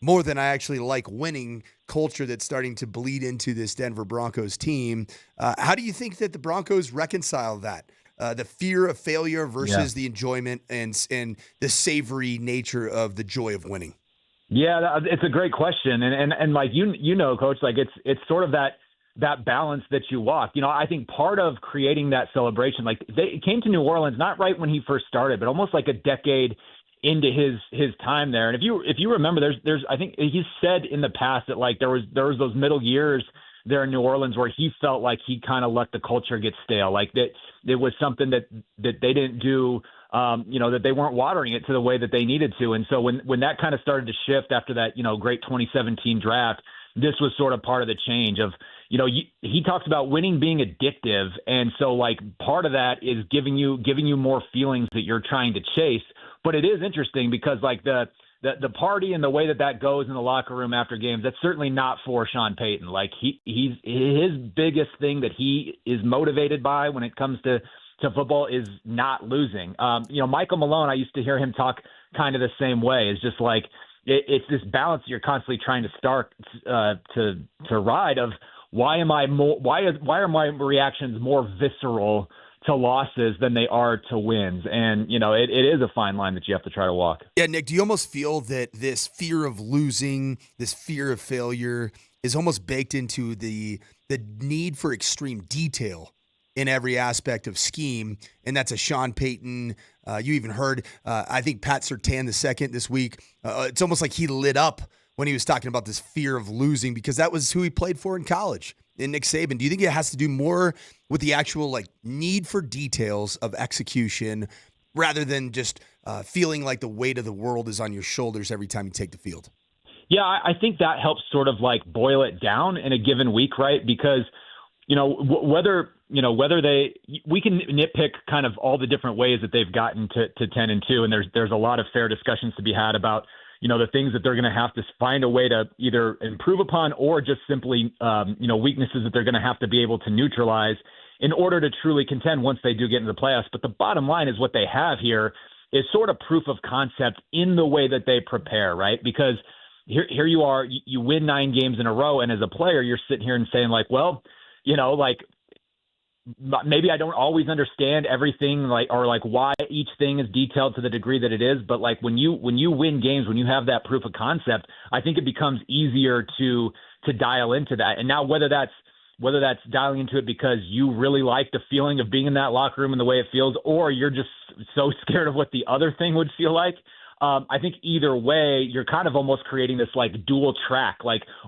more than I actually like winning culture that's starting to bleed into this Denver Broncos team. How do you think that the Broncos reconcile that? The fear of failure versus the enjoyment and the savory nature of the joy of winning? Yeah, it's a great question. And like, you know, Coach, like it's sort of that balance that you walk. You know, I think part of creating that celebration, like they came to New Orleans, not right when he first started, but almost like a decade into his time there. And if you remember, there's I think he's said in the past that like there was those middle years there in New Orleans where he felt like he kind of let the culture get stale, like that it was something that they didn't do, that they weren't watering it to the way that they needed to. And so when that kind of started to shift after that, great 2017 draft, this was sort of part of the change of, he talks about winning being addictive. And so like part of that is giving you more feelings that you're trying to chase. But it is interesting because like the party and the way that goes in the locker room after games, that's certainly not for Sean Payton. Like he's his biggest thing that he is motivated by when it comes to football is not losing. Michael Malone, I used to hear him talk kind of the same way. It's just like it's this balance that you're constantly trying to start to ride of why are my reactions more visceral to losses than they are to wins. And, it is a fine line that you have to try to walk. Yeah, Nick, do you almost feel that this fear of losing, this fear of failure is almost baked into the need for extreme detail in every aspect of scheme? And that's a Sean Payton. You even heard, I think, Pat Surtain II this week. It's almost like he lit up when he was talking about this fear of losing because that was who he played for in college. And Nick Saban, do you think it has to do more with the actual need for details of execution rather than just feeling like the weight of the world is on your shoulders every time you take the field? Yeah, I think that helps sort of boil it down in a given week, right? Because, whether we can nitpick kind of all the different ways that they've gotten to 10-2, and there's a lot of fair discussions to be had about the things that they're going to have to find a way to either improve upon or just simply, weaknesses that they're going to have to be able to neutralize in order to truly contend once they do get into the playoffs. But the bottom line is what they have here is sort of proof of concept in the way that they prepare, right? Because here you are, you win 9 games in a row. And as a player, you're sitting here and saying maybe I don't always understand everything or why each thing is detailed to the degree that it is. But when you win games, when you have that proof of concept, I think it becomes easier to dial into that. And now whether that's dialing into it because you really like the feeling of being in that locker room and the way it feels, or you're just so scared of what the other thing would feel like. I think either way, you're kind of almost creating this dual track,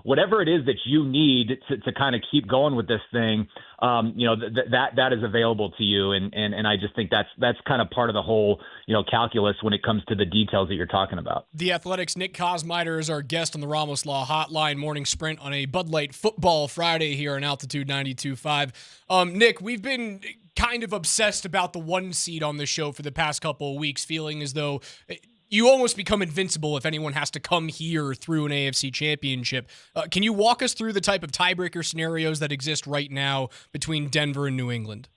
whatever it is that you need to kind of keep going with this thing, that is available to you. And I just think that's kind of part of the whole, calculus when it comes to the details that you're talking about. The Athletics' Nick Kosmider is our guest on the Ramos Law Hotline Morning Sprint on a Bud Light Football Friday here on Altitude 92.5. Nick, we've been kind of obsessed about the 1 seed on the show for the past couple of weeks, feeling as though you almost become invincible if anyone has to come here through an AFC championship. Can you walk us through the type of tiebreaker scenarios that exist right now between Denver and New England?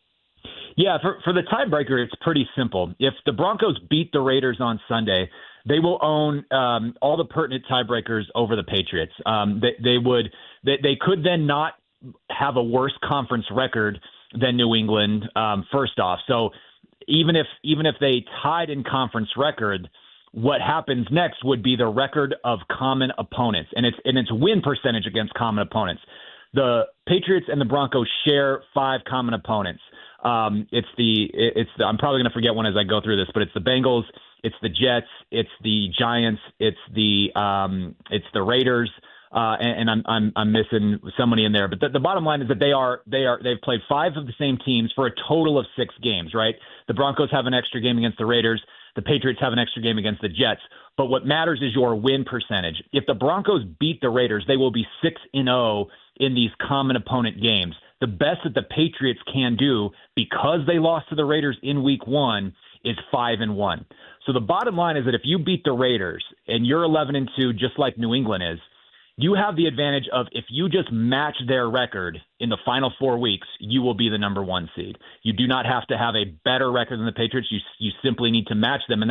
Yeah, for the tiebreaker, it's pretty simple. If the Broncos beat the Raiders on Sunday, they will own all the pertinent tiebreakers over the Patriots. They could then not have a worse conference record than New England, first off. So even if they tied in conference record, what happens next would be the record of common opponents, and it's win percentage against common opponents. The Patriots and the Broncos share 5 common opponents. I'm probably going to forget one as I go through this, but it's the Bengals, it's the Jets, it's the Giants, it's the Raiders, and I'm missing somebody in there. But the bottom line is that they've played 5 of the same teams for a total of 6 games, right? The Broncos have an extra game against the Raiders. The Patriots have an extra game against the Jets. But what matters is your win percentage. If the Broncos beat the Raiders, they will be 6-0 in these common opponent games. The best that the Patriots can do, because they lost to the Raiders in week 1, is 5-1. So the bottom line is that if you beat the Raiders and you're 11-2, just like New England is, you have the advantage of if you just match their record in the final 4 weeks, you will be the number 1 seed. You do not have to have a better record than the Patriots. You simply need to match them. And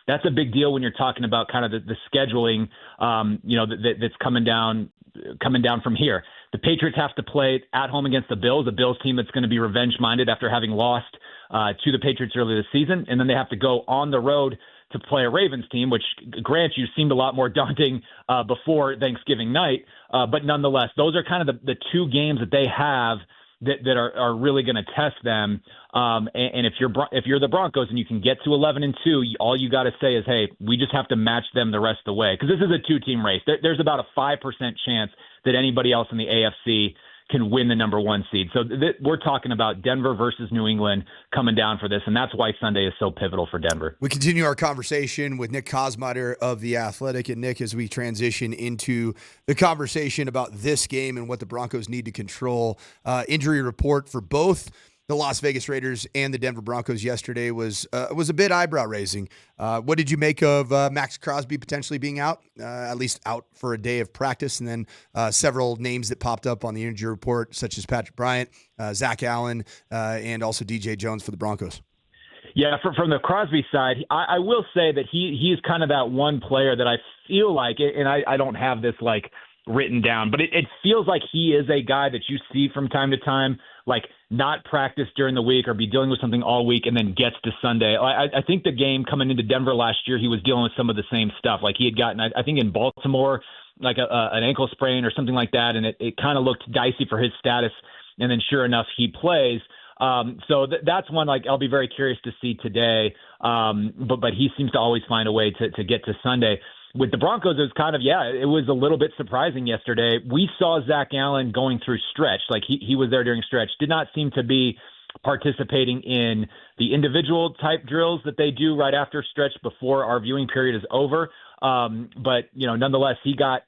that's a big deal when you're talking about kind of the scheduling, that's coming down from here. The Patriots have to play at home against the Bills team that's going to be revenge-minded after having lost to the Patriots earlier this season. And then they have to go on the road to play a Ravens team, which, grant you, seemed a lot more daunting before Thanksgiving night. But nonetheless, those are kind of the two games that they have that are really going to test them. And if you're the Broncos and you can get to 11-2, all you got to say is, hey, we just have to match them the rest of the way. Because this is a two-team race. There's about a 5% chance that anybody else in the AFC can win the number one seed. So we're talking about Denver versus New England coming down for this, and that's why Sunday is so pivotal for Denver. We continue our conversation with Nick Kosmider of The Athletic. And Nick, as we transition into the conversation about this game and what the Broncos need to control, injury report for both the Las Vegas Raiders and the Denver Broncos yesterday was a bit eyebrow-raising. What did you make of Max Crosby potentially being out, at least out for a day of practice, and then several names that popped up on the injury report, such as Patrick Bryant, Zach Allen, and also DJ Jones for the Broncos? Yeah, from the Crosby side, I will say that he's kind of that one player that I feel like, and I don't have this like written down, but it feels like he is a guy that you see from time to time, like not practice during the week or be dealing with something all week and then gets to Sunday. I think the game coming into Denver last year, he was dealing with some of the same stuff. Like he had gotten, I think in Baltimore, like an ankle sprain or something like that, and it kind of looked dicey for his status. And then sure enough, he plays. So that's one, like, I'll be very curious to see today. But he seems to always find a way to get to Sunday. With the Broncos, it was kind of, it was a little bit surprising yesterday. We saw Zach Allen going through stretch. Like he was there during stretch. Did not seem to be participating in the individual type drills that they do right after stretch before our viewing period is over. But, nonetheless, he got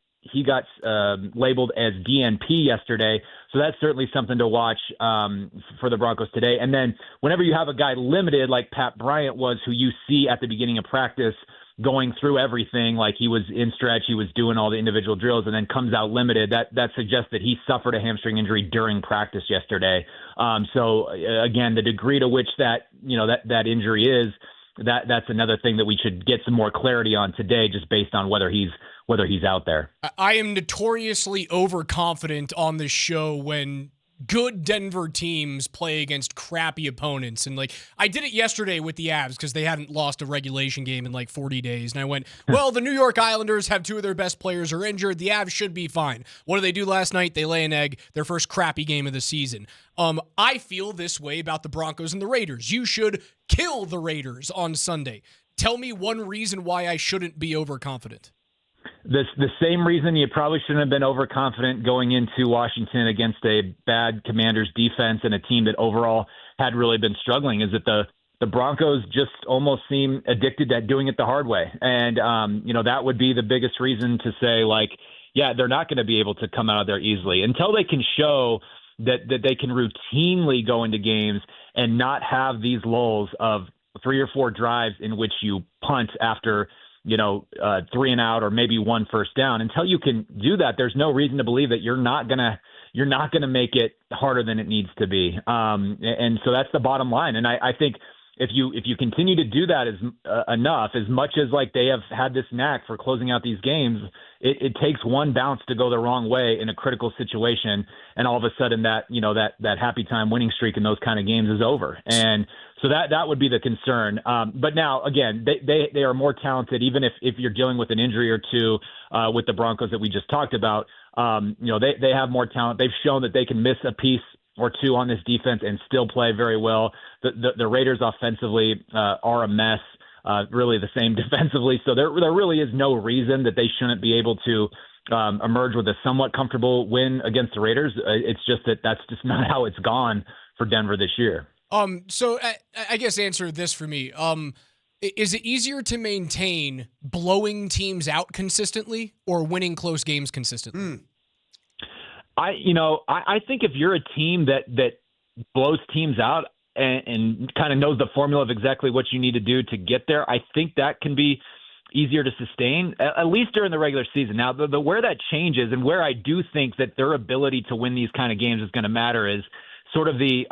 labeled as DNP yesterday. So that's certainly something to watch for the Broncos today. And then whenever you have a guy limited like Pat Bryant was, who you see at the beginning of practice going through everything, like he was in stretch, he was doing all the individual drills, and then comes out limited, that suggests that he suffered a hamstring injury during practice yesterday. So again, the degree to which that injury is, that's another thing that we should get some more clarity on today, just based on whether he's out there. I am notoriously overconfident on this show when good Denver teams play against crappy opponents. And I did it yesterday with the Avs because they hadn't lost a regulation game in 40 days. And I went, well, the New York Islanders have two of their best players are injured. The Avs should be fine. What do they do last night? They lay an egg, their first crappy game of the season. I feel this way about the Broncos and the Raiders. You should kill the Raiders on Sunday. Tell me one reason why I shouldn't be overconfident. The same reason you probably shouldn't have been overconfident going into Washington against a bad Commanders defense and a team that overall had really been struggling is that the Broncos just almost seem addicted at doing it the hard way. And, that would be the biggest reason to say, they're not going to be able to come out of there easily until they can show that they can routinely go into games and not have these lulls of 3 or 4 drives in which you punt after 3 and out or maybe 1 first down. Until you can do that, there's no reason to believe that you're not gonna make it harder than it needs to be. And so that's the bottom line. And I think if you continue to do that enough, as much as they have had this knack for closing out these games, it takes one bounce to go the wrong way in a critical situation, and all of a sudden that happy time winning streak in those kind of games is over. And so that would be the concern. But now again, they are more talented, even if you're dealing with an injury or two with the Broncos that we just talked about. They have more talent. They've shown that they can miss a piece or two on this defense and still play very well. The Raiders offensively are a mess, really the same defensively. So there really is no reason that they shouldn't be able to emerge with a somewhat comfortable win against the Raiders. It's just that's just not how it's gone for Denver this year. So I guess answer this for me. Is it easier to maintain blowing teams out consistently or winning close games consistently? I think if you're a team that blows teams out and kind of knows the formula of exactly what you need to do to get there, I think that can be easier to sustain, at least during the regular season. Now, the where that changes and where I do think that their ability to win these kind of games is going to matter is sort of the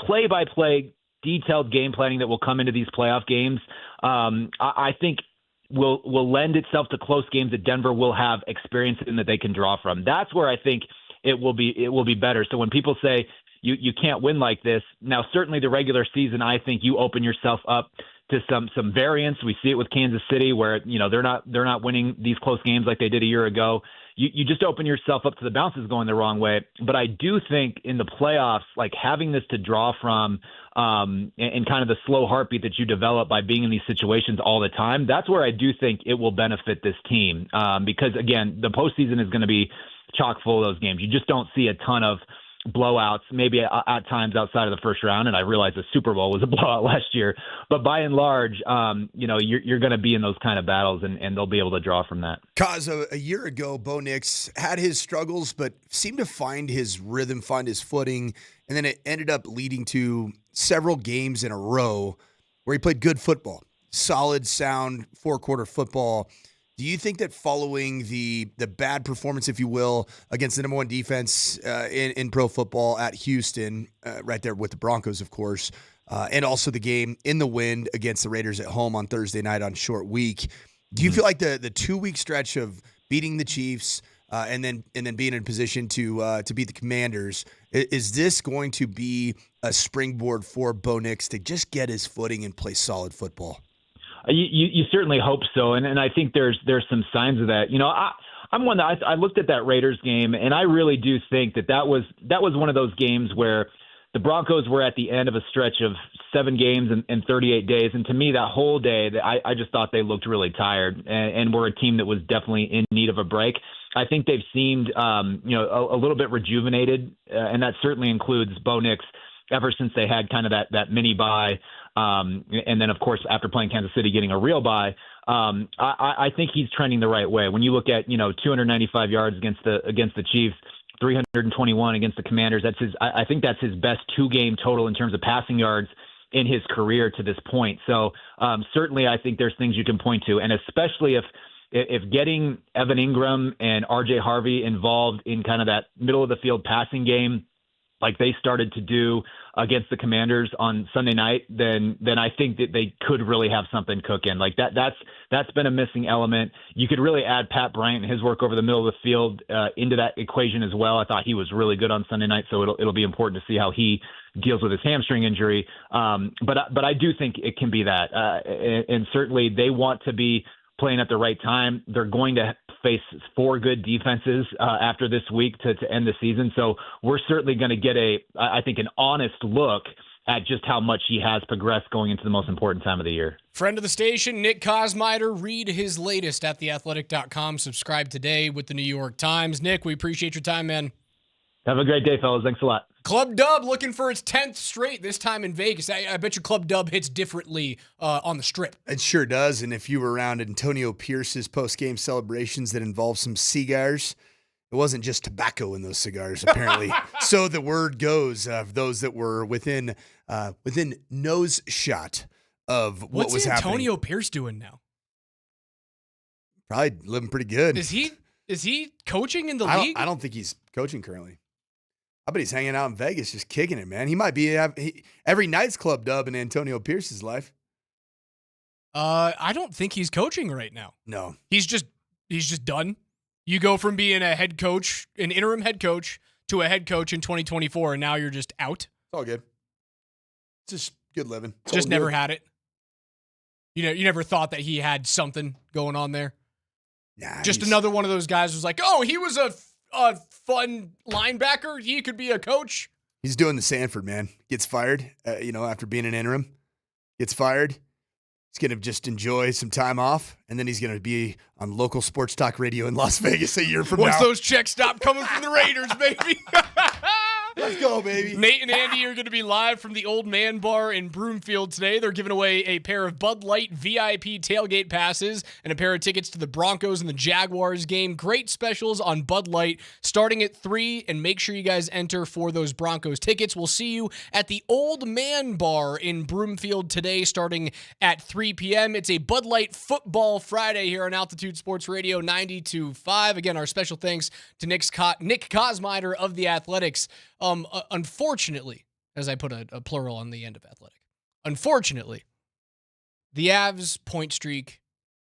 play-by-play detailed game planning that will come into these playoff games, I think will lend itself to close games that Denver will have experience in that they can draw from. That's where I think it will be better. So when people say you can't win like this, now certainly the regular season, I think you open yourself up to some variance. We see it with Kansas City where, they're not winning these close games like they did a year ago. You just open yourself up to the bounces going the wrong way. But I do think in the playoffs, like having this to draw from and kind of the slow heartbeat that you develop by being in these situations all the time, that's where I do think it will benefit this team. Because, again, the postseason is going to be chock full of those games. You just don't see a ton of blowouts, maybe at times outside of the first round. And I realize the Super Bowl was a blowout last year. But by and large, you're going to be in those kind of battles, and they'll be able to draw from that. Cause a year ago, Bo Nix had his struggles, but seemed to find his rhythm, find his footing. And then it ended up leading to several games in a row where he played good football, solid, sound, four-quarter football. Do you think that following the bad performance, if you will, against the number one defense in pro football at Houston, right there with the Broncos, of course, and also the game in the wind against the Raiders at home on Thursday night on short week, do you feel like the 2-week stretch of beating the Chiefs and then being in position to beat the Commanders, is this going to be a springboard for Bo Nix to just get his footing and play solid football? You certainly hope so, and I think there's some signs of that. I'm one that I looked at that Raiders game, and I really do think that was one of those games where the Broncos were at the end of a stretch of 7 games and 38 days, and to me that whole day, I just thought they looked really tired and were a team that was definitely in need of a break. I think they've seemed a little bit rejuvenated, and that certainly includes Bo Nix ever since they had kind of that mini bye. And then, of course, after playing Kansas City, getting a real bye, I think he's trending the right way. When you look at 295 yards against the Chiefs, 321 against the Commanders, I think that's his best 2-game total in terms of passing yards in his career to this point. So certainly, I think there's things you can point to, and especially if getting Evan Ingram and R.J. Harvey involved in kind of that middle of the field passing game, like they started to do against the Commanders on Sunday night, then I think that they could really have something cooking. Like that's been a missing element. You could really add Pat Bryant and his work over the middle of the field into that equation as well. I thought he was really good on Sunday night, so it'll be important to see how he deals with his hamstring injury. But I do think it can be that, and certainly they want to be playing at the right time. They're going to face 4 good defenses after this week to end the season. So we're certainly going to get I think an honest look at just how much he has progressed going into the most important time of the year. Friend of the station, Nick Kosmider, read his latest at theathletic.com. Subscribe today with the New York Times. Nick, we appreciate your time, man. Have a great day, fellas. Thanks a lot. Club Dub looking for its 10th straight, this time in Vegas. I bet you Club Dub hits differently on the Strip. It sure does. And if you were around Antonio Pierce's post-game celebrations that involved some cigars, it wasn't just tobacco in those cigars, apparently. So the word goes of those that were within nose shot of what What's was happening. What's Antonio Pierce doing now? Probably living pretty good. Is he coaching in the league? I don't think he's coaching currently. I bet he's hanging out in Vegas just kicking it, man. He might be every night's Club Dub in Antonio Pierce's life. I don't think he's coaching right now. No. He's just done. You go from being a head coach, an interim head coach, to a head coach in 2024, and now you're just out. It's all good. It's just good living. It's just all never good. had it. You never thought that he had something going on there. Nah, just another one of those guys who's like, oh, he was a fun linebacker. He could be a coach. He's doing the Sanford, man. Gets fired, after being an interim. Gets fired. He's going to just enjoy some time off, and then he's going to be on local sports talk radio in Las Vegas a year from Once now. those checks stop coming from the Raiders, baby. Let's go, baby. Nate and Andy are going to be live from the Old Man Bar in Broomfield today. They're giving away a pair of Bud Light VIP tailgate passes and a pair of tickets to the Broncos and the Jaguars game. Great specials on Bud Light starting at 3, and make sure you guys enter for those Broncos tickets. We'll see you at the Old Man Bar in Broomfield today starting at 3 p.m. It's a Bud Light Football Friday here on Altitude Sports Radio 92.5. Again, our special thanks to Nick Kosmider of The Athletics. Unfortunately, as I put a plural on the end of athletic. Unfortunately, the Avs point streak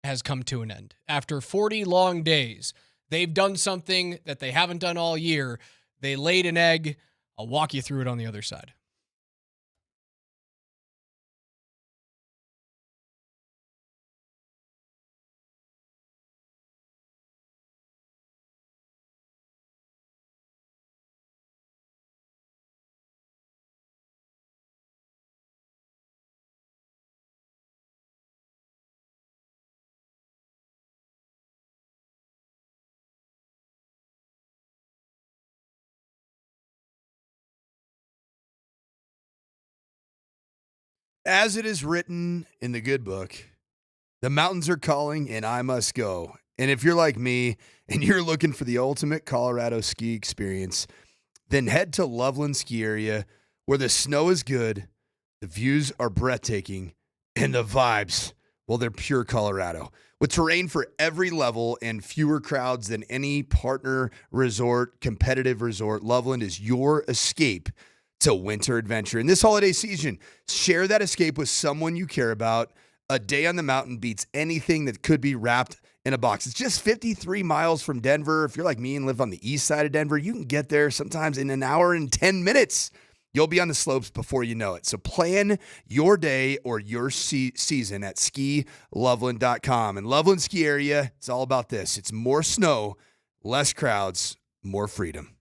has come to an end. After 40 long days, they've done something that they haven't done all year. They laid an egg. I'll walk you through it on the other side. As it is written in the good book, the mountains are calling and I must go. And if you're like me and you're looking for the ultimate Colorado ski experience, then head to Loveland Ski Area where the snow is good, the views are breathtaking, and the vibes, well, they're pure Colorado. With terrain for every level and fewer crowds than any partner resort, competitive resort, Loveland is your escape to winter adventure. In this holiday season, share that escape with someone you care about. A day on the mountain beats anything that could be wrapped in a box. It's just 53 miles from Denver. If you're like me and live on the east side of Denver, you can get there sometimes in an hour and 10 minutes. You'll be on the slopes before you know it. So plan your day or your season at skiloveland.com. And Loveland Ski Area, it's all about this. It's more snow, less crowds, more freedom.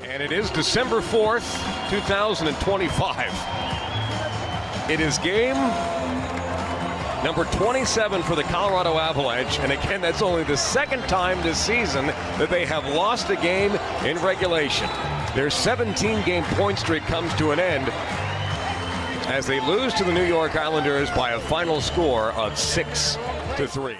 And it is December 4th, 2025. It is game number 27 for the Colorado Avalanche. And again, that's only the second time this season that they have lost a game in regulation. Their 17-game point streak comes to an end as they lose to the New York Islanders by a final score of 6-3.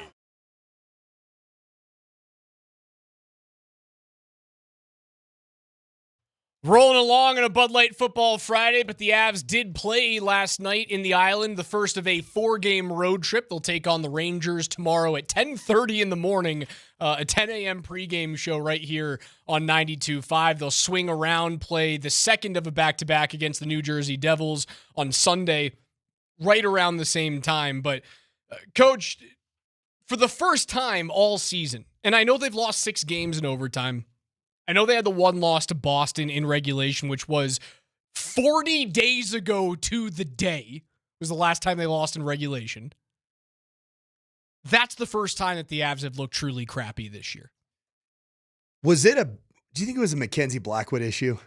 Rolling along on a Bud Light Football Friday, but the Avs did play last night in the Island, the first of a 4-game road trip. They'll take on the Rangers tomorrow at 10:30 in the morning, a 10 a.m. pregame show right here on 92.5. They'll swing around, play the second of a back-to-back against the New Jersey Devils on Sunday, right around the same time. But, Coach, for the first time all season, and I know they've lost 6 games in overtime, I know they had the one loss to Boston in regulation, which was 40 days ago to the day. Was the last time they lost in regulation. That's the first time that the Avs have looked truly crappy this year. Do you think it was a Mackenzie Blackwood issue?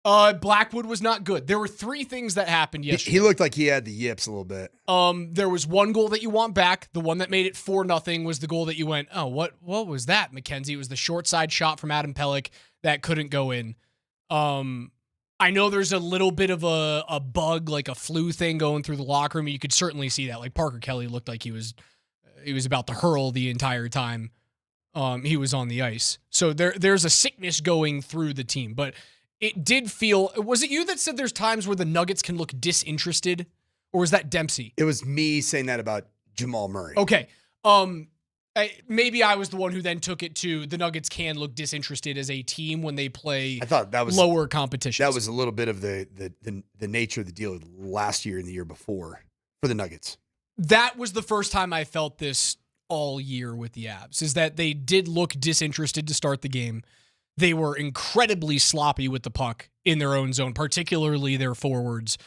Blackwood was not good. There were 3 things that happened yesterday. He looked like he had the yips a little bit. There was one goal that you want back. The one that made it 4-0 was the goal that you went, oh, what was that, Mackenzie? It was the short side shot from Adam Pelech that couldn't go in. I know there's a little bit of a bug, like a flu thing going through the locker room. You could certainly see that. Like Parker Kelly looked like he was about to hurl the entire time he was on the ice. So there's a sickness going through the team. But it did feel, was it you that said there's times where the Nuggets can look disinterested? Or was that Dempsey? It was me saying that about Jamal Murray. Okay. Maybe I was the one who then took it to the Nuggets can look disinterested as a team when they play I thought that was lower competition. That was a little bit of the nature of the deal last year and the year before for the Nuggets. That was the first time I felt this all year with the Avs, is that they did look disinterested to start the game. They were incredibly sloppy with the puck in their own zone, particularly their forwards.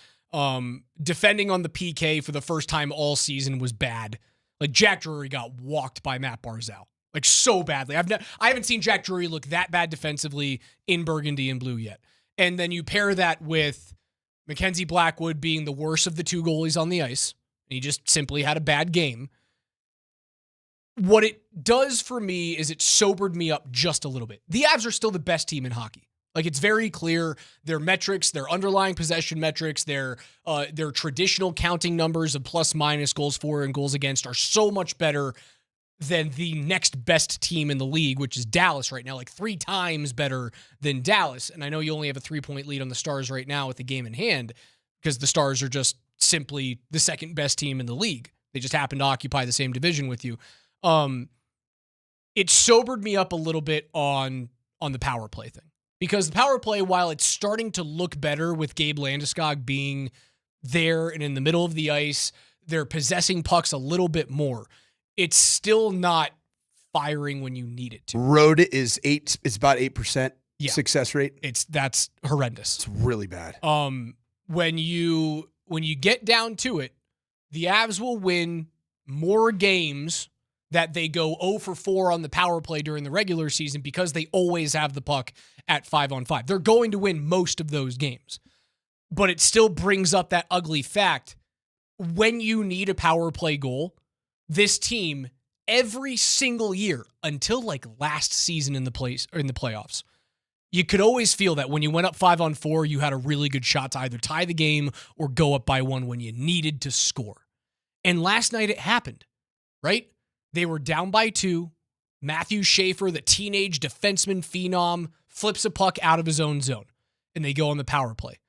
Defending on the PK for the first time all season was bad. Like Jack Drury got walked by Matt Barzal, like so badly. I haven't seen Jack Drury look that bad defensively in burgundy and blue yet. And then you pair that with Mackenzie Blackwood being the worst of the 2 goalies on the ice. And he just simply had a bad game. What it does for me is it sobered me up just a little bit. The Avs are still the best team in hockey. Like, it's very clear their metrics, their underlying possession metrics, their traditional counting numbers of plus minus goals for and goals against are so much better than the next best team in the league, which is Dallas right now, like 3 times better than Dallas. And I know you only have a 3-point lead on the Stars right now with the game in hand because the Stars are just simply the second best team in the league. They just happen to occupy the same division with you. It sobered me up a little bit on the power play thing. Because the power play, while it's starting to look better with Gabe Landeskog being there and in the middle of the ice, they're possessing pucks a little bit more. It's still not firing when you need it to. Road is 8. It's about 8% success rate. That's horrendous. It's really bad. When you get down to it, the Avs will win more games that they go 0 for 4 on the power play during the regular season because they always have the puck at 5-on-5. They're going to win most of those games. But it still brings up that ugly fact. When you need a power play goal, this team, every single year, until like last season in the playoffs, you could always feel that when you went up 5-on-4, you had a really good shot to either tie the game or go up by 1 when you needed to score. And last night it happened, right? They were down by 2. Matthew Schaefer, the teenage defenseman phenom, flips a puck out of his own zone, and they go on the power play.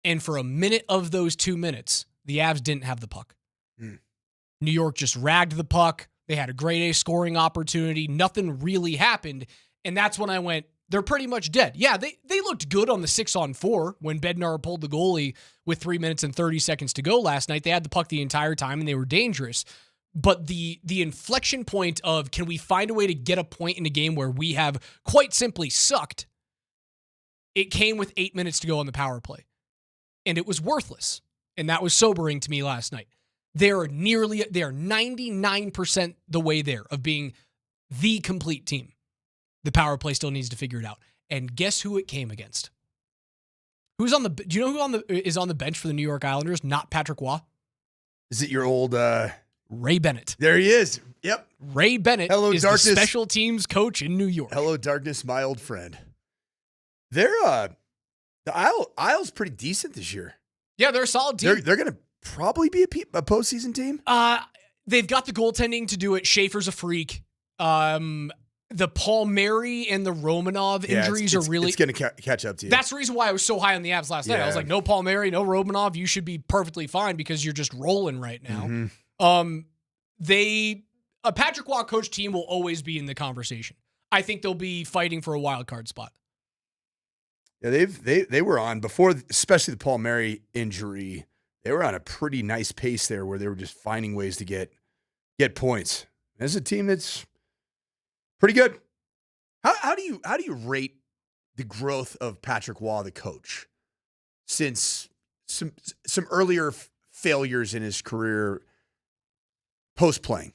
And for a minute of those 2 minutes, the Avs didn't have the puck. New York just ragged the puck. They had a grade A scoring opportunity. Nothing really happened. And that's when I went, they're pretty much dead. Yeah, they looked good on the 6-on-4 when Bednar pulled the goalie with 3 minutes and 30 seconds to go last night. They had the puck the entire time, and they were dangerous. But the inflection point of, can we find a way to get a point in a game where we have quite simply sucked, it came with 8 minutes to go on the power play. And it was worthless. And that was sobering to me last night. They are 99% the way there of being the complete team. The power play still needs to figure it out. And guess who it came against? Do you know who is on the bench for the New York Islanders? Not Patrick Waugh. Is it your old Ray Bennett. There he is. Yep. Ray Bennett is darkness. the special teams coach in New York. Hello, darkness, my old friend. They're the Isle's pretty decent this year. Yeah, they're a solid team. They're going to probably be a postseason team. They've got the goaltending to do it. Schaefer's a freak. The Palmieri and the Romanov injuries are really... It's going to catch up to you. That's the reason why I was so high on the Avs last night. I was like, no Palmieri, no Romanov. You should be perfectly fine because you're just rolling right now. Mm-hmm. A Patrick Waugh coach team will always be in the conversation. I think they'll be fighting for a wild card spot. Yeah, they were on before, especially the Palmieri injury. They were on a pretty nice pace there, where they were just finding ways to get points. This is a team that's pretty good. How do you rate the growth of Patrick Waugh, the coach, since some earlier failures in his career post playing?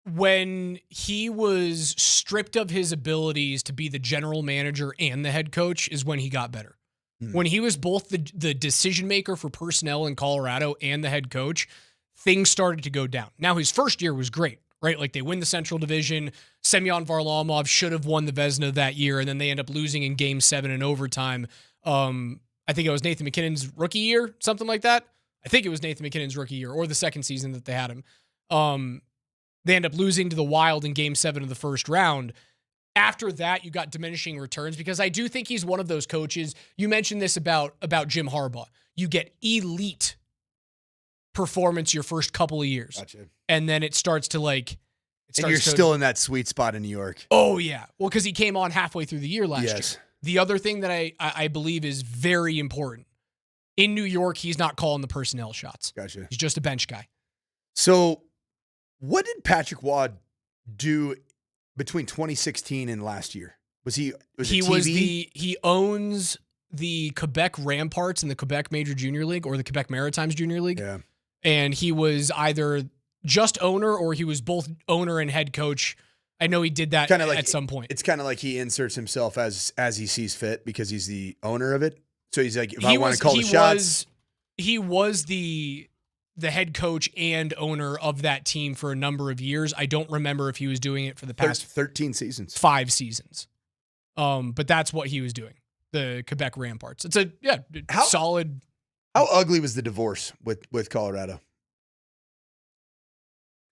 When he was stripped of his abilities to be the general manager and the head coach is when he got better. When he was both the decision maker for personnel in Colorado and the head coach, things started to go down. Now, his first year was great, right? Like, they win the Central Division. Semyon Varlamov should have won the Vezina that year, and then they end up losing in Game 7 in overtime. I think it was Nathan McKinnon's rookie year, something like that. I think it was Nathan McKinnon's rookie year, or the second season that they had him. They end up losing to the Wild in Game 7 of the first round. After that, you got diminishing returns, because I do think he's one of those coaches. You mentioned this about Jim Harbaugh. You get elite performance your first couple of years. Gotcha. And then it starts to and you're still in that sweet spot in New York. Oh, yeah. Well, because he came on halfway through the year last year. Yes. The other thing that I believe is very important, in New York, he's not calling the personnel shots. Gotcha. He's just a bench guy. So what did Patrick Waugh do between 2016 and last year? He owns the Quebec Ramparts in the Quebec Major Junior League, or the Quebec Maritimes Junior League. Yeah. And he was either just owner, or he was both owner and head coach. I know he did that at some point. It's kind of like he inserts himself as he sees fit, because he's the owner of it. So he's like, if I want to call the shots. He was the head coach and owner of that team for a number of years. I don't remember if he was doing it for the past 13 seasons. 5 seasons. But that's what he was doing. The Quebec Ramparts. It's a solid. How ugly was the divorce with Colorado?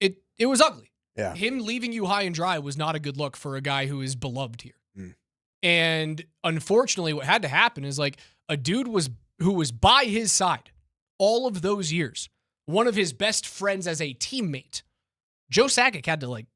It was ugly. Yeah. Him leaving you high and dry was not a good look for a guy who is beloved here. And unfortunately, what had to happen is, like, a dude who was by his side all of those years, one of his best friends as a teammate, Joe Sakic, had to,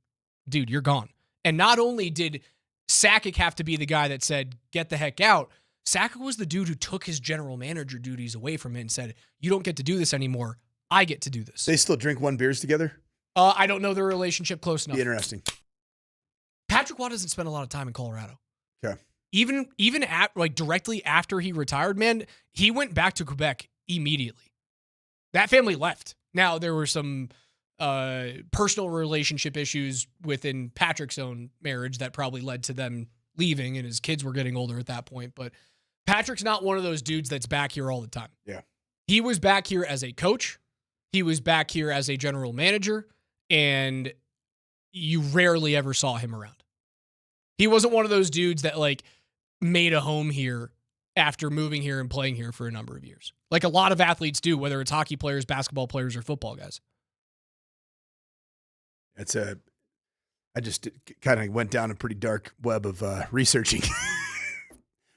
dude, you're gone. And not only did Sakic have to be the guy that said, get the heck out, Sakic was the dude who took his general manager duties away from him and said, you don't get to do this anymore. I get to do this. They still drink one beers together? I don't know their relationship close enough. Be interesting. Patrick Waugh doesn't spend a lot of time in Colorado. Okay. Even at directly after he retired, man, he went back to Quebec immediately. That family left. Now, there were some personal relationship issues within Patrick's own marriage that probably led to them leaving, and his kids were getting older at that point. But Patrick's not one of those dudes that's back here all the time. Yeah. He was back here as a coach. He was back here as a general manager, and you rarely ever saw him around. He wasn't one of those dudes that made a home here after moving here and playing here for a number of years, like a lot of athletes do, whether it's hockey players, basketball players, or football guys. I just kind of went down a pretty dark web of researching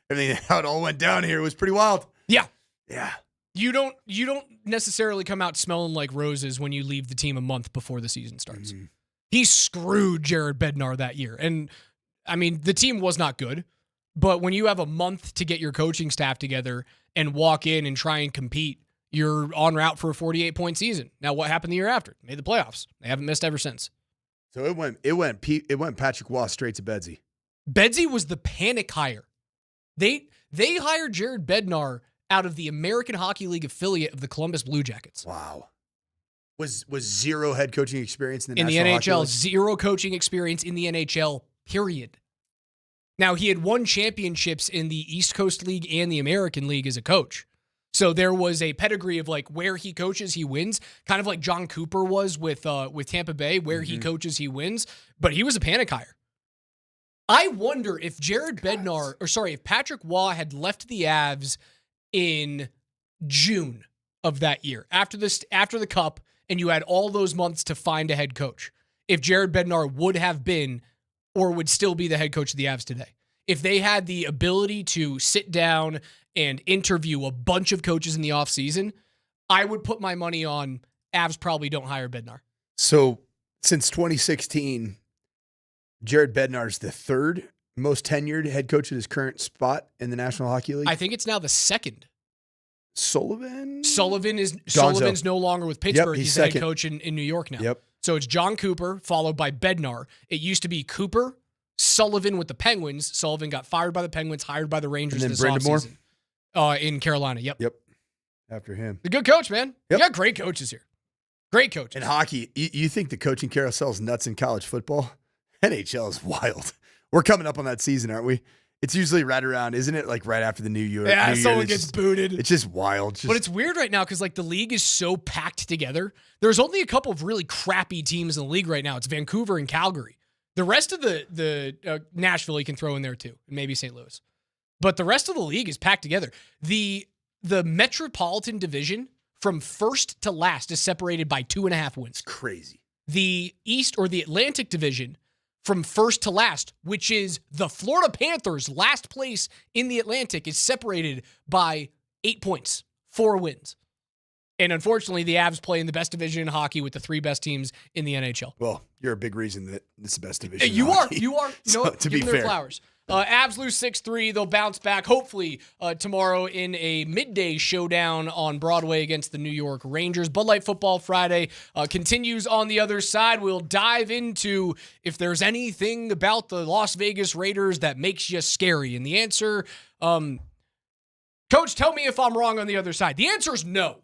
everything. How it all went down here was pretty wild. Yeah. Yeah. You don't necessarily come out smelling like roses when you leave the team a month before the season starts. Mm-hmm. He screwed Jared Bednar that year. And I mean, the team was not good, but when you have a month to get your coaching staff together and walk in and try and compete, you're en route for a 48-point season. Now, what happened the year after? Made the playoffs. They haven't missed ever since. So it went Patrick Waugh straight to Bedsy. Bedsy was the panic hire. They hired Jared Bednar out of the American Hockey League affiliate of the Columbus Blue Jackets. Wow. Was zero head coaching experience in the NHL. National Hockey League? Zero coaching experience in the NHL, period. Now, he had won championships in the East Coast League and the American League as a coach. So there was a pedigree of like where he coaches, he wins, kind of like John Cooper was with Tampa Bay, where he coaches, he wins. But he was a panic hire. I wonder if if Patrick Waugh had left the Avs in June of that year, after the Cup, and you had all those months to find a head coach, if Jared Bednar would have been or would still be the head coach of the Avs today. If they had the ability to sit down and interview a bunch of coaches in the offseason, I would put my money on Avs probably don't hire Bednar. So since 2016, Jared Bednar's the third most tenured head coach at his current spot in the National Hockey League. I think it's now the second. Sullivan's no longer with Pittsburgh. He's the head coach in New York now. Yep. So it's John Cooper followed by Bednar. It used to be Cooper, Sullivan with the Penguins. Sullivan got fired by the Penguins, hired by the Rangers this offseason. In Carolina. Yep. After him. The good coach, man. Yep. You got great coaches here. Great coaches. In hockey, you think the coaching carousel is nuts in college football? NHL is wild. We're coming up on that season, aren't we? It's usually right around, isn't it? Like right after the New Year. Yeah, someone gets booted. It's just wild. But it's weird right now because like the league is so packed together. There's only a couple of really crappy teams in the league right now. It's Vancouver and Calgary. The rest of the Nashville you can throw in there too, and maybe St. Louis. But the rest of the league is packed together. The Metropolitan Division from first to last is separated by 2.5 wins. It's crazy. The East or the Atlantic Division from first to last, which is the Florida Panthers, last place in the Atlantic, is separated by 8 points, 4 wins. And unfortunately, the Avs play in the best division in hockey with the 3 best teams in the NHL. Well, you're a big reason that it's the best division. You are. You know so, what? To Give be them their fair. flowers. Avs lose 6-3. They'll bounce back, hopefully, tomorrow in a midday showdown on Broadway against the New York Rangers. Bud Light Football Friday continues on the other side. We'll dive into if there's anything about the Las Vegas Raiders that makes you scary. And the answer, Coach, tell me if I'm wrong on the other side. The answer is no.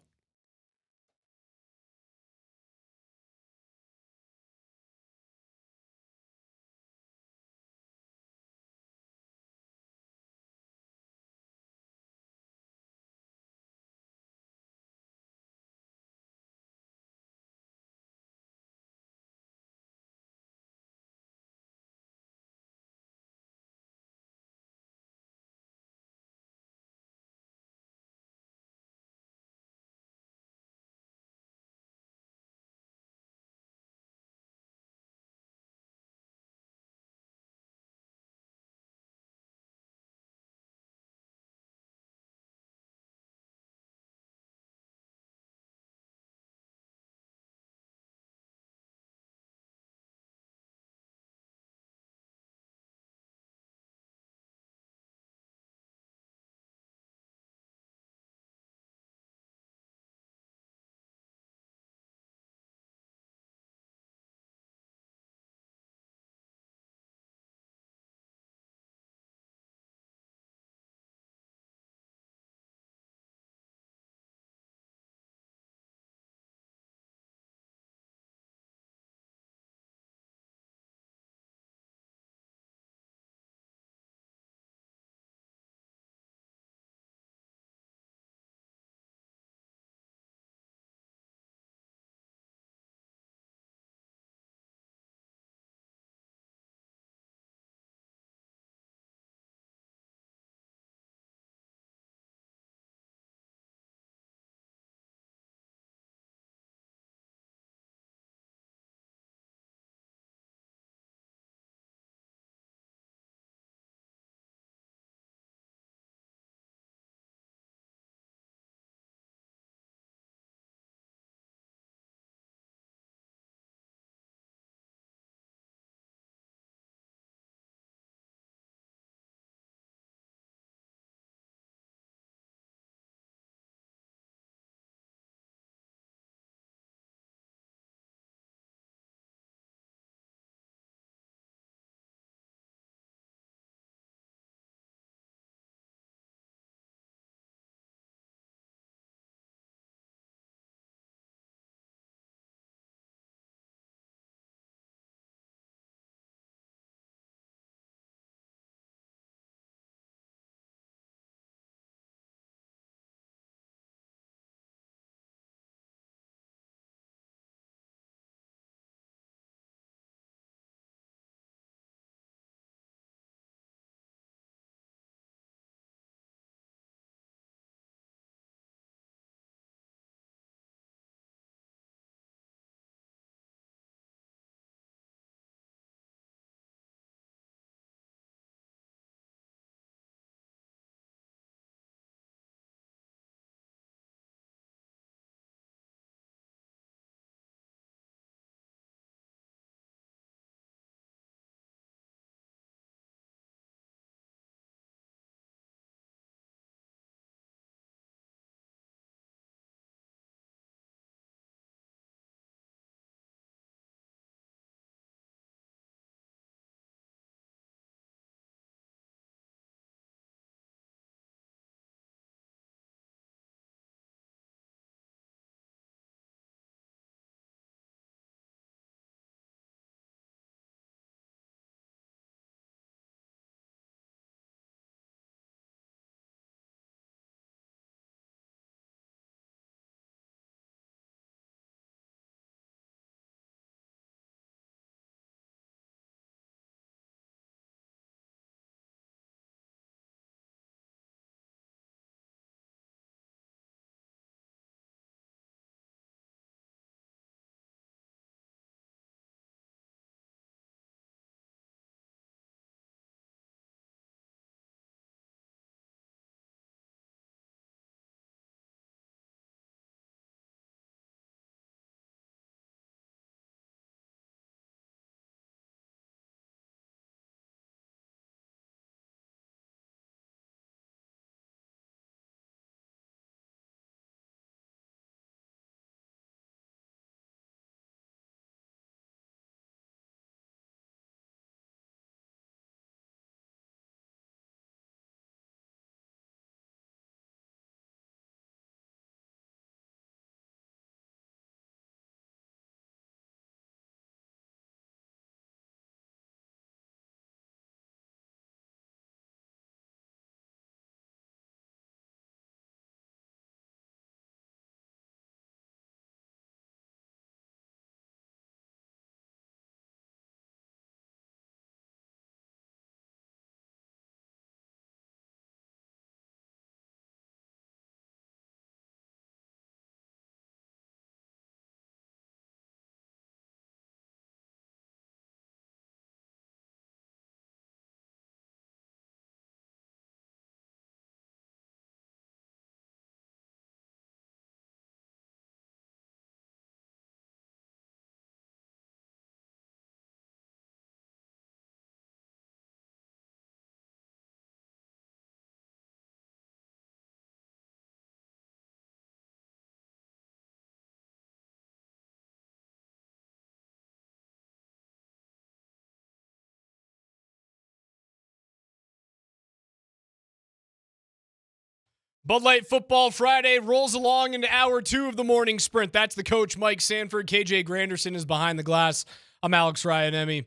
Bud Light Football Friday rolls along into hour 2 of the morning sprint. That's the coach, Mike Sanford. KJ Granderson is behind the glass. I'm Alex Ryanemi.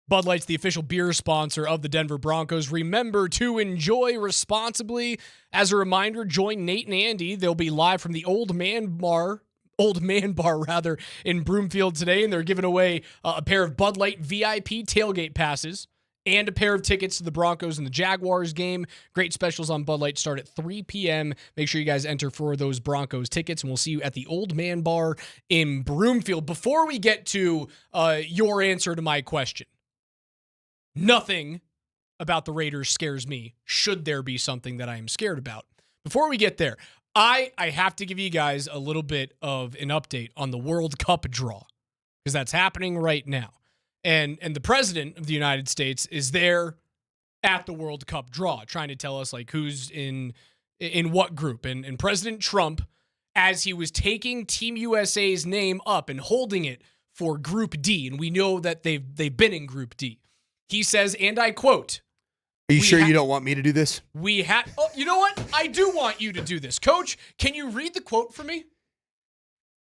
Bud Light's the official beer sponsor of the Denver Broncos. Remember to enjoy responsibly. As a reminder, join Nate and Andy. They'll be live from the Old Man Bar in Broomfield today, and they're giving away a pair of Bud Light VIP tailgate passes and a pair of tickets to the Broncos and the Jaguars game. Great specials on Bud Light start at 3 p.m. Make sure you guys enter for those Broncos tickets, and we'll see you at the Old Man Bar in Broomfield. Before we get to your answer to my question, nothing about the Raiders scares me, should there be something that I am scared about. Before we get there, I have to give you guys a little bit of an update on the World Cup draw, because that's happening right now. And the president of the United States is there at the World Cup draw, trying to tell us like who's in what group. And President Trump, as he was taking Team USA's name up and holding it for Group D, and we know that they've been in Group D, he says, and I quote, "Are you sure you don't want me to do this?" Oh, you know what? I do want you to do this. Coach, can you read the quote for me?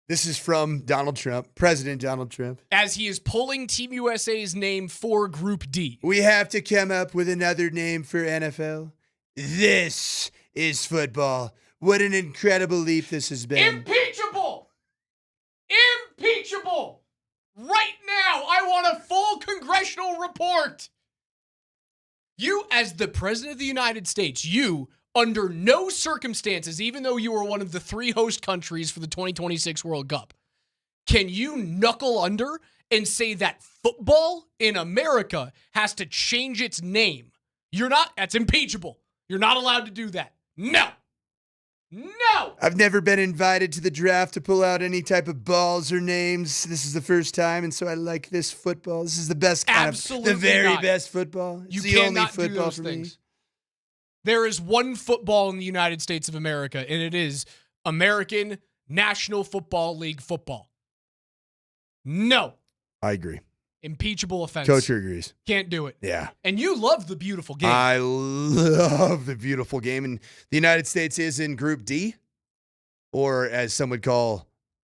This is from Donald Trump, President Donald Trump. As he is pulling Team USA's name for Group D. "We have to come up with another name for NFL. This is football. What an incredible leap this has been." Impeachable! Impeachable! Right now, I want a full congressional report. You, as the President of the United States, you, under no circumstances, even though you are one of the 3 host countries for the 2026 World Cup, can you knuckle under and say that football in America has to change its name? That's impeachable. You're not allowed to do that. No. I've never been invited to the draft to pull out any type of balls or names. This is the first time, and so I like this football. This is the best kind Absolutely of, the very not. best football. It's You the only cannot do football those for things. me. There is one football in the United States of America, and it is American National Football League football. No. I agree. Impeachable offense. Coach agrees. Can't do it. Yeah. And you love the beautiful game. I love the beautiful game. And the United States is in Group D, or as some would call,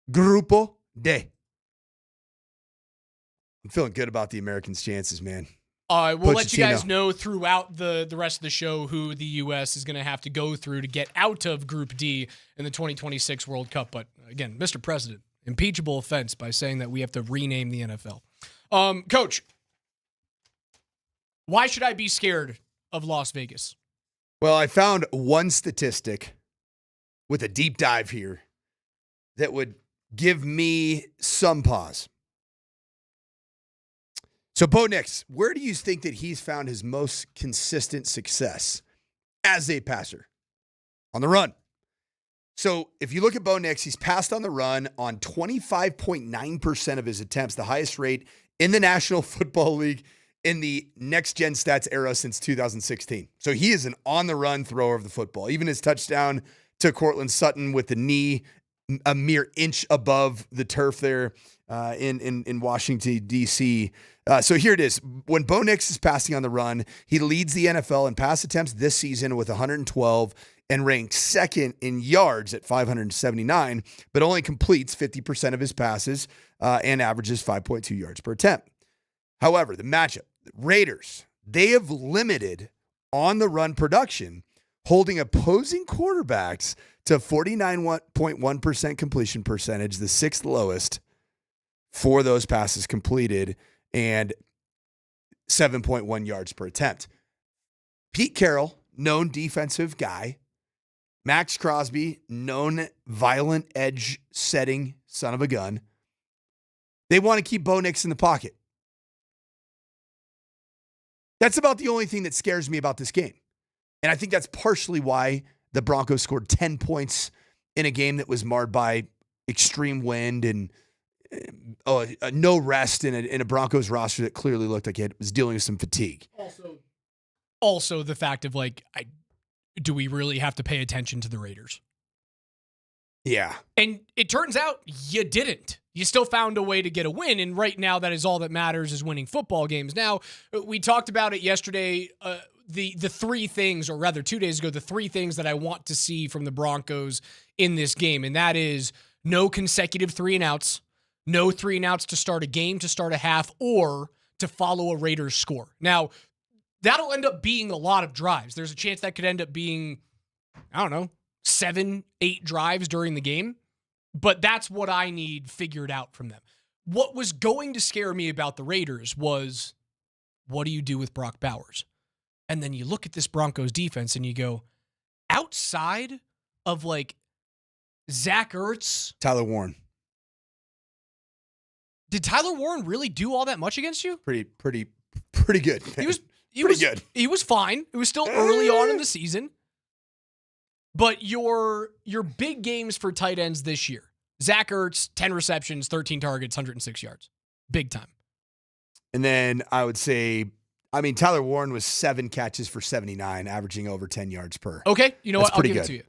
Grupo D. I'm feeling good about the Americans' chances, man. We'll let you guys Pochettino. know throughout the rest of the show who the U.S. is going to have to go through to get out of Group D in the 2026 World Cup. But again, Mr. President, impeachable offense by saying that we have to rename the NFL. Coach, why should I be scared of Las Vegas? Well, I found one statistic with a deep dive here that would give me some pause. So, Bo Nix, where do you think that he's found his most consistent success as a passer? On the run. So, if you look at Bo Nix, he's passed on the run on 25.9% of his attempts, the highest rate in the National Football League in the next-gen stats era since 2016. So, he is an on-the-run thrower of the football. Even his touchdown to Cortland Sutton with the knee a mere inch above the turf there in Washington, D.C., so here it is. When Bo Nix is passing on the run, he leads the NFL in pass attempts this season with 112 and ranks second in yards at 579, but only completes 50% of his passes and averages 5.2 yards per attempt. However, the matchup, the Raiders, they have limited on-the-run production, holding opposing quarterbacks to 49.1% completion percentage, the 6th lowest for those passes completed, and 7.1 yards per attempt. Pete Carroll, known defensive guy. Max Crosby, known violent edge setting son of a gun. They want to keep Bo Nix in the pocket. That's about the only thing that scares me about this game. And I think that's partially why the Broncos scored 10 points in a game that was marred by extreme wind and no rest in a Broncos roster that clearly looked like it was dealing with some fatigue. Also the fact of do we really have to pay attention to the Raiders? Yeah. And it turns out you didn't. You still found a way to get a win, and right now that is all that matters, is winning football games. Now, we talked about it yesterday, the three things, or rather 2 days ago, the three things that I want to see from the Broncos in this game, and that is no consecutive 3-and-outs, no 3-and-outs to start a game, to start a half, or to follow a Raiders score. Now, that'll end up being a lot of drives. There's a chance that could end up being, I don't know, 7, 8 drives during the game. But that's what I need figured out from them. What was going to scare me about the Raiders was, what do you do with Brock Bowers? And then you look at this Broncos defense and you go, outside of like Zach Ertz, Tyler Warren. did Tyler Warren really do all that much against you? Pretty good. He was good. He was fine. It was still early on in the season. But your big games for tight ends this year, Zach Ertz, 10 receptions, 13 targets, 106 yards. Big time. And then I would say, Tyler Warren was 7 catches for 79, averaging over 10 yards per. Okay, you know That's what? I'll pretty give it good. to you.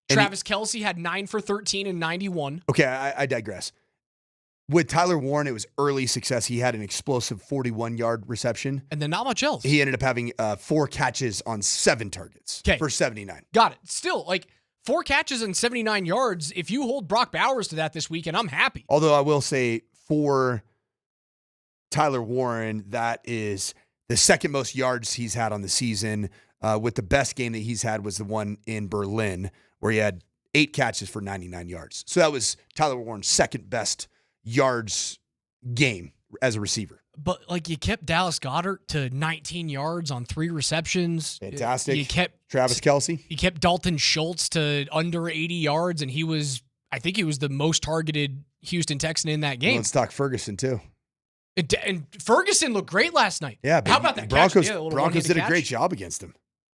And Travis Kelce had 9 for 13 and 91. Okay, I digress. With Tyler Warren, it was early success. He had an explosive 41-yard reception. And then not much else. He ended up having 4 catches on 7 targets for 79. Got it. Still, like 4 catches and 79 yards. If you hold Brock Bowers to that this weekend, I'm happy. Although I will say for Tyler Warren, that is the second most yards he's had on the season. With the best game that he's had was the one in Berlin, where he had 8 catches for 99 yards. So that was Tyler Warren's second best yards game as a receiver. But like you kept Dallas Goedert to 19 yards on 3 receptions. Fantastic. You kept Travis Kelce. You kept Dalton Schultz to under 80 yards, and I think he was the most targeted Houston Texan in that game. Let's talk Ferguson too. And Ferguson looked great last night. Yeah, how about that Broncos? catch? Yeah, Broncos did a catch. great job against him.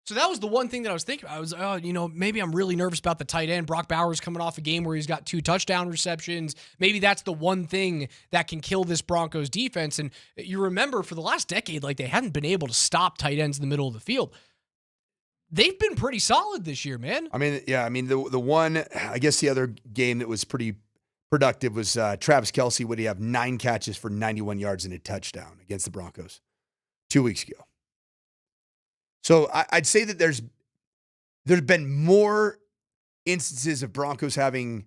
So that was the one thing that I was thinking. I was, maybe I'm really nervous about the tight end. Brock Bowers coming off a game where he's got 2 touchdown receptions. Maybe that's the one thing that can kill this Broncos defense. And you remember for the last decade, like they hadn't been able to stop tight ends in the middle of the field. They've been pretty solid this year, man. The one, I guess the other game that was pretty productive was Travis Kelce. Would he have 9 catches for 91 yards and a touchdown against the Broncos 2 weeks ago? So I'd say that there's been more instances of Broncos having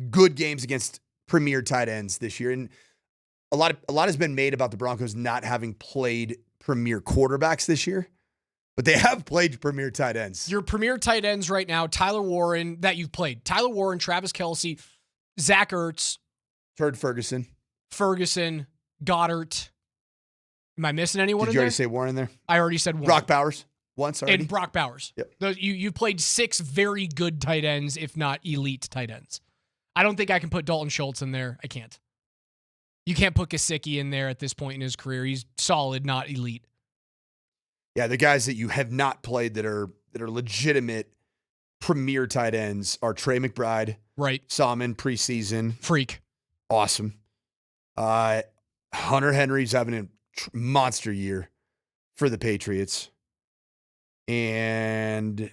good games against premier tight ends this year, and a lot has been made about the Broncos not having played premier quarterbacks this year, but they have played premier tight ends. Your premier tight ends right now, Tyler Warren, that you've played. Tyler Warren, Travis Kelce, Zach Ertz, Ferguson, Goddard. Am I missing anyone Did in you there? already say Warren in there? I already said Warren. Brock Bowers once already? And Brock Bowers. Yep. You played 6 very good tight ends, if not elite tight ends. I don't think I can put Dalton Schultz in there. I can't. You can't put Gesicki in there at this point in his career. He's solid, not elite. Yeah, the guys that you have not played that are legitimate premier tight ends are Trey McBride. Right. Saw him in preseason. Freak. Awesome. Hunter Henry's having a monster year for the Patriots. And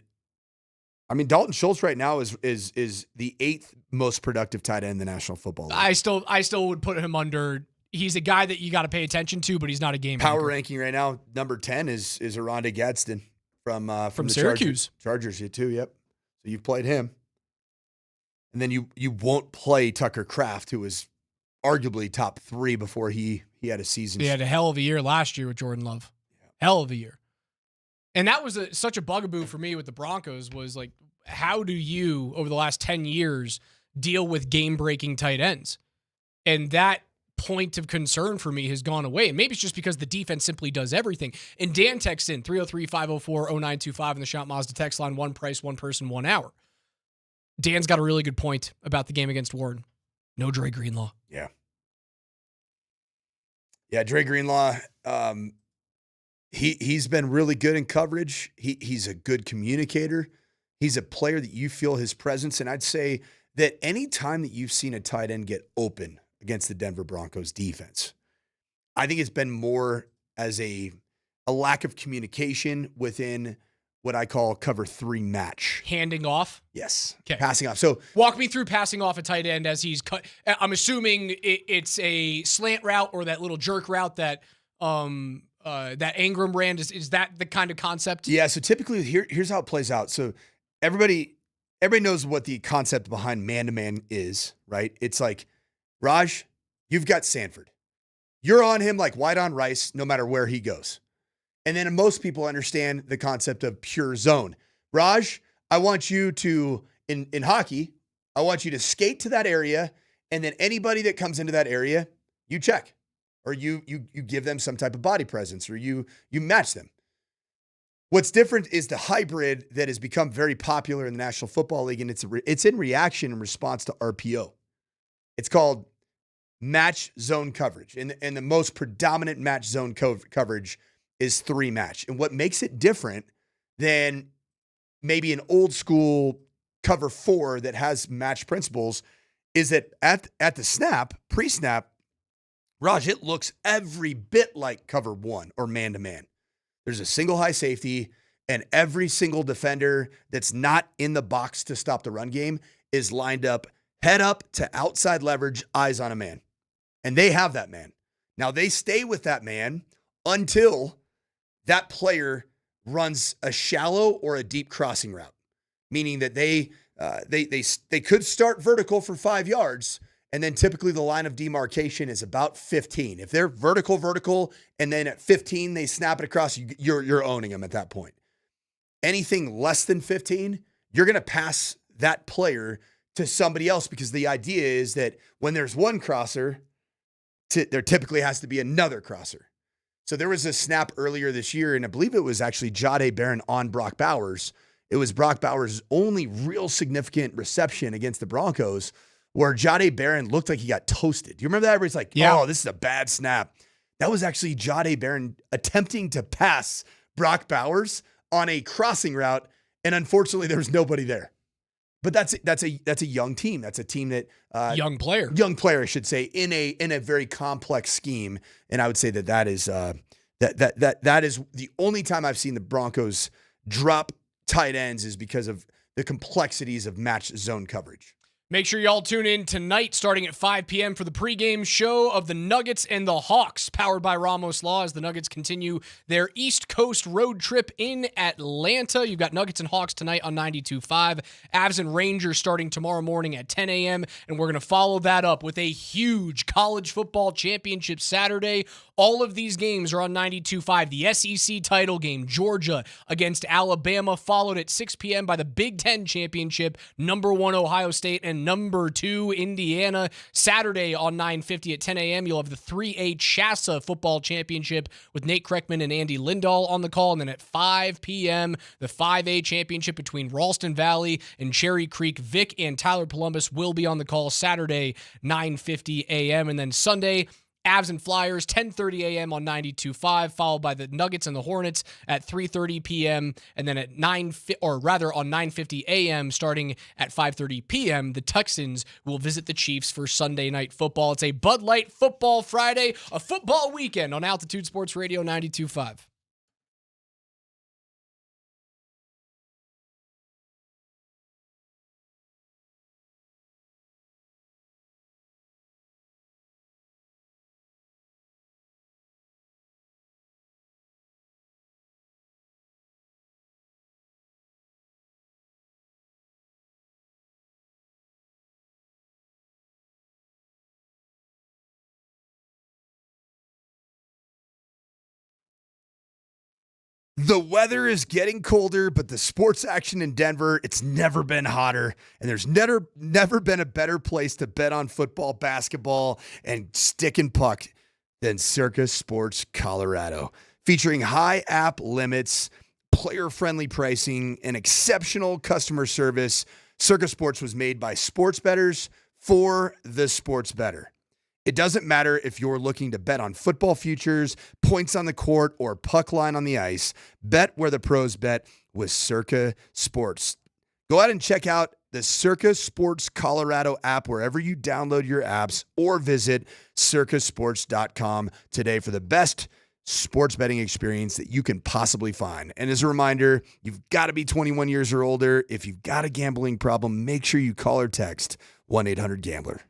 Dalton Schultz right now is the 8th most productive tight end in the National Football League. I still would put him under. He's a guy that you got to pay attention to, but he's not a game Power maker. ranking right now, number 10 is Aronde Gadsden from the Syracuse. Chargers, you too, yep. So you've played him. And then you won't play Tucker Kraft, who was arguably top 3 before he had a season. He had a hell of a year last year with Jordan Love. Yeah. Hell of a year. And that was such a bugaboo for me with the Broncos was like, how do you, over the last 10 years, deal with game-breaking tight ends? And that point of concern for me has gone away. And maybe it's just because the defense simply does everything. And Dan texts in 303-504-0925 on the Shout Mazda text line, 1 price, 1 person, 1 hour. Dan's got a really good point about the game against Warren. No Dre Greenlaw. Yeah. Yeah, Dre Greenlaw, he's been really good in coverage. He's a good communicator. He's a player that you feel his presence. And I'd say that any time that you've seen a tight end get open against the Denver Broncos defense, I think it's been more as a lack of communication within what I call cover 3 match. Handing off? Yes. Okay. Passing off. So walk me through passing off a tight end as he's cut. I'm assuming it's a slant route or that little jerk route that that Ingram ran. Is that the kind of concept? Yeah. So typically here's how it plays out. So everybody knows what the concept behind man-to-man is, right? It's like, Raj, you've got Sanford. You're on him like white on rice, no matter where he goes. And then most people understand the concept of pure zone. Raj, I want you to, in hockey, I want you to skate to that area, and then anybody that comes into that area, you check. Or you give them some type of body presence, or you match them. What's different is the hybrid that has become very popular in the National Football League, and it's in reaction in response to RPO. It's called match zone coverage. And the most predominant match zone coverage is 3 match. And what makes it different than maybe an old school cover 4 that has match principles is that at the snap, pre-snap, Raj, it looks every bit like cover 1 or man-to-man. There's a single high safety, and every single defender that's not in the box to stop the run game is lined up head up to outside leverage, eyes on a man. And they have that man. Now they stay with that man until that player runs a shallow or a deep crossing route, meaning that they could start vertical for 5 yards, and then typically the line of demarcation is about 15. If they're vertical, and then at 15 they snap it across, you're owning them at that point. Anything less than 15, you're going to pass that player to somebody else, because the idea is that when there's one crosser, there typically has to be another crosser. So there was a snap earlier this year, and I believe it was actually Jahdae Barron on Brock Bowers. It was Brock Bowers' only real significant reception against the Broncos, where Jahdae Barron looked like he got toasted. Do you remember that? Everybody's like, oh, this is a bad snap. That was actually Jahdae Barron attempting to pass Brock Bowers on a crossing route, and unfortunately there was nobody there. But that's a young team. That's a team that young player, I should say, in a very complex scheme. And I would say that is that is the only time I've seen the Broncos drop tight ends is because of the complexities of match zone coverage. Make sure y'all tune in tonight starting at 5 p.m. for the pregame show of the Nuggets and the Hawks, powered by Ramos Law, as the Nuggets continue their East Coast road trip in Atlanta. You've got Nuggets and Hawks tonight on 92.5. Avs and Rangers starting tomorrow morning at 10 a.m., and we're going to follow that up with a huge college football championship Saturday. All of these games are on 92.5. The SEC title game, Georgia against Alabama, followed at 6 p.m. by the Big Ten championship, number 1 Ohio State and number 2 Indiana. Saturday on 9:50 at 10 a.m., you'll have the 3A Chassa football championship with Nate Kreckman and Andy Lindahl on the call. And then at 5 p.m., the 5A championship between Ralston Valley and Cherry Creek. Vic and Tyler Polumbus will be on the call Saturday, 9:50 a.m. And then Sunday, Avs and Flyers, 10:30 a.m. on 92.5, followed by the Nuggets and the Hornets at 3:30 p.m. And then at on 9:50 a.m., starting at 5:30 p.m., the Texans will visit the Chiefs for Sunday Night Football. It's a Bud Light Football Friday, a football weekend on Altitude Sports Radio 92.5. The weather is getting colder, but the sports action in Denver, it's never been hotter. And there's never been a better place to bet on football, basketball, and stick and puck than Circa Sports Colorado. Featuring high app limits, player-friendly pricing, and exceptional customer service, Circa Sports was made by sports bettors for the sports bettor. It doesn't matter if you're looking to bet on football futures, points on the court, or puck line on the ice. Bet where the pros bet with Circa Sports. Go out and check out the Circa Sports Colorado app wherever you download your apps, or visit circasports.com today for the best sports betting experience that you can possibly find. And as a reminder, you've got to be 21 years or older. If you've got a gambling problem, make sure you call or text 1-800-GAMBLER.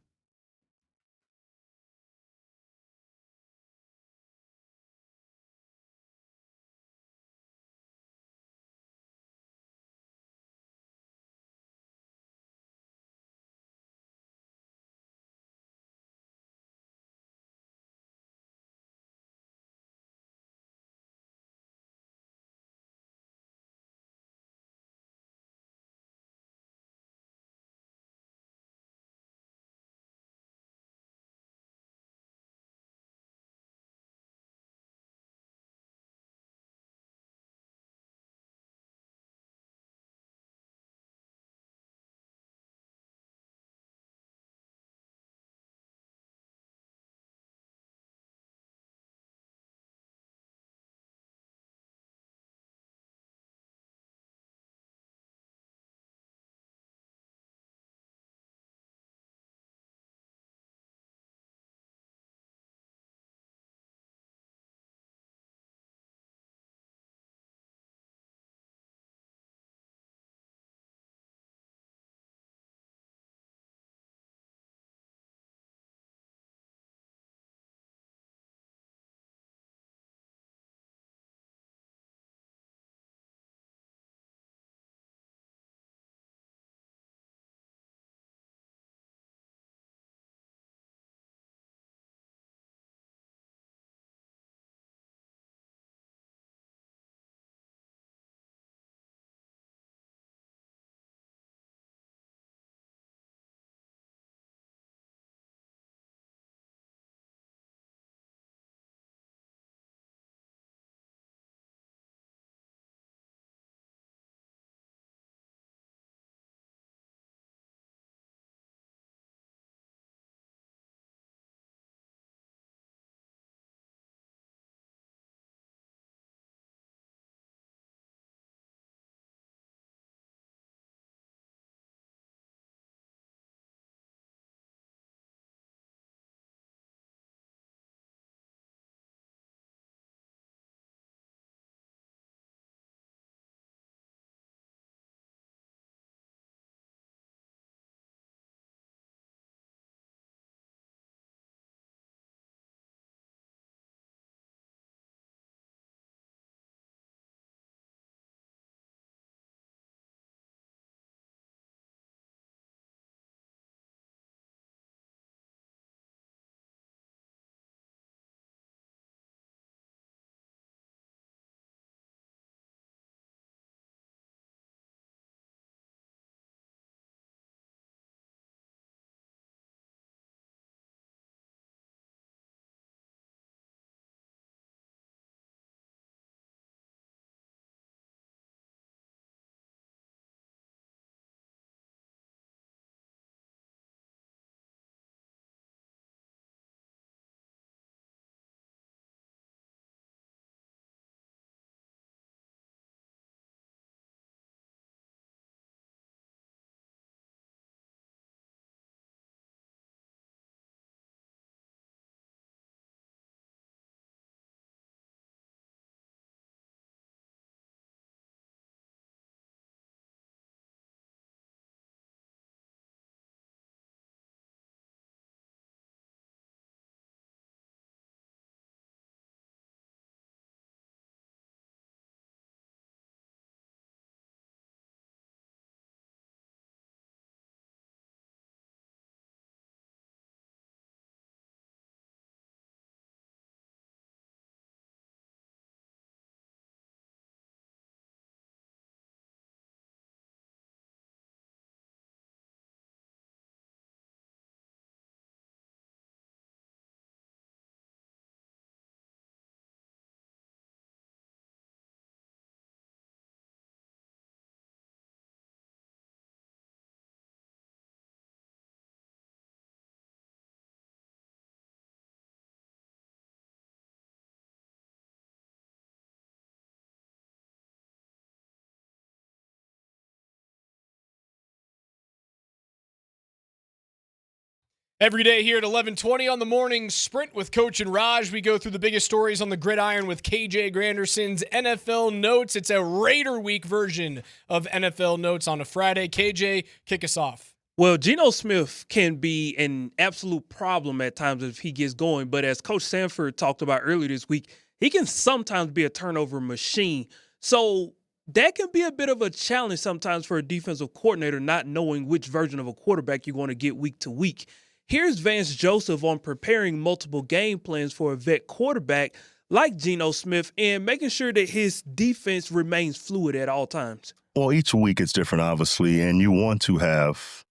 Every day here at 11:20 on the morning sprint with Coach and Raj, we go through the biggest stories on the gridiron with KJ Granderson's NFL Notes. It's a Raider Week version of NFL Notes on a Friday. KJ, kick us off. Well, Geno Smith can be an absolute problem at times if he gets going, but as Coach Sanford talked about earlier this week, he can sometimes be a turnover machine. So that can be a bit of a challenge sometimes for a defensive coordinator, not knowing which version of a quarterback you're going to get week to week. Here's Vance Joseph on preparing multiple game plans for a vet quarterback like Geno Smith and making sure that his defense remains fluid at all times. Well, each week it's different, obviously, and you want to have,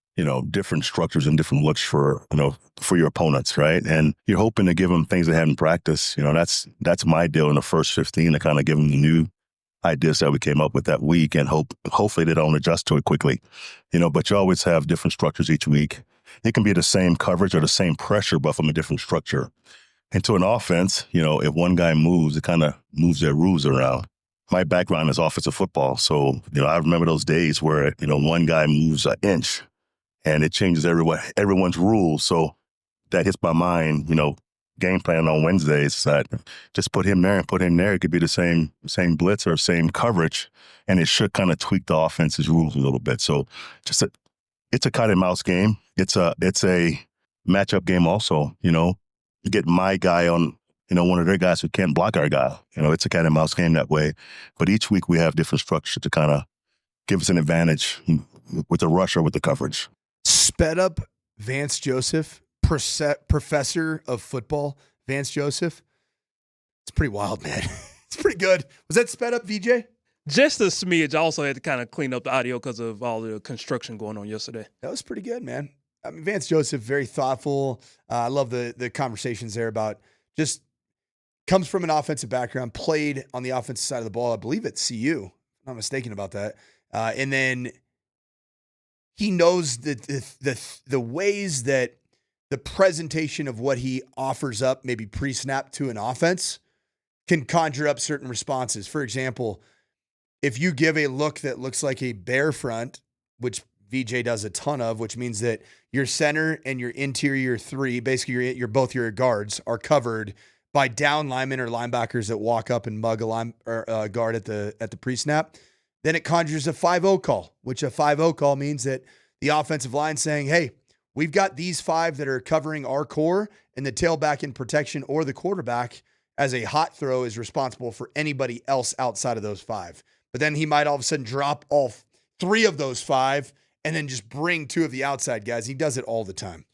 different structures and different looks for your opponents, right? And you're hoping to give them things they haven't practiced. That's my deal in the first 15 to kind of give them the new ideas that we came up with that week and hopefully they don't adjust to it quickly. But you always have different structures each week. It can be the same coverage or the same pressure, but from a different structure. And to an offense, if one guy moves, it kind of moves their rules around. My background is offensive football. So, I remember those days where, one guy moves an inch and it changes everyone's rules. So that hits my mind, game plan on Wednesdays that just put him there and put him there. It could be the same blitz or same coverage, and it should kind of tweak the offense's rules a little bit. So it's a cat and mouse game. It's a matchup game also, You get my guy on, one of their guys who can't block our guy. It's a cat and mouse game that way. But each week we have different structures to kind of give us an advantage with the rush or with the coverage. Sped up Vance Joseph, professor of football, Vance Joseph. It's pretty wild, man. It's pretty good. Was that sped up, VJ? Just a smidge. I also had to kind of clean up the audio because of all the construction going on yesterday. That was pretty good, man. I mean, Vance Joseph, very thoughtful. I love the conversations there about just comes from an offensive background, played on the offensive side of the ball, I believe at CU. I'm not mistaken about that. And then he knows the ways that the presentation of what he offers up, maybe pre-snap to an offense, can conjure up certain responses. For example, if you give a look that looks like a bear front, which VJ does a ton of, which means that your center and your interior three, basically both your guards, are covered by down linemen or linebackers that walk up and mug a guard at the pre-snap, then it conjures a 5-0 call, which a 5-0 call means that the offensive line saying, hey, we've got these 5 that are covering our core, and the tailback in protection or the quarterback as a hot throw is responsible for anybody else outside of those 5. But then he might all of a sudden drop all 3 of those 5 and then just bring 2 of the outside guys. He does it all the time.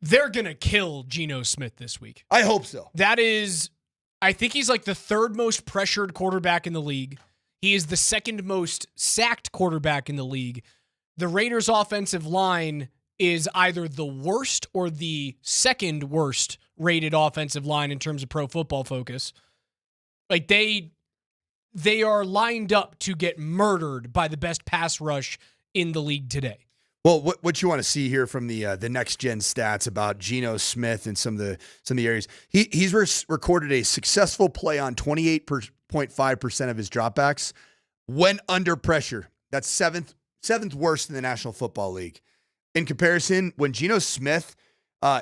They're going to kill Geno Smith this week. I hope so. I think he's like the 3rd most pressured quarterback in the league. He is the 2nd most sacked quarterback in the league. The Raiders' offensive line is either the worst or the 2nd worst rated offensive line in terms of Pro Football Focus. Like they are lined up to get murdered by the best pass rush in the league today. Well, what you want to see here from the next gen stats about Geno Smith and some of the areas he's recorded a successful play on 28.5% of his dropbacks when under pressure. That's seventh worst in the National Football League. In comparison, when Geno Smith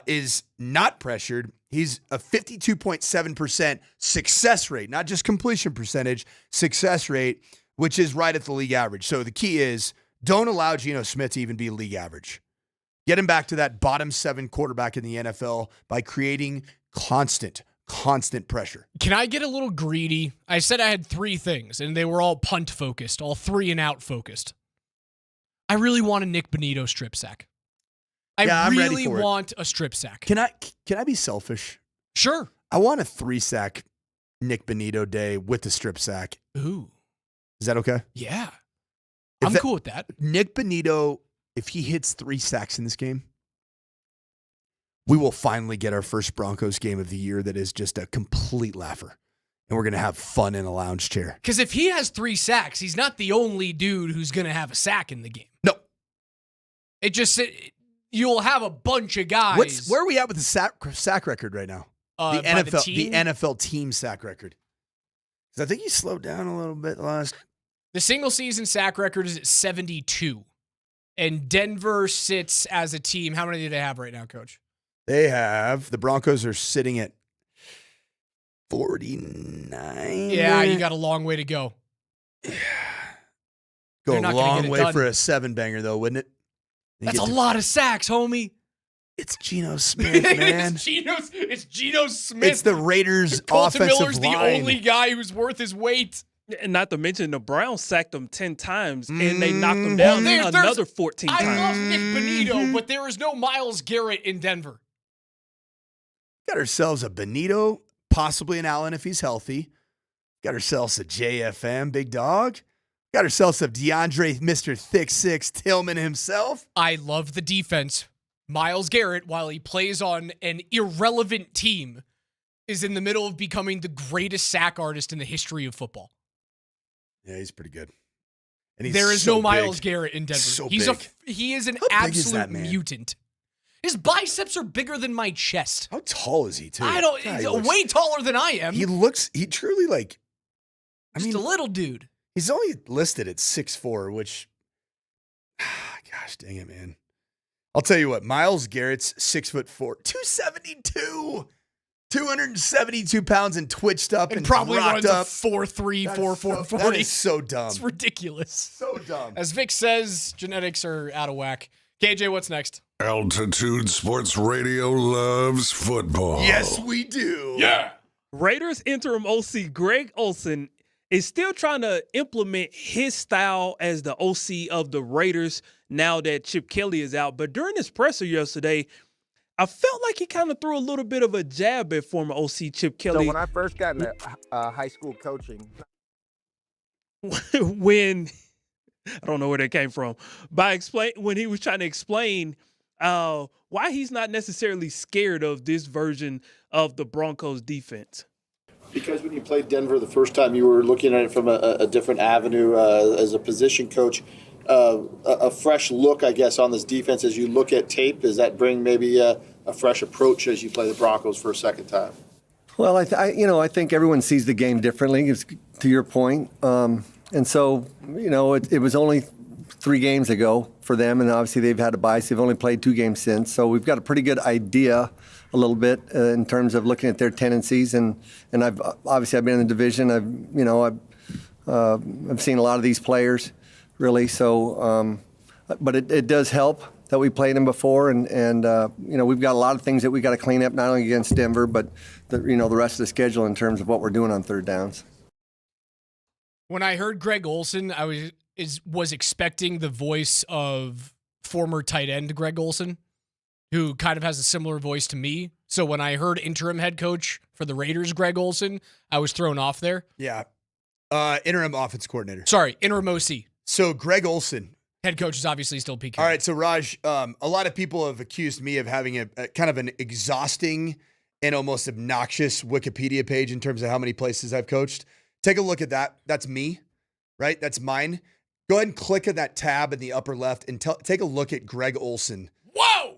is not pressured, he's a 52.7% success rate, not just completion percentage, success rate, which is right at the league average. So the key is don't allow Geno Smith to even be league average. Get him back to that bottom 7 quarterback in the NFL by creating constant pressure. Can I get a little greedy? I said I had 3 things, and they were all punt focused, all 3 and out focused. I really want a Nick Bonito strip sack. I'm really want a strip sack. Can I be selfish? Sure. I want a 3-sack Nick Bonito day with the strip sack. Ooh. Is that okay? Yeah. I'm cool with that. Nick Bonito, if he hits 3 sacks in this game, we will finally get our first Broncos game of the year that is just a complete laugher. And we're going to have fun in a lounge chair. Because if he has 3 sacks, he's not the only dude who's going to have a sack in the game. No. You'll have a bunch of guys. Where are we at with the sack record right now? The NFL team sack record. Because I think he slowed down a little bit last. The single season sack record is at 72. And Denver sits as a team. How many do they have right now, Coach? The Broncos are sitting at 49. Yeah, you got a long way to go. Go They're a not gonna long get it way done. for a 7-banger, though, wouldn't it? That's a lot of sacks, homie. It's Geno Smith, man. It's Geno Smith. It's the Raiders' Colton offensive Miller's line. the only guy who's worth his weight. And not to mention the Browns sacked him 10 times and they knocked him down another 14 times. I love Nick Bonito, but there is no Myles Garrett in Denver. Got ourselves a Bonito, possibly an Allen if he's healthy. Got ourselves a JFM, big dog. Got ourselves a DeAndre, Mr. Thick Six, Tillman himself. I love the defense. Myles Garrett, while he plays on an irrelevant team, is in the middle of becoming the greatest sack artist in the history of football. Yeah, he's pretty good. And There is so no Myles big. Garrett in Denver. So He is an How big is that absolute man? mutant. His biceps are bigger than my chest. How tall is he, too? God, he he's looks- way taller than I am. he truly, like, Just a little dude. he's only listed at 6'4", which, gosh dang it, man. I'll tell you what, Myles Garrett's 6'4", 272, 272 pounds and twitched up and probably rocked runs a up. 4.3, That is 4.4, so- 40. That is so dumb. It's ridiculous. So dumb. As Vic says, genetics are out of whack. KJ, what's next? Altitude Sports Radio loves football. Yes, we do. Yeah. Raiders interim OC Greg Olsen is still trying to implement his style as the OC of the Raiders now that Chip Kelly is out. But during his presser yesterday, I felt like he kind of threw a little bit of a jab at former OC Chip Kelly. So when I first got into high school coaching, when I don't know where that came from, when he was trying to explain why he's not necessarily scared of this version of the Broncos defense. Because when you played Denver the first time, you were looking at it from a different avenue as a position coach. A fresh look, I guess, on this defense as you look at tape. Does that bring maybe a fresh approach as you play the Broncos for a second time? Well, I think everyone sees the game differently, to your point. And so, it was only 3 games ago for them, and obviously they've had a bye, so they've only played 2 games since. So we've got a pretty good idea a little bit in terms of looking at their tendencies. And I've been in the division. I've seen a lot of these players, really. So, but it does help that we played them before, and we've got a lot of things that we got to clean up, not only against Denver, but the rest of the schedule in terms of what we're doing on third downs. When I heard Greg Olsen, I was expecting the voice of former tight end Greg Olsen, who kind of has a similar voice to me. So when I heard interim head coach for the Raiders, Greg Olsen, I was thrown off there. Yeah. Interim offense coordinator. Sorry, interim OC. So Greg Olsen. Head coach is obviously still PK. All right, so Raj, a lot of people have accused me of having a kind of an exhausting and almost obnoxious Wikipedia page in terms of how many places I've coached. Take a look at that. That's me, right? That's mine. Go ahead and click at that tab in the upper left and take a look at Greg Olsen. Whoa!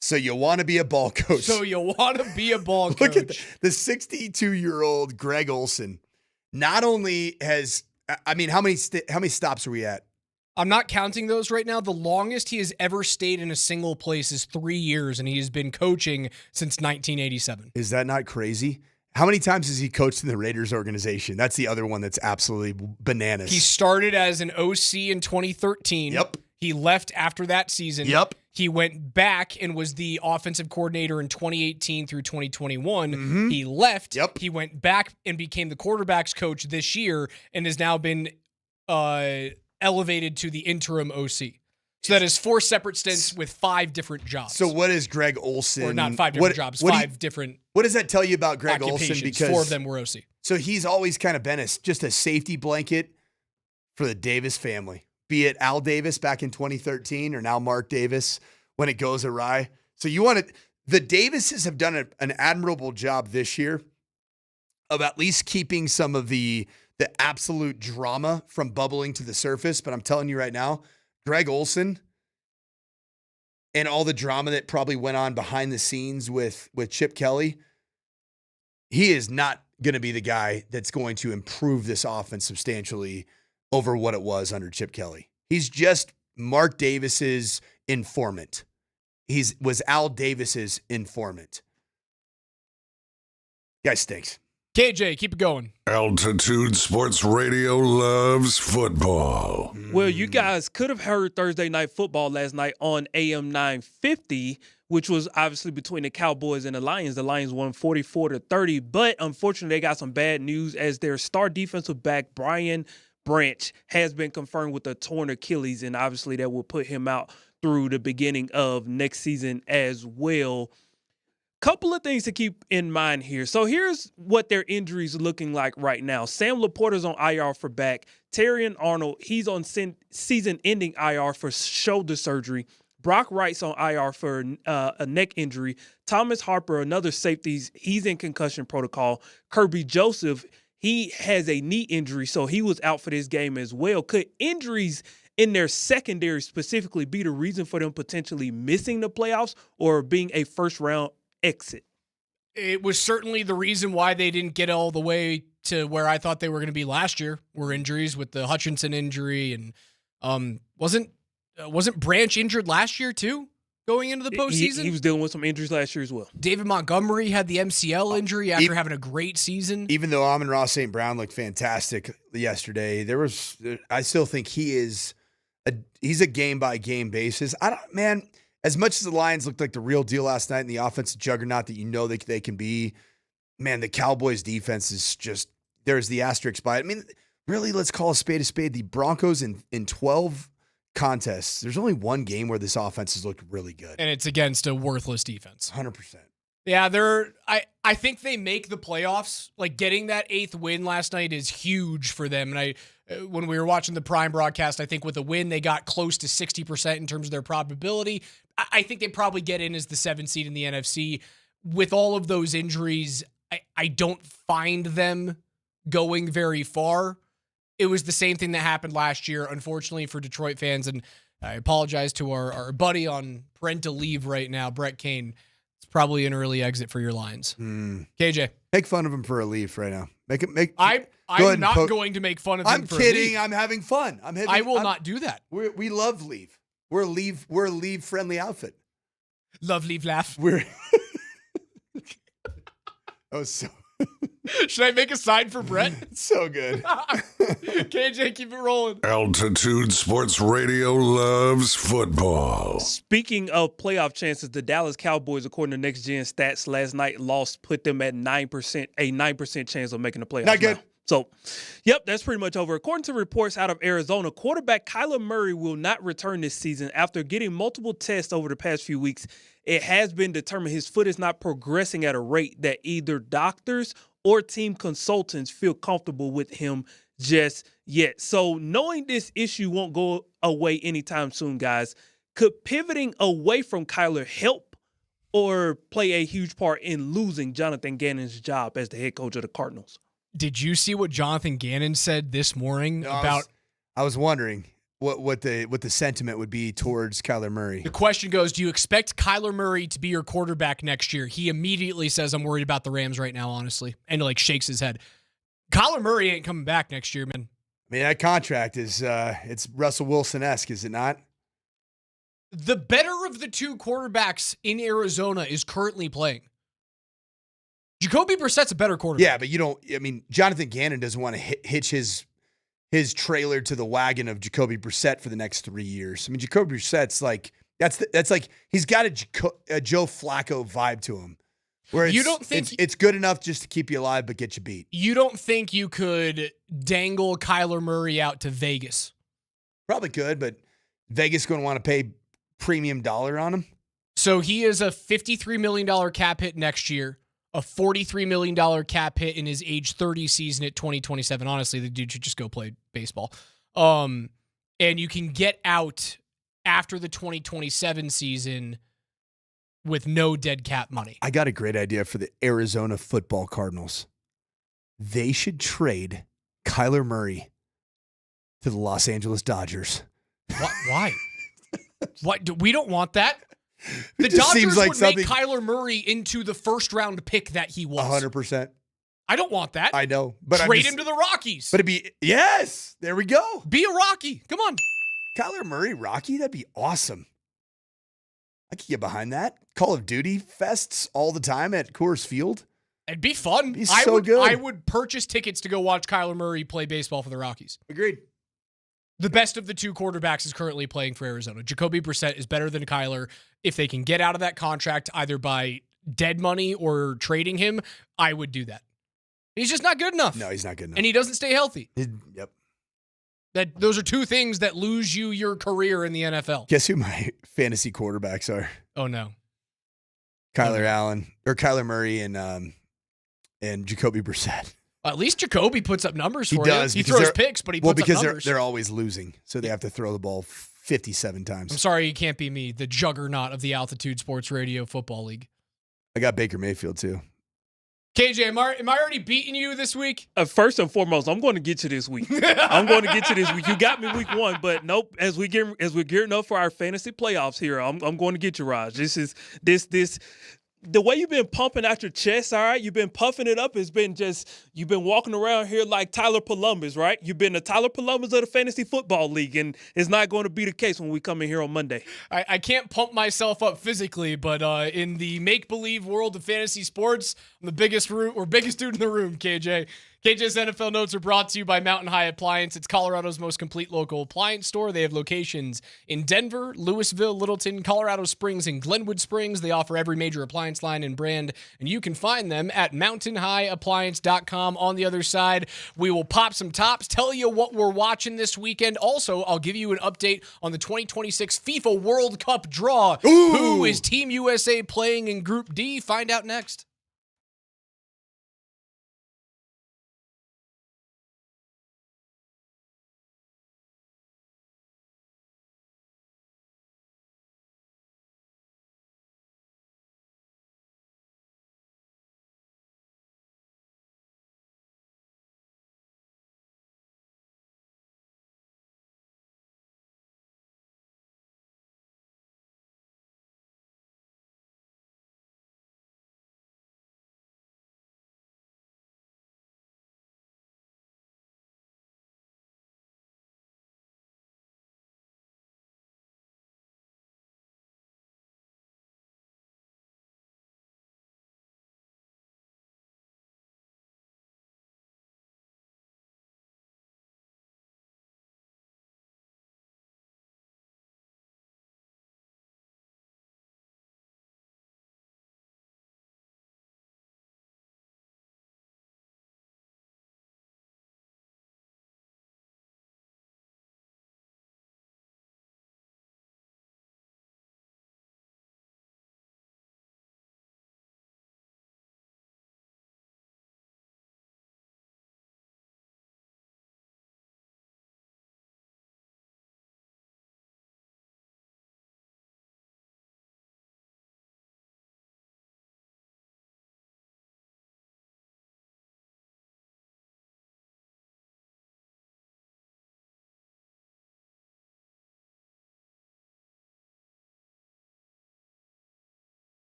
So you want to be a ball coach. So you want to be a ball coach. Look at the 62-year-old Greg Olsen. Not only has, how many stops are we at? I'm not counting those right now. The longest he has ever stayed in a single place is 3 years, and he has been coaching since 1987. Is that not crazy? How many times has he coached in the Raiders organization? That's the other one that's absolutely bananas. He started as an OC in 2013. Yep. He left after that season. Yep. He went back and was the offensive coordinator in 2018 through 2021. Mm-hmm. He left. Yep. He went back and became the quarterback's coach this year and has now been elevated to the interim OC. So that is 4 separate stints with 5 different jobs. So what is Greg Olsen? Or not 5 different jobs, 5 different What does that tell you about Greg Olsen? occupations. Because 4 of them were OC. So he's always kind of been just a safety blanket for the Davis family, be it Al Davis back in 2013 or now Mark Davis when it goes awry. So the Davises have done an admirable job this year of at least keeping some of the absolute drama from bubbling to the surface. But I'm telling you right now, Greg Olsen and all the drama that probably went on behind the scenes with Chip Kelly, he is not going to be the guy that's going to improve this offense substantially over what it was under Chip Kelly. He's just Mark Davis's informant. Was Al Davis's informant. Guy stinks. KJ, keep it going. Altitude Sports Radio loves football. Well, you guys could have heard Thursday Night Football last night on AM 950, which was obviously between the Cowboys and the Lions. The Lions won 44-30, but unfortunately, they got some bad news as their star defensive back, Brian Branch, has been confirmed with a torn Achilles, and obviously that will put him out through the beginning of next season as well. Couple of things to keep in mind here. So here's what their injuries are looking like right now. Sam Laporta's on IR for back. Terrion Arnold, he's on season-ending IR for shoulder surgery. Brock Wright's on IR for a neck injury. Thomas Harper, another safety, he's in concussion protocol. Kirby Joseph, he has a knee injury, so he was out for this game as well. Could injuries in their secondary specifically be the reason for them potentially missing the playoffs or being a first-round exit? It was certainly the reason why they didn't get all the way to where I thought they were going to be last year, were injuries with the Hutchinson injury. And wasn't Branch injured last year too, going into the postseason? He was dealing with some injuries last year as well. David Montgomery had the MCL injury after having a great season. Even though Amon-Ra St. Brown looked fantastic yesterday, I still think he's a game-by-game basis. As much as the Lions looked like the real deal last night in the offensive juggernaut that they can be, man, the Cowboys defense is just, there's the asterisk by it. I mean, really, let's call a spade a spade. The Broncos in 12 contests, there's only one game where this offense has looked really good. And it's against a worthless defense. 100%. Yeah, I think they make the playoffs. Like, getting that 8th win last night is huge for them. And when we were watching the Prime broadcast, I think with a win, they got close to 60% in terms of their probability. I think they probably get in as the 7th seed in the NFC. With all of those injuries, I don't find them going very far. It was the same thing that happened last year, unfortunately, for Detroit fans. And I apologize to our buddy on parental leave right now, Brett Kane. It's probably an early exit for your Lions. KJ. Make fun of him for a leaf right now. I'm not going to make fun of him for a leaf. I'm kidding. I'm having fun. I will not do that. We love leave. We're a leave friendly outfit. Love, leave, laugh. So. Should I make a sign for Brett? So good. KJ, keep it rolling. Altitude Sports Radio loves football. Speaking of playoff chances, the Dallas Cowboys, according to Next Gen Stats, last night put them at 9%, a 9% chance of making the playoffs. Not good. Now. So, yep, that's pretty much over. According to reports out of Arizona, quarterback Kyler Murray will not return this season after getting multiple tests over the past few weeks. It has been determined his foot is not progressing at a rate that either doctors or team consultants feel comfortable with him just yet. So, knowing this issue won't go away anytime soon, guys, could pivoting away from Kyler help or play a huge part in losing Jonathan Gannon's job as the head coach of the Cardinals? Did you see what Jonathan Gannon said this morning about? I was wondering what the sentiment would be towards Kyler Murray. The question goes, do you expect Kyler Murray to be your quarterback next year? He immediately says, I'm worried about the Rams right now, honestly, and shakes his head. Kyler Murray ain't coming back next year, man. I mean, that contract is it's Russell Wilson-esque, is it not? The better of the two quarterbacks in Arizona is currently playing. Jacoby Brissett's a better quarterback. Yeah, but Jonathan Gannon doesn't want to hitch his trailer to the wagon of Jacoby Brissett for the next 3 years. I mean, Jacoby Brissett's like, that's like, he's got a Joe Flacco vibe to him. Where you don't think it's good enough just to keep you alive, but get you beat. You don't think you could dangle Kyler Murray out to Vegas? Probably could, but Vegas going to want to pay premium dollar on him. So he is a $53 million cap hit next year. A $43 million cap hit in his age 30 season at 2027. Honestly, the dude should just go play baseball. And you can get out after the 2027 season with no dead cap money. I got a great idea for the Arizona football Cardinals. They should trade Kyler Murray to the Los Angeles Dodgers. Why? What? We don't want that. The Dodgers seems like would make Kyler Murray into the first-round pick that he was. 100%. I don't want that. I know. But trade him to the Rockies. But it'd be, yes, there we go. Be a Rocky. Come on. Kyler Murray, Rocky, that'd be awesome. I could get behind that. Call of Duty fests all the time at Coors Field. It'd be fun. He's so good. I would purchase tickets to go watch Kyler Murray play baseball for the Rockies. Agreed. The best of the two quarterbacks is currently playing for Arizona. Jacoby Brissett is better than Kyler. If they can get out of that contract either by dead money or trading him, I would do that. He's just not good enough. No, he's not good enough. And he doesn't stay healthy. Yep. Those are two things that lose you your career in the NFL. Guess who my fantasy quarterbacks are? Oh, no. Kyler Murray and Jacoby Brissett. At least Jacoby puts up numbers for He does. you. He throws picks, but he puts up numbers. They're always losing, so they have to throw the ball 57 times. I'm sorry, you can't be me, the juggernaut of the Altitude Sports Radio Football League. I got Baker Mayfield, too. KJ, am I already beating you this week? First and foremost, I'm going to get you this week. You got me week 1, but nope. As we're gearing up for our fantasy playoffs here, I'm going to get you, Raj. The way you've been pumping out your chest, all right? You've been puffing it up. It's been you've been walking around here like Tyler Polumbus, right? You've been the Tyler Polumbus of the fantasy football league, and it's not going to be the case when we come in here on Monday. I can't pump myself up physically, but in the make-believe world of fantasy sports, I'm the biggest dude in the room, KJ. KJ's NFL Notes are brought to you by Mountain High Appliance. It's Colorado's most complete local appliance store. They have locations in Denver, Louisville, Littleton, Colorado Springs, and Glenwood Springs. They offer every major appliance line and brand, and you can find them at mountainhighappliance.com. On the other side, we will pop some tops, tell you what we're watching this weekend. Also, I'll give you an update on the 2026 FIFA World Cup draw. Ooh. Who is Team USA playing in Group D? Find out next.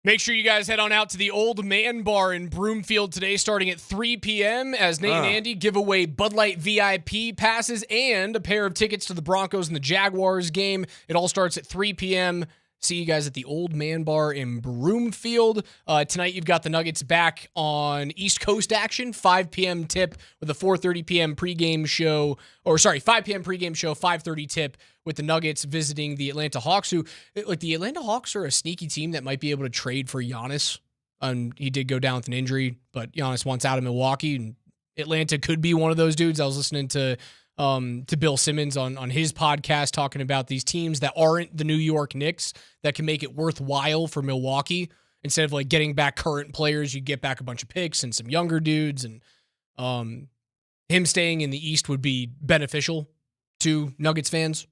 Make sure you guys head on out to the Old Man Bar in Broomfield today, starting at 3 p.m. as Nate and Andy give away Bud Light VIP passes and a pair of tickets to the Broncos and the Jaguars game. It all starts at 3 p.m. See you guys at the Old Man Bar in Broomfield. Tonight you've got the Nuggets back on East Coast action, 5 p.m. tip with a 4:30 p.m. pregame show, 5 p.m. pregame show, 5:30 tip with the Nuggets visiting the Atlanta Hawks, who, like, the Atlanta Hawks are a sneaky team that might be able to trade for Giannis. He did go down with an injury, but Giannis wants out of Milwaukee, and Atlanta could be one of those dudes. I was listening to Bill Simmons on his podcast talking about these teams that aren't the New York Knicks that can make it worthwhile for Milwaukee. Instead of like getting back current players, you get back a bunch of picks and some younger dudes, and him staying in the East would be beneficial to Nuggets fans.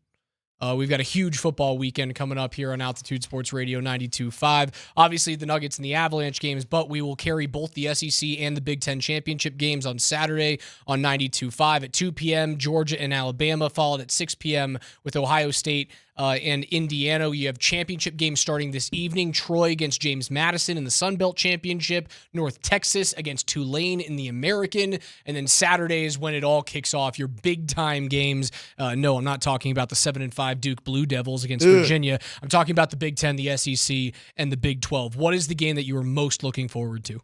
We've got a huge football weekend coming up here on Altitude Sports Radio 92.5. Obviously, the Nuggets and the Avalanche games, but we will carry both the SEC and the Big Ten championship games on Saturday on 92.5 at 2 p.m. Georgia and Alabama, followed at 6 p.m. with Ohio State and Indiana. You have championship games starting this evening. Troy against James Madison in the Sun Belt Championship. North Texas against Tulane in the American. And then Saturday is when it all kicks off. Your big-time games. No, I'm not talking about the 7-5 Duke Blue Devils against Virginia. I'm talking about the Big Ten, the SEC, and the Big 12. What is the game that you are most looking forward to?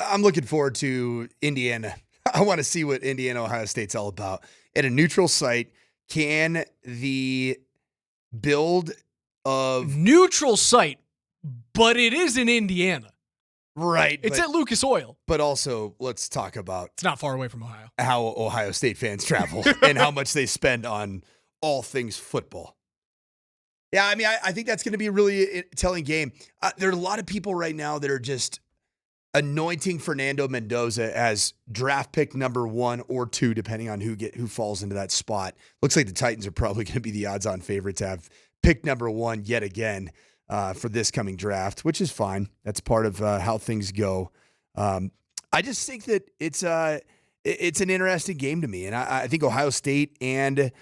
I'm looking forward to Indiana. I want to see what Indiana-Ohio State's all about. At a neutral site, can the build of neutral site, but it is in Indiana, right? It's at Lucas Oil. But also, let's talk about it's not far away from Ohio. How Ohio State fans travel and how much they spend on all things football. Yeah, I mean, I think that's going to be a really telling game. There are a lot of people right now that are just anointing Fernando Mendoza as draft pick number 1 or 2, depending on who falls into that spot. Looks like the Titans are probably going to be the odds-on favorite to have pick number 1 yet again for this coming draft, which is fine. That's part of how things go. I just think that it's an interesting game to me, and I think Ohio State and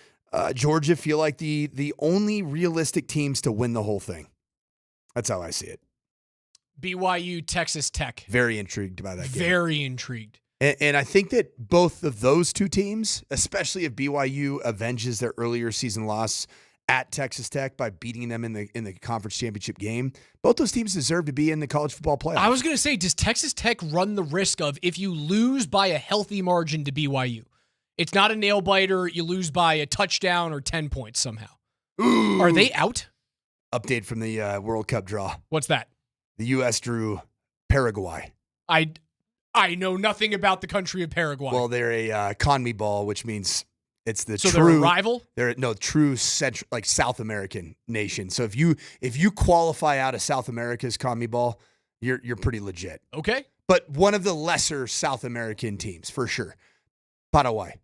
Georgia feel like the only realistic teams to win the whole thing. That's how I see it. BYU, Texas Tech. Very intrigued by that game. Very intrigued. And I think that both of those two teams, especially if BYU avenges their earlier season loss at Texas Tech by beating them in the conference championship game, both those teams deserve to be in the college football playoff. I was going to say, does Texas Tech run the risk of, if you lose by a healthy margin to BYU, it's not a nail biter, you lose by a touchdown or 10 points somehow? Ooh. Are they out? Update from the World Cup draw. What's that? The U.S. drew Paraguay. I know nothing about the country of Paraguay. Well, they're a CONMEBOL, which means it's the they're a rival? They're true central, like South American nation. So if you qualify out of South America's CONMEBOL, you're pretty legit. Okay. But one of the lesser South American teams for sure. Paraguay.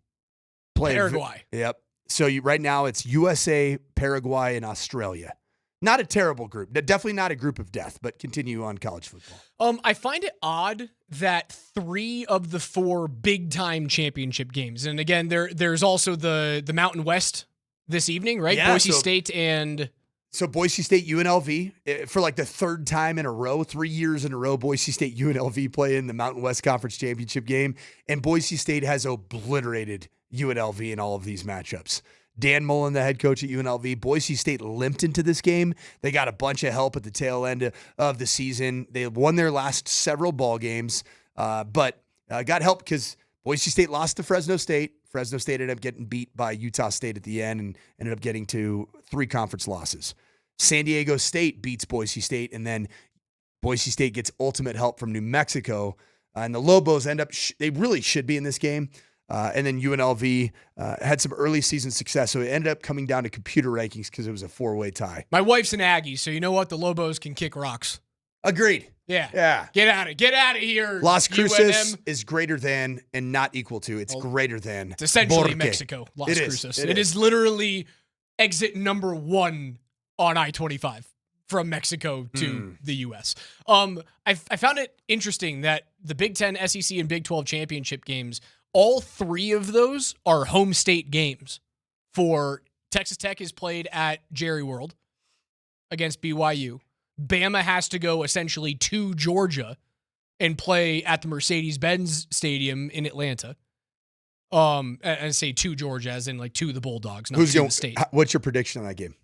Paraguay. Yep. So right now it's USA, Paraguay, and Australia. Not a terrible group. Definitely not a group of death, but continue on college football. I find it odd that 3 of the 4 big-time championship games, and again, there's also the Mountain West this evening, right? Yeah, Boise State and... So Boise State, UNLV, for like the 3rd time in a row, 3 years in a row, Boise State, UNLV play in the Mountain West Conference Championship game, and Boise State has obliterated UNLV in all of these matchups. Dan Mullen, the head coach at UNLV, Boise State limped into this game. They got a bunch of help at the tail end of the season. They won their last several ball games, but got help because Boise State lost to Fresno State. Fresno State ended up getting beat by Utah State at the end and ended up getting to 3 conference losses. San Diego State beats Boise State, and then Boise State gets ultimate help from New Mexico. And the Lobos end up, they really should be in this game. And then UNLV had some early season success, so it ended up coming down to computer rankings because it was a 4-way tie. My wife's an Aggie, so you know what? The Lobos can kick rocks. Agreed. Yeah. Get out of here. Las Cruces is greater than and not equal to. It's greater than. It's essentially Borque. Mexico. Las Cruces. It is literally exit number 1 on I-25 from Mexico to the U.S. I found it interesting that the Big Ten, SEC, and Big 12 championship games, all 3 of those are home state games. For Texas Tech is played at Jerry World against BYU. Bama has to go essentially to Georgia and play at the Mercedes-Benz Stadium in Atlanta. And say to Georgia as in like to the Bulldogs, not to the state. What's your prediction on that game?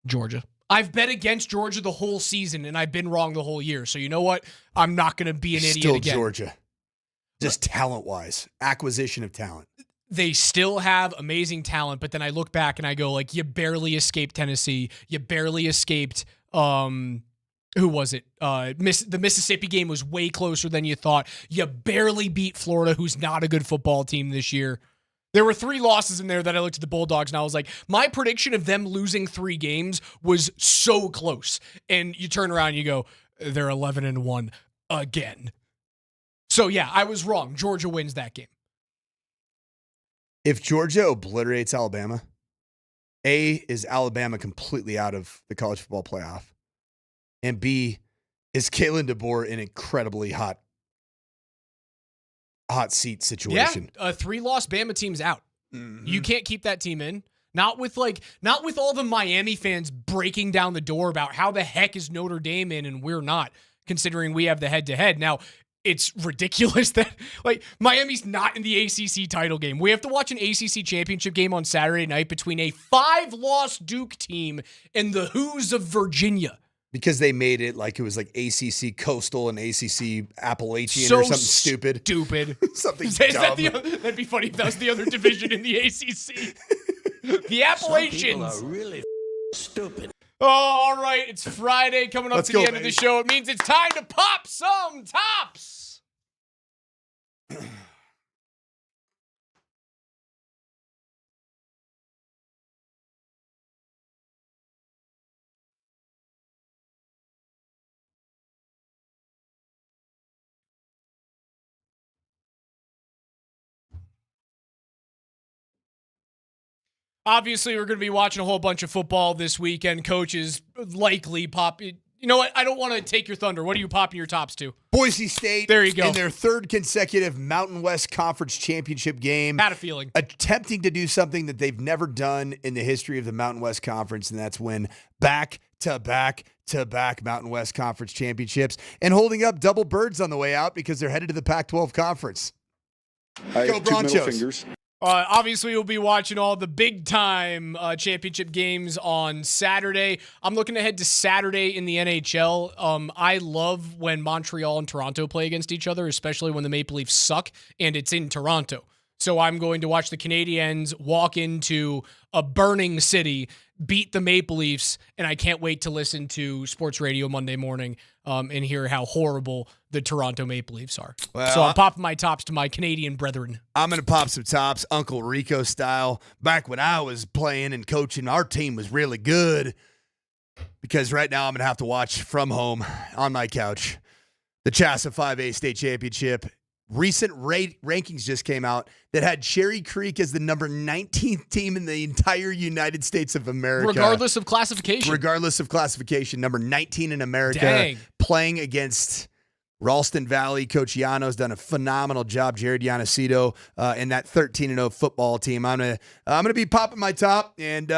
Georgia. I've bet against Georgia the whole season, and I've been wrong the whole year. So you know what? I'm not going to be an idiot again. Georgia. Just talent-wise. Acquisition of talent. They still have amazing talent, but then I look back and I go, like, you barely escaped Tennessee. You barely escaped, who was it? The Mississippi game was way closer than you thought. You barely beat Florida, who's not a good football team this year. There were 3 losses in there that I looked at the Bulldogs and I was like, my prediction of them losing 3 games was so close. And you turn around and you go, they're 11-1 again. So yeah, I was wrong. Georgia wins that game. If Georgia obliterates Alabama, A, is Alabama completely out of the college football playoff? And B, is Kalen DeBoer an incredibly hot seat situation? Yeah, a 3-loss Bama team's out. Mm-hmm. You can't keep that team in. Not with all the Miami fans breaking down the door about how the heck is Notre Dame in and we're not, considering we have the head-to-head. Now, it's ridiculous that Miami's not in the ACC title game. We have to watch an ACC championship game on Saturday night between a 5-loss Duke team and the Hoos of Virginia. Because they made it like it was like ACC Coastal and ACC Appalachian so or something stupid. Something dumb. That'd be funny if that was the other division in the ACC. The Appalachians. Some people are really stupid. Oh, all right. It's Friday coming up Let's to go, the end of the show. It means it's time to pop some tops. Obviously, we're going to be watching a whole bunch of football this weekend. Coaches likely pop. You know what? I don't want to take your thunder. What are you popping your tops to? Boise State. There you go. In their 3rd consecutive Mountain West Conference championship game. Had a feeling. Attempting to do something that they've never done in the history of the Mountain West Conference, and that's win back-to-back Mountain West Conference championships and holding up double birds on the way out because they're headed to the Pac-12 Conference. Go Broncos. Obviously, we'll be watching all the big-time championship games on Saturday. I'm looking ahead to Saturday in the NHL. I love when Montreal and Toronto play against each other, especially when the Maple Leafs suck, and it's in Toronto. So I'm going to watch the Canadiens walk into a burning city, beat the Maple Leafs, and I can't wait to listen to sports radio Monday morning and hear how horrible the Toronto Maple Leafs are. Well, so I'm popping my tops to my Canadian brethren. I'm going to pop some tops, Uncle Rico style. Back when I was playing and coaching, our team was really good because right now I'm going to have to watch from home on my couch the CHSA 5A state championship. Recent rankings just came out that had Cherry Creek as the number 19th team in the entire United States of America. Regardless of classification. Number 19 in America. Dang. Playing against Ralston Valley. Coach Yano's done a phenomenal job. Jared Yanacito and that 13-0 football team. I'm gonna be popping my top and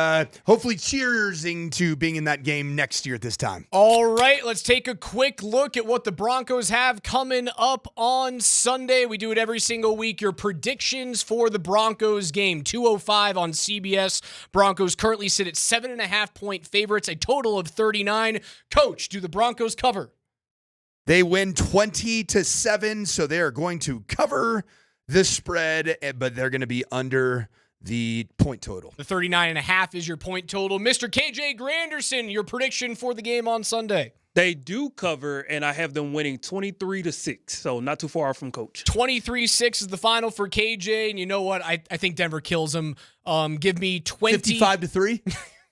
hopefully cheersing to being in that game next year at this time. All right, let's take a quick look at what the Broncos have coming up on Sunday. We do it every single week. Your predictions for the Broncos game. 2:05 on CBS. Broncos currently sit at 7.5-point favorites, a total of 39. Coach, do the Broncos cover? They win 20-7, so they are going to cover the spread, but they're going to be under the point total. The 39.5 is your point total. Mr. KJ Granderson, your prediction for the game on Sunday. They do cover, and I have them winning 23-6, so not too far from Coach. 23-6 is the final for KJ, and you know what? I think Denver kills them. Give me 55-3?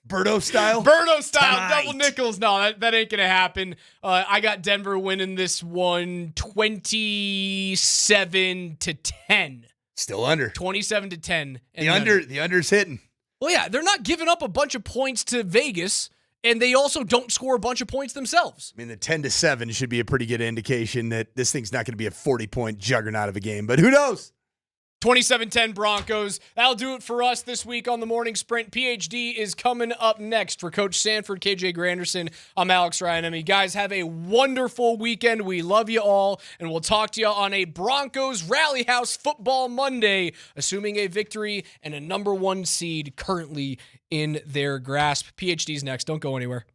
Birdo style? Double nickels. No, that ain't going to happen. I got Denver winning this one 27-10. Still under. 27-10. The under's hitting. Well, yeah, they're not giving up a bunch of points to Vegas, and they also don't score a bunch of points themselves. I mean, the 10-7 should be a pretty good indication that this thing's not going to be a 40-point juggernaut of a game, but who knows? 27-10 Broncos. That'll do it for us this week on the Morning Sprint. PhD is coming up next for Coach Sanford, KJ Granderson. I'm Alex Ryan. Guys, have a wonderful weekend. We love you all, and we'll talk to you on a Broncos Rally House Football Monday, assuming a victory and a number 1 seed currently in their grasp. PhD's next. Don't go anywhere.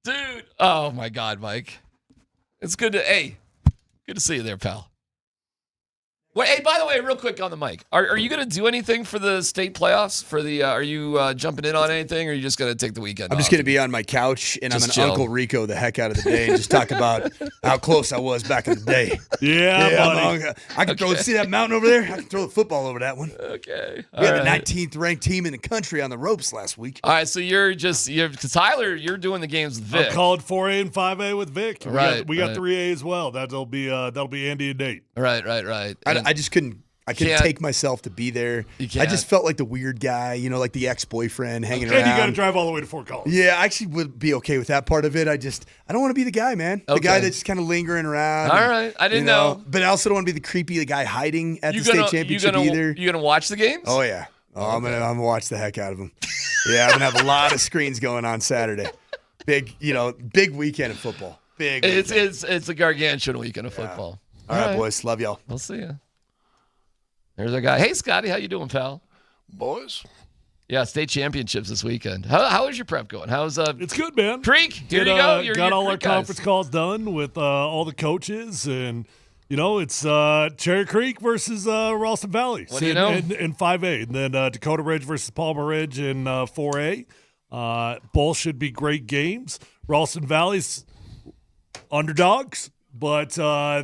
Dude. Oh, my God, Mike. It's good to see you there, pal. Wait, hey, by the way, real quick on the mic. Are you going to do anything for the state playoffs? Are you jumping in on anything, or are you just going to take the weekend I'm just going to be on my couch, and I'm Just going to chill. Uncle Rico the heck out of the day and just talk about how close I was back in the day. Buddy. I can throw. See that mountain over there? I can throw the football over that one. Okay. We had the 19th ranked team in the country on the ropes last week. All right, so because Tyler, you're doing the games with Vic. I'm called 4A and 5A with Vic. We got Right. 3A as well. That'll be Andy and Nate. Right. I just couldn't. I couldn't take myself to be there. You I can't. just felt like the weird guy, like the ex-boyfriend hanging around. And you got to drive all the way to Fort Collins. Yeah, I actually would be okay with that part of it. I don't want to be the guy, man. The guy that's just kind of lingering around. All right, I didn't know. But I also don't want to be the creepy guy hiding at the state championship you either. You gonna watch the games? Oh yeah. I'm gonna watch the heck out of them. Yeah, I'm gonna have a lot of screens going on Saturday. Big weekend of football. Big. It's a gargantuan weekend of football. All right, boys. Love y'all. We'll see you. There's our guy. Hey, Scotty, how you doing, pal? Boys. Yeah, state championships this weekend. How is your prep going? It's good, man. Creek? Here you go. Got all our conference calls done with all the coaches, and it's Cherry Creek versus Ralston Valley. What do you know? In 5A, and then Dakota Ridge versus Palmer Ridge in 4A. Both should be great games. Ralston Valley's underdogs. But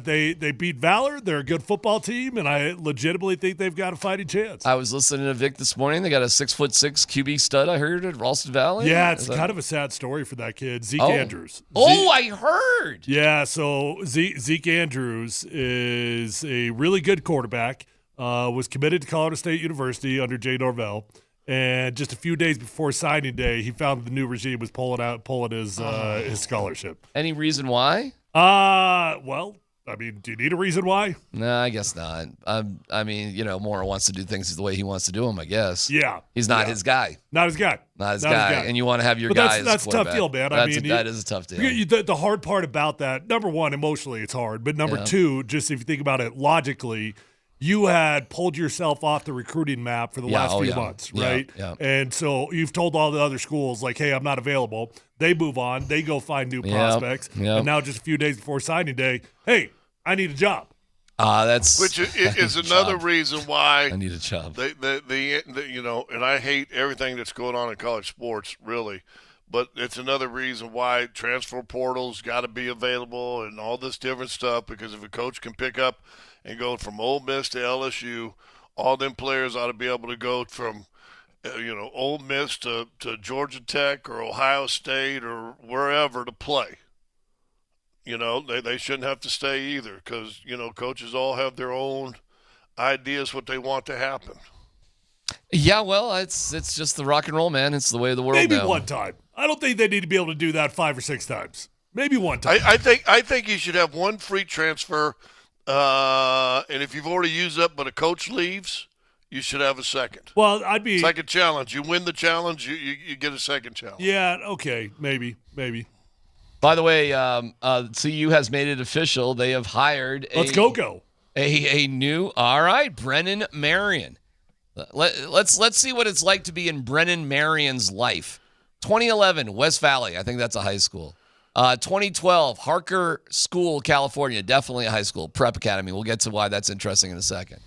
they beat Valor. They're a good football team, and I legitimately think they've got a fighting chance. I was listening to Vic this morning. They got a 6'6" QB stud, I heard, at Ralston Valley. Yeah, it's kind of a sad story for that kid, Zeke Andrews. I heard. Yeah, so Zeke Andrews is a really good quarterback, was committed to Colorado State University under Jay Norvell. And just a few days before signing day, he found the new regime was pulling his scholarship. Any reason why? Well, do you need a reason why? No, I guess not. Mora wants to do things the way he wants to do them, I guess. Yeah. He's not his guy. Not his guy. Not his guy. And you want to have your guy as that's a tough deal, man. That is a tough deal. The hard part about that, number one, emotionally it's hard. But number two, just if you think about it logically, you had pulled yourself off the recruiting map for the last few months, right? Yeah. And so you've told all the other schools, like, hey, I'm not available. They move on. They go find new prospects. Yep. And now just a few days before signing day, hey, I need a job. Which is another reason why I need a job. And I hate everything that's going on in college sports, really. But it's another reason why transfer portals got to be available and all this different stuff, because if a coach can pick up and go from Ole Miss to LSU, all them players ought to be able to go from, Ole Miss to Georgia Tech or Ohio State or wherever to play. They shouldn't have to stay either, because, coaches all have their own ideas what they want to happen. Yeah, well, it's just the rock and roll, man. It's the way of the world. Maybe now. one time. I don't think they need to be able to do that 5 or 6 times. Maybe one time. I think you should have one free transfer, and if you've already used up but a coach leaves, you should have a second. Well, it's like a challenge. You win the challenge, you get a second challenge. Yeah, okay, maybe. By the way, CU has made it official. They have hired Let's go. A new, all right, Brennan Marion. Let's see what it's like to be in Brennan Marion's life. 2011, West Valley. I think that's a high school. 2012, Harker School, California. Definitely a high school. Prep Academy. We'll get to why that's interesting in a second.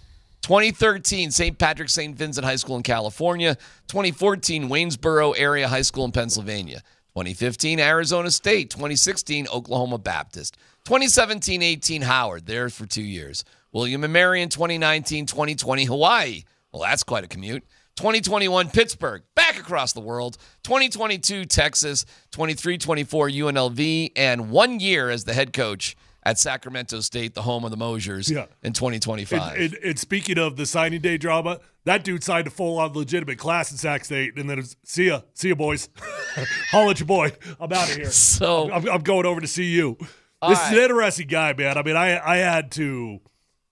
2013, St. Patrick St. Vincent High School in California. 2014, Waynesboro Area High School in Pennsylvania. 2015, Arizona State. 2016, Oklahoma Baptist. 2017-18, Howard. There for 2 years. William & Marion, 2019, 2020, Hawaii. Well, that's quite a commute. 2021, Pittsburgh, back across the world. 2022, Texas. 23-24, UNLV. And 1 year as the head coach at Sacramento State, the home of the Mosers, in 2025. And speaking of the signing day drama, that dude signed a full-on legitimate class at Sac State, and then it's, see ya, boys. Holla at your boy. I'm out of here. So I'm going over to see you. This is an interesting guy, man. I had to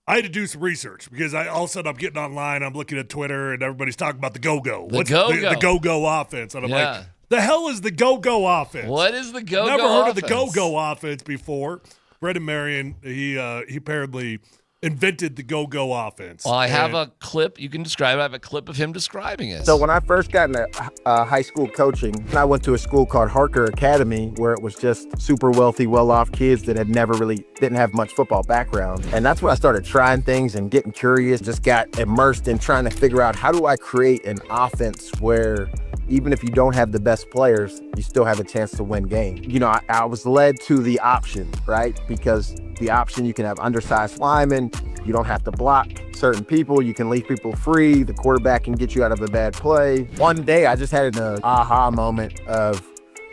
do some research, because all of a sudden I'm getting online, I'm looking at Twitter, and everybody's talking about the go-go. What's the go-go offense? And I'm like, the hell is the go-go offense? What is the go-go Never heard offense? of the go-go offense before. Brendan Marion, he apparently invented the go-go offense. Well, I have a clip. You can describe it. I have a clip of him describing it. So when I first got into high school coaching, I went to a school called Harker Academy, where it was just super wealthy, well-off kids that had never really didn't have much football background. And that's when I started trying things and getting curious, just got immersed in trying to figure out, how do I create an offense where even if you don't have the best players, you still have a chance to win games. You know, I was led to the option, right? Because the option, you can have undersized linemen, you don't have to block certain people, you can leave people free, the quarterback can get you out of a bad play. One day I just had an aha moment of,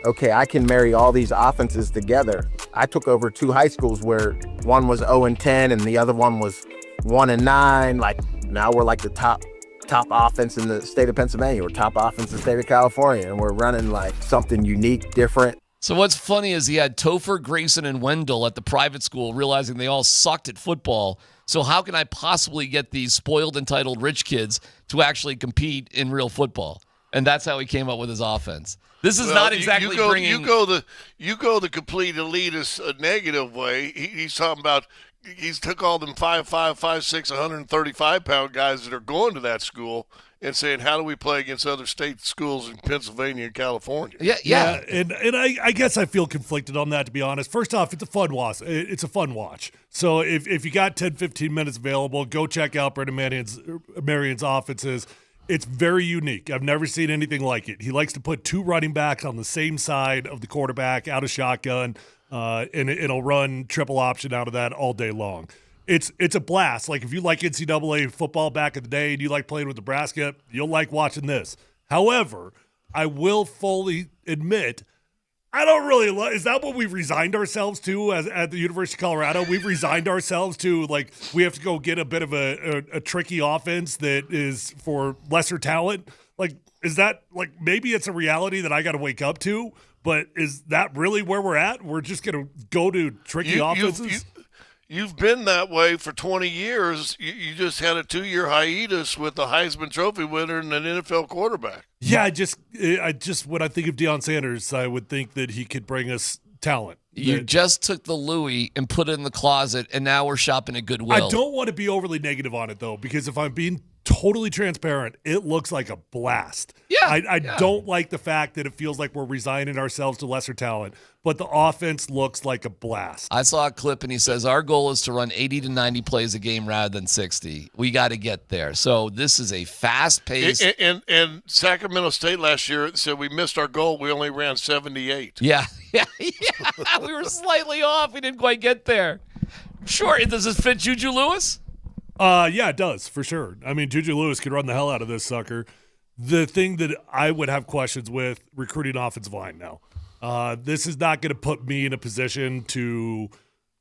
okay, I can marry all these offenses together. I took over 2 high schools where one was 0-10 and the other one was 1-9. Like, now we're like the top offense in the state of Pennsylvania, or top offense in the state of California, and we're running like something unique, different. So what's funny is he had Topher, Grayson, and Wendell at the private school, realizing they all sucked at football. So how can I possibly get these spoiled, entitled rich kids to actually compete in real football? And that's how he came up with his offense. This is not exactly bringing. You go the complete elitist negative way. He's talking about. He's took all them 5'5", 5'6", 135-pound guys that are going to that school and saying, how do we play against other state schools in Pennsylvania and California? Yeah. And I guess I feel conflicted on that, to be honest. First off, it's a fun watch. So if you got 10, 15 minutes available, go check out Brendan Marion's offenses. It's very unique. I've never seen anything like it. He likes to put 2 running backs on the same side of the quarterback out of shotgun. And it'll run triple option out of that all day long. It's a blast. Like, if you like NCAA football back in the day and you like playing with Nebraska, you'll like watching this. However, I will fully admit, I don't really like. Is that what we've resigned ourselves to at the University of Colorado? We've resigned ourselves to, like, we have to go get a bit of a tricky offense that is for lesser talent. Like, is that, like, maybe it's a reality that I got to wake up to? But is that really where we're at? We're just going to go to tricky offenses? You've been that way for 20 years. You just had a 2-year hiatus with the Heisman Trophy winner and an NFL quarterback. Yeah, I just when I think of Deion Sanders, I would think that he could bring us talent. You just took the Louis and put it in the closet, and now we're shopping at Goodwill. I don't want to be overly negative on it, though, because if I'm being totally transparent, it looks like a blast. Yeah. I don't like the fact that it feels like we're resigning ourselves to lesser talent, but the offense looks like a blast. I saw a clip, and he says, our goal is to run 80 to 90 plays a game rather than 60. We got to get there. So this is a fast-paced. And Sacramento State last year said we missed our goal. We only ran 78. Yeah. We were slightly off. We didn't quite get there. Sure. Does this fit Juju Lewis? Yeah, it does, for sure. I mean, Juju Lewis could run the hell out of this sucker. The thing that I would have questions with, recruiting offensive line now. This is not going to put me in a position to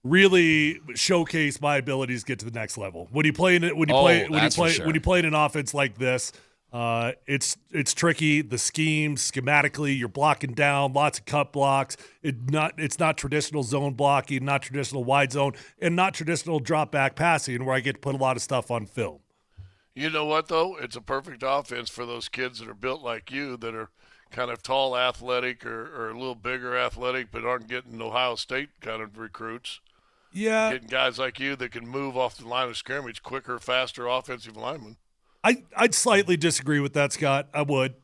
really showcase my abilities to get to the next level. When you play in an offense like this, it's tricky. The scheme, schematically, you're blocking down, lots of cut blocks. It's not traditional zone blocking, not traditional wide zone, and not traditional drop back passing where I get to put a lot of stuff on film. You know what, though? It's a perfect offense for those kids that are built like you, that are kind of tall, athletic, or a little bigger athletic, but aren't getting Ohio State kind of recruits. Yeah. Getting guys like you that can move off the line of scrimmage, quicker, faster offensive linemen. I'd slightly disagree with that, Scott. I would.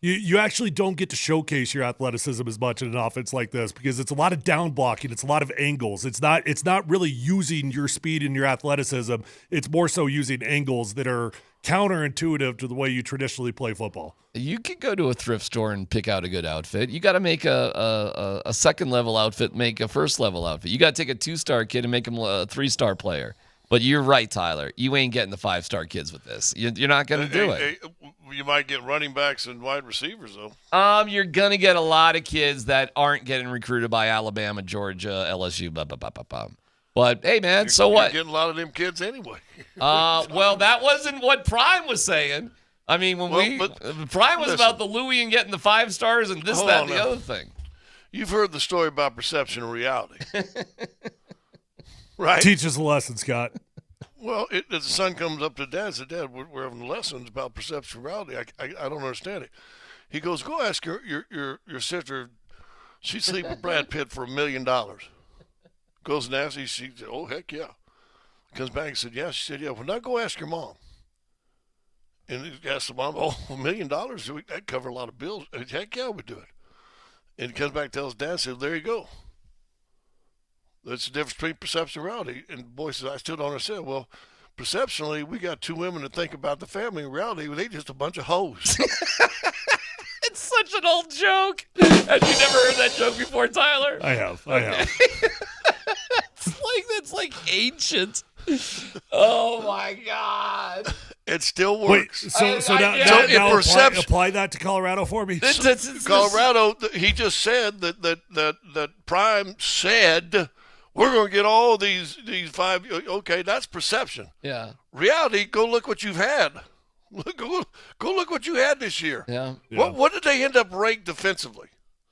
You actually don't get to showcase your athleticism as much in an offense like this because it's a lot of down blocking. It's a lot of angles. It's not really using your speed and your athleticism. It's more so using angles that are counterintuitive to the way you traditionally play football. You could go to a thrift store and pick out a good outfit. You got to make a second-level outfit, make a first-level outfit. You got to take a 2-star kid and make him a 3-star player. But you're right, Tyler. You ain't getting the 5-star kids with this. You're not going to do it. You might get running backs and wide receivers, though. You're going to get a lot of kids that aren't getting recruited by Alabama, Georgia, LSU, blah, blah, blah, blah, blah. But, hey, man, so what? You're getting a lot of them kids anyway. Well, that wasn't what Prime was saying. I mean, Prime was about the Louis and getting the 5 stars and this, that, and the other thing. You've heard the story about perception and reality. Right? Teach us a lesson, Scott. Well, the son comes up to Dad and says, Dad, we're having lessons about perception and reality. I don't understand it. He goes, go ask your sister. She'd sleep with Brad Pitt for $1 million. Goes and asks, she said, oh, heck yeah. Comes back and said, yeah. She said, yeah. Well, now go ask your mom. And he asked the mom, oh, $1 million? That'd cover a lot of bills. Heck yeah, we'd do it. And he comes back and tells Dad, and said, there you go. That's the difference between perception and reality. And the boy says, I still don't understand. Well, perceptionally, we got two women that think about the family. In reality, they just a bunch of hoes. It's such an old joke. Have you never heard that joke before, Tyler? I have. It's like ancient. Oh my God. It still works. Wait, so now apply that to Colorado for me. Colorado, he just said that Prime said we're going to get all these five. Okay, that's perception. Yeah. Reality, go look what you've had. Go look what you had this year. Yeah. What did they end up ranked defensively?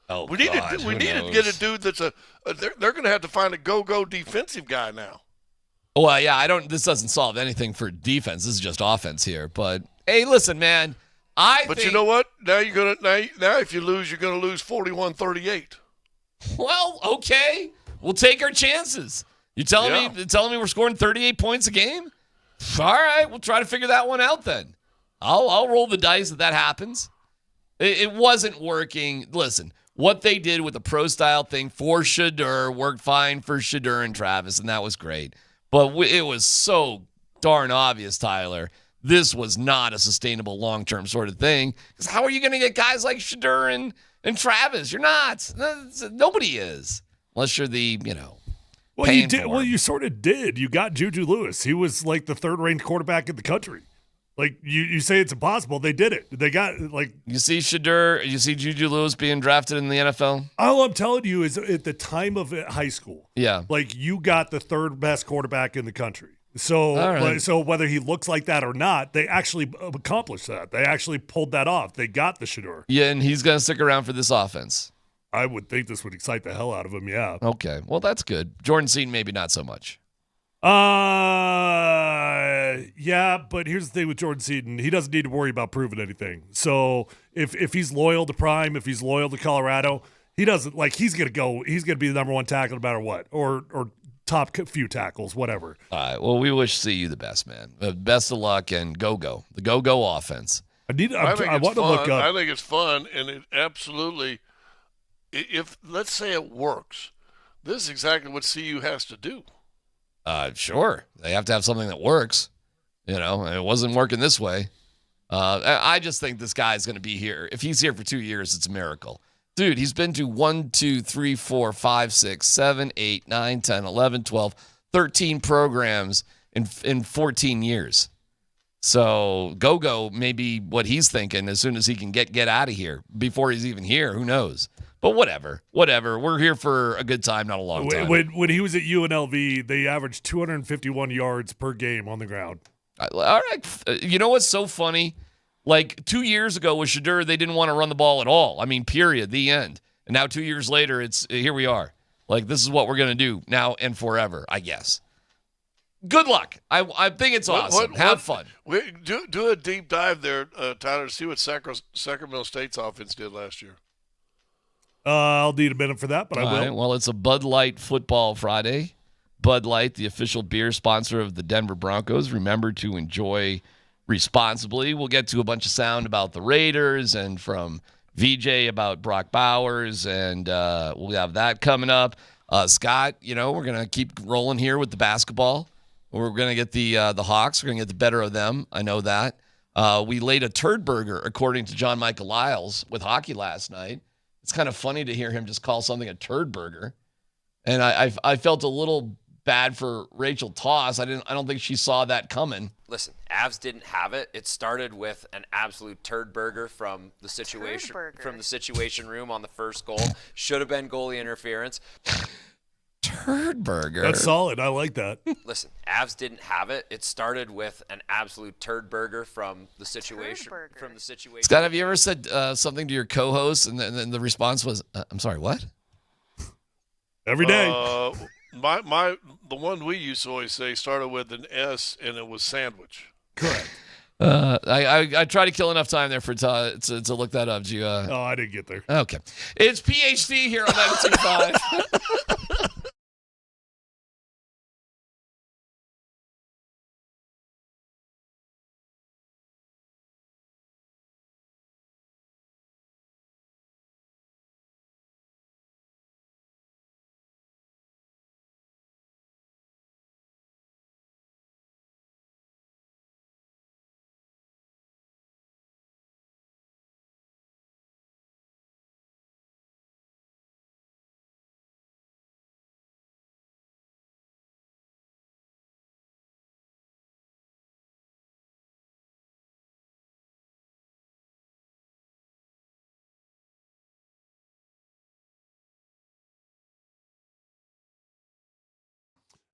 Oh, we need to get a dude that's they're going to have to find a go defensive guy now. Well, yeah, this doesn't solve anything for defense. This is just offense here. But hey, listen, man, But you know what? Now if you lose, you're going to lose 41-38. Well, okay, we'll take our chances. You telling me we're scoring 38 points a game? All right, we'll try to figure that one out then. I'll roll the dice that happens. It wasn't working. Listen, what they did with the pro style thing for Shedeur worked fine for Shedeur and Travis, and that was great. But it was so darn obvious, Tyler. This was not a sustainable long-term sort of thing. Because how are you going to get guys like Shedeur and Travis? You're not. Nobody is. Unless you're the, Well, you did. Well, you sort of did. You got Juju Lewis. He was like the third-ranked quarterback in the country. Like, you say it's impossible. They did it. They got, like... You see Shedeur, you see Juju Lewis being drafted in the NFL? All I'm telling you is at the time of high school, like, you got the third-best quarterback in the country. So, so whether he looks like that or not, they actually accomplished that. They actually pulled that off. They got the Shedeur. Yeah, and he's going to stick around for this offense. I would think this would excite the hell out of him, yeah. Okay, well, that's good. Jordan Seaton, maybe not so much. Yeah, but here's the thing with Jordan Seaton. He doesn't need to worry about proving anything. So if he's loyal to Prime, if he's loyal to Colorado, he doesn't, like, he's going to be the number one tackle no matter what, or top few tackles, whatever. All right, well, we wish you the best, man. Best of luck, and go. The go offense. I want to look up. I think it's fun, and it absolutely, if let's say it works, this is exactly what CU has to do. Sure. They have to have something that works. It wasn't working this way. I just think this guy's going to be here. If he's here for 2 years, it's a miracle. Dude, he's been to 1, 2, 3, 4, 5, 6, 7, 8, 9, 10, 11, 12, 13 programs in 14 years. So go may be what he's thinking as soon as he can get out of here. Before he's even here, who knows? But whatever. We're here for a good time, not a long time. When he was at UNLV, they averaged 251 yards per game on the ground. All right. You know what's so funny? Like 2 years ago with Shedeur, they didn't want to run the ball at all. I mean, period, the end. And now 2 years later, it's here we are. Like, this is what we're going to do now and forever, I guess. Good luck. I think it's awesome. Have fun. Do a deep dive there, Tyler, to see what Sacramento State's offense did last year. I'll need a minute for that, but I will. Right, well, it's a Bud Light Football Friday. Bud Light, the official beer sponsor of the Denver Broncos. Remember to enjoy responsibly. We'll get to a bunch of sound about the Raiders and from VJ about Brock Bowers, and we'll have that coming up. Scott, we're going to keep rolling here with the basketball. We're going to get the Hawks. We're going to get the better of them. I know that. We laid a turd burger, according to John Michael Lyles, with hockey last night. It's kind of funny to hear him just call something a turd burger. And I felt a little bad for Rachel Toss. I don't think she saw that coming. Listen, Avs didn't have it. It started with an absolute turd burger from the situation room on the first goal. Should have been goalie interference. Turd burger. That's solid. I like that. Listen, Avs didn't have it. It started with an absolute turd burger from the situation. Scott, have you ever said something to your co-host and then the response was, "I'm sorry, what?" Every day. The one we used to always say started with an S and it was sandwich. Correct. I tried to kill enough time there for to look that up. Did you? I didn't get there. Okay, it's PhD here on 92.5.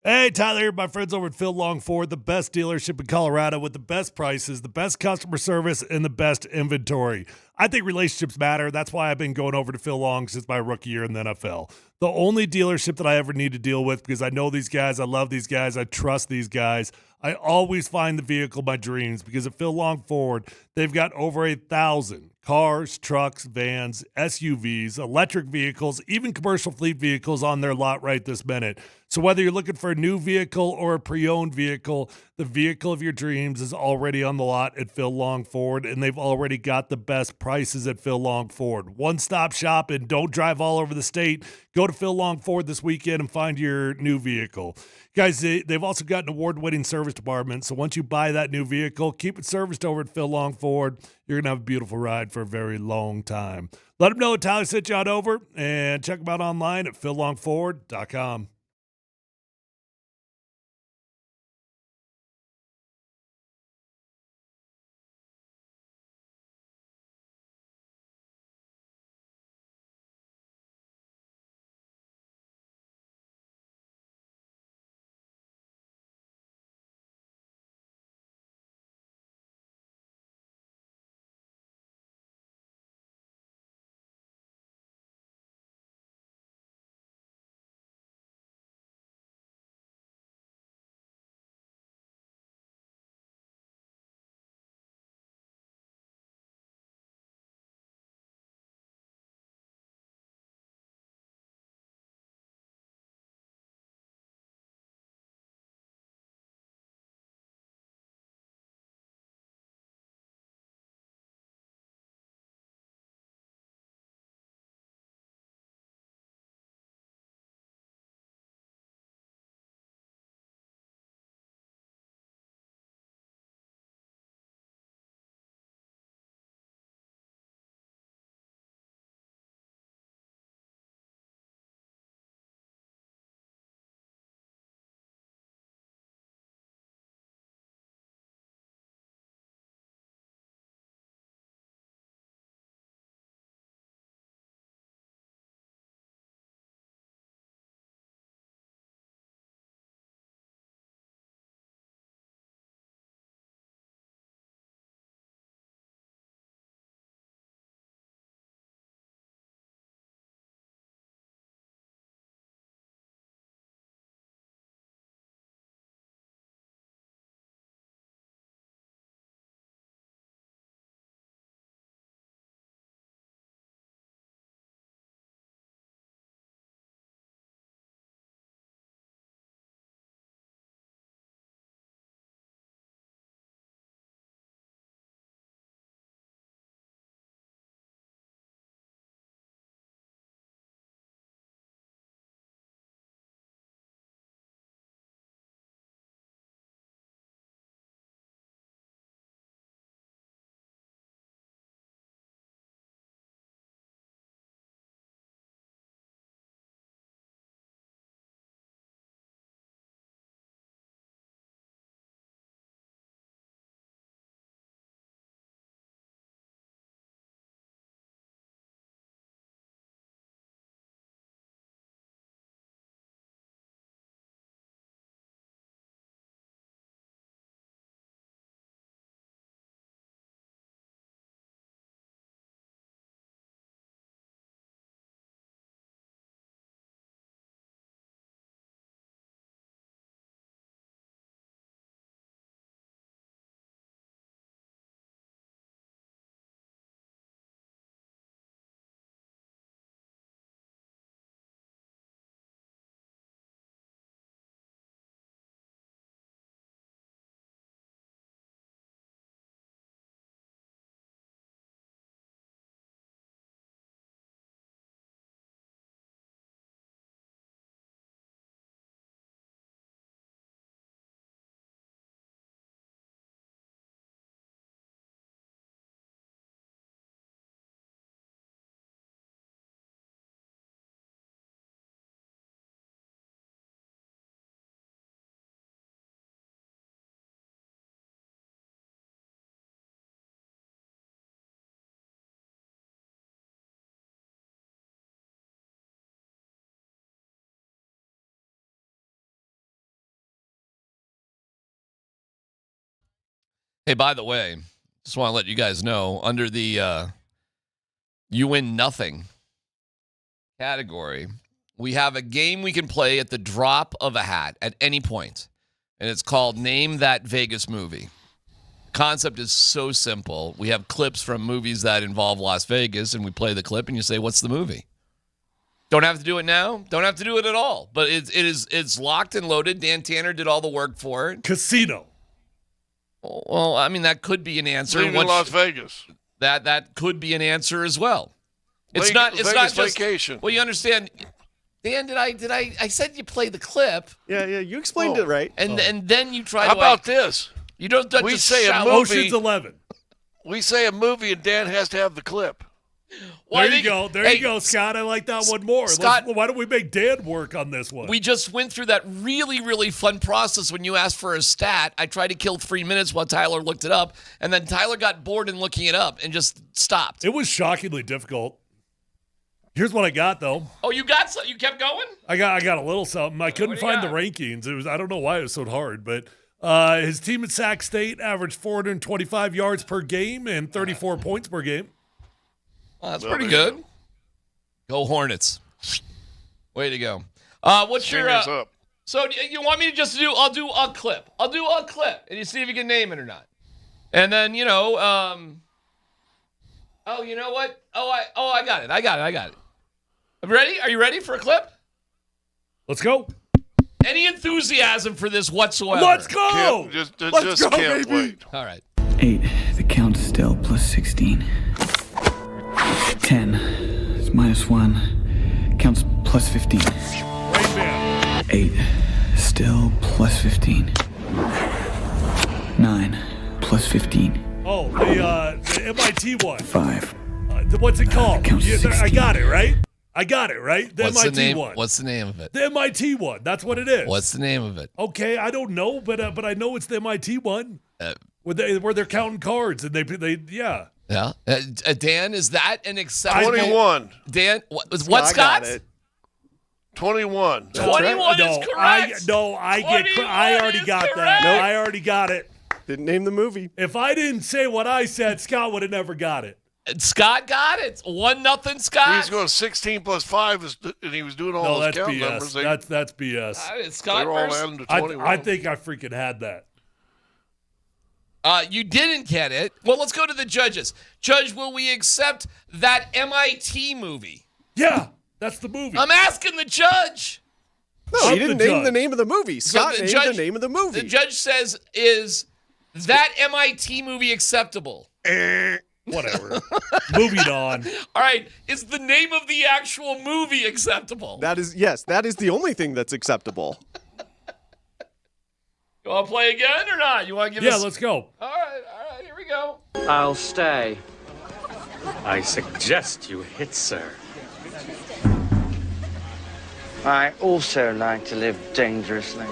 Hey, Tyler, my friends over at Phil Long Ford, the best dealership in Colorado with the best prices, the best customer service, and the best inventory. I think relationships matter. That's why I've been going over to Phil Long since my rookie year in the NFL. The only dealership that I ever need to deal with, because I know these guys, I love these guys, I trust these guys. I always find the vehicle of my dreams, because at Phil Long Ford, they've got over 1,000 cars, trucks, vans, SUVs, electric vehicles, even commercial fleet vehicles on their lot right this minute. So whether you're looking for a new vehicle or a pre-owned vehicle, the vehicle of your dreams is already on the lot at Phil Long Ford, and they've already got the best prices at Phil Long Ford. One-stop shop, and don't drive all over the state. Go to Phil Long Ford this weekend and find your new vehicle. Guys, they've also got an award-winning service department, so once you buy that new vehicle, keep it serviced over at Phil Long Ford. You're going to have a beautiful ride for a very long time. Let them know Tyler sent you on over, and check them out online at phillongford.com. Hey, by the way, just want to let you guys know, under the you win nothing category, we have a game we can play at the drop of a hat at any point, and it's called Name That Vegas Movie. Concept is so simple. We have clips from movies that involve Las Vegas, and we play the clip, and you say, what's the movie? Don't have to do it now. Don't have to do it at all. But it's locked and loaded. Dan Tanner did all the work for it. Casino. Well, I mean, that could be an answer. Leaving Las Vegas. That could be an answer as well. It's Vegas not just vacation. Well, you understand, Dan. I said you play the clip. Yeah. You explained it right. And then you try. How about this? You don't we just say shout. a movie. Ocean's 11. We say a movie, and Dan has to have the clip. Well, There you go, Scott. I like that one more. Scott, why don't we make Dan work on this one? We just went through that really, really fun process when you asked for a stat. I tried to kill 3 minutes while Tyler looked it up, and then Tyler got bored in looking it up and just stopped. It was shockingly difficult. Here's what I got, though. Oh, you got you kept going? I got a little something. I couldn't find the rankings. I don't know why it was so hard, but his team at Sac State averaged 425 yards per game and 34 points per game. Oh, that's pretty good. Go Hornets. Way to go. What's your up. So you want me to just do I'll do a clip. And you see if you can name it or not. And then, oh, you know what? I got it. I got it. Ready? Are you ready for a clip? Let's go. Any enthusiasm for this whatsoever? Let's go. Just go, can't baby. wait. All right. 8. The count is still plus 16. 10 is minus 1. Counts plus 15. Right man. 8. Still plus 15. 9 plus 15. Oh, the MIT one. 5. What's it called? Counts I got it, right? The What's MIT the name? one. What's the name of it? The MIT one. That's what it is. What's the name of it? Okay, I don't know, but I know it's the MIT one where they're counting cards and they yeah. Yeah. Dan, is that an acceptable? 21. Dan, what Scott? 21. 21 is correct. I already got that. Nope. I already got it. Didn't name the movie. If I didn't say what I said, Scott would have never got it. Scott got it. 1-0 Scott. He's going 16 plus 5, and he was doing all those count numbers. That's BS. It's Scott They're all versus. adding to 21. I think I freaking had that. You didn't get it. Well, let's go to the judges. Judge, will we accept that MIT movie? Yeah, that's the movie. I'm asking the judge. No, he didn't name the name of the movie. Scott named the name of the movie. The judge says, is that MIT movie acceptable? Whatever. Moving on. All right. Is the name of the actual movie acceptable? That is the only thing that's acceptable. You want to play again or not? You want to give us... Yeah, let's go. All right, here we go. I'll stay. I suggest you hit, sir. I also like to live dangerously.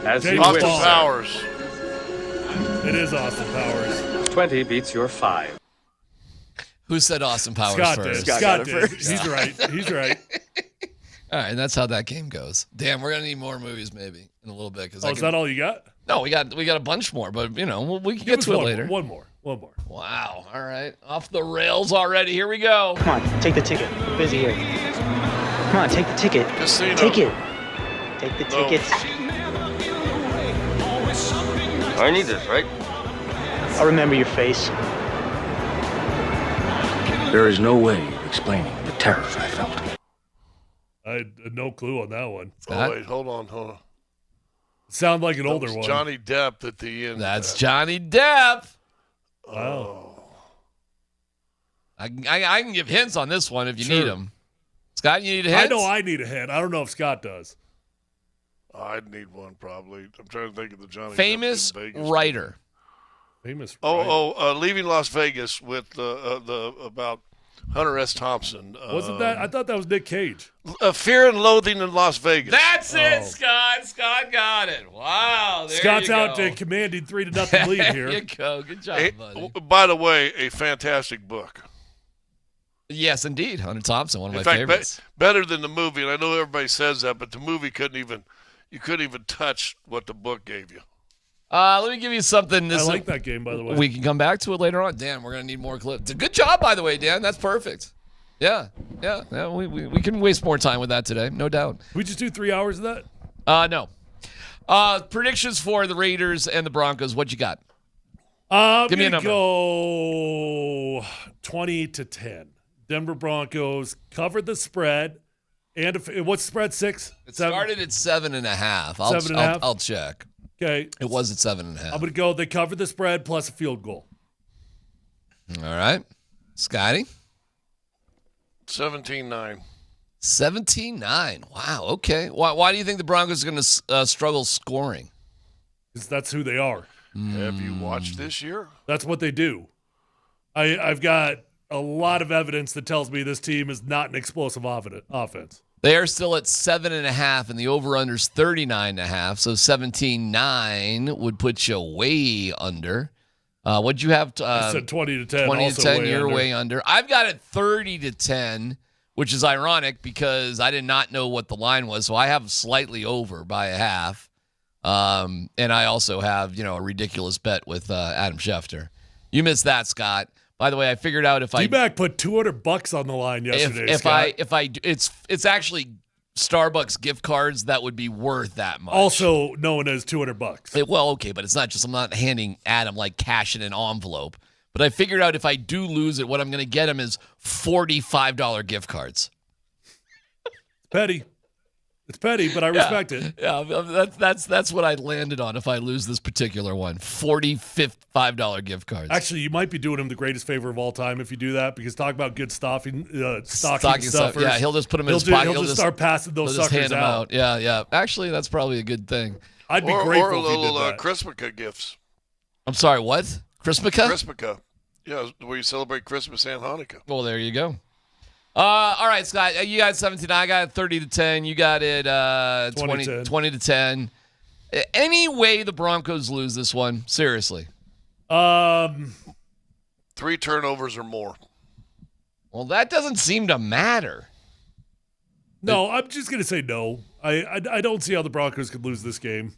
As you Austin wish, sir. Powers. It is Austin Powers. 20 beats your 5. Who said Austin Powers Scott first? did. Scott did. He's right. He's right. All right, and that's how that game goes. Damn, we're gonna need more movies maybe in a little bit. Is that all you got? No, we got a bunch more, but we can get to it later. One more. Wow. All right, off the rails already. Here we go. Come on, take the ticket. We're busy here. Come on, take the ticket. Casino. Take it. Take the ticket. I need this, right? I'll remember your face. There is no way of explaining the terror I felt. I had no clue on that one. Oh, wait, hold on. Sound like an older one. Johnny Depp at the end. That's Johnny Depp. Wow. I can give hints on this one if you need them. Scott, you need a hint? I know I need a hint. I don't know if Scott does. I'd need one probably. I'm trying to think of the Johnny Famous Depp in Vegas writer. Famous writer. Leaving Las Vegas with the about Hunter S. Thompson. Wasn't that? I thought that was Nick Cage. Fear and Loathing in Las Vegas. That's it, Scott. Scott got it. Wow. There Scott's you go. out to commanding 3-0 lead here. There you go. Good job, buddy. By the way, a fantastic book. Yes, indeed. Hunter Thompson, one of In my fact, favorites. Better than the movie, and I know everybody says that, but the movie you couldn't even touch what the book gave you. Let me give you something. I like that game, by the way. We can come back to it later on. Dan, we're going to need more clips. Good job, by the way, Dan. That's perfect. Yeah. We can waste more time with that today, no doubt. We just do 3 hours of that? No. Predictions for the Raiders and the Broncos. What you got? Give me a number. Go 20-10. Denver Broncos covered the spread. And what's the spread? 6? It started at 7.5. 7.5? I'll check. Okay. It was at 7.5. I'm going to go. They covered the spread plus a field goal. All right. Scotty? 17-9. 17-9. Wow. Okay. Why do you think the Broncos are going to struggle scoring? Because that's who they are. Have you watched this year? That's what they do. I've got a lot of evidence that tells me this team is not an explosive offense. They are still at 7.5, and the over-under's 39.5. So 17-9 would put you way under. What'd you have? I said 20-10. 20-10. You're way under. I've got it 30-10, which is ironic because I did not know what the line was. So I have slightly over by a half. And I also have, a ridiculous bet with Adam Schefter. You missed that, Scott. By the way, I figured out if DMac put $200 on the line yesterday. It's actually Starbucks gift cards that would be worth that much. Also known as $200. Well, okay, but it's not just I'm not handing Adam like cash in an envelope. But I figured out if I do lose it, what I'm going to get him is $45 gift cards. Petty. It's petty, but I respect it. Yeah, that's what I landed on if I lose this particular one. $45 gift cards. Actually, you might be doing him the greatest favor of all time if you do that, because talk about good stocking stuffers. Yeah, he'll just put them in his pocket. He'll just start passing those suckers hand them out. Yeah. Actually, that's probably a good thing. I'd be grateful or a if little he did that. Christmas gifts. I'm sorry, what? Christmica? Christmica. Yeah, where you celebrate Christmas and Hanukkah. Well, there you go. All right, Scott, you got 17. I got 30-10. You got it 20-10. Any way the Broncos lose this one? Seriously. 3 turnovers or more. Well, that doesn't seem to matter. No, I'm just going to say no. I don't see how the Broncos could lose this game.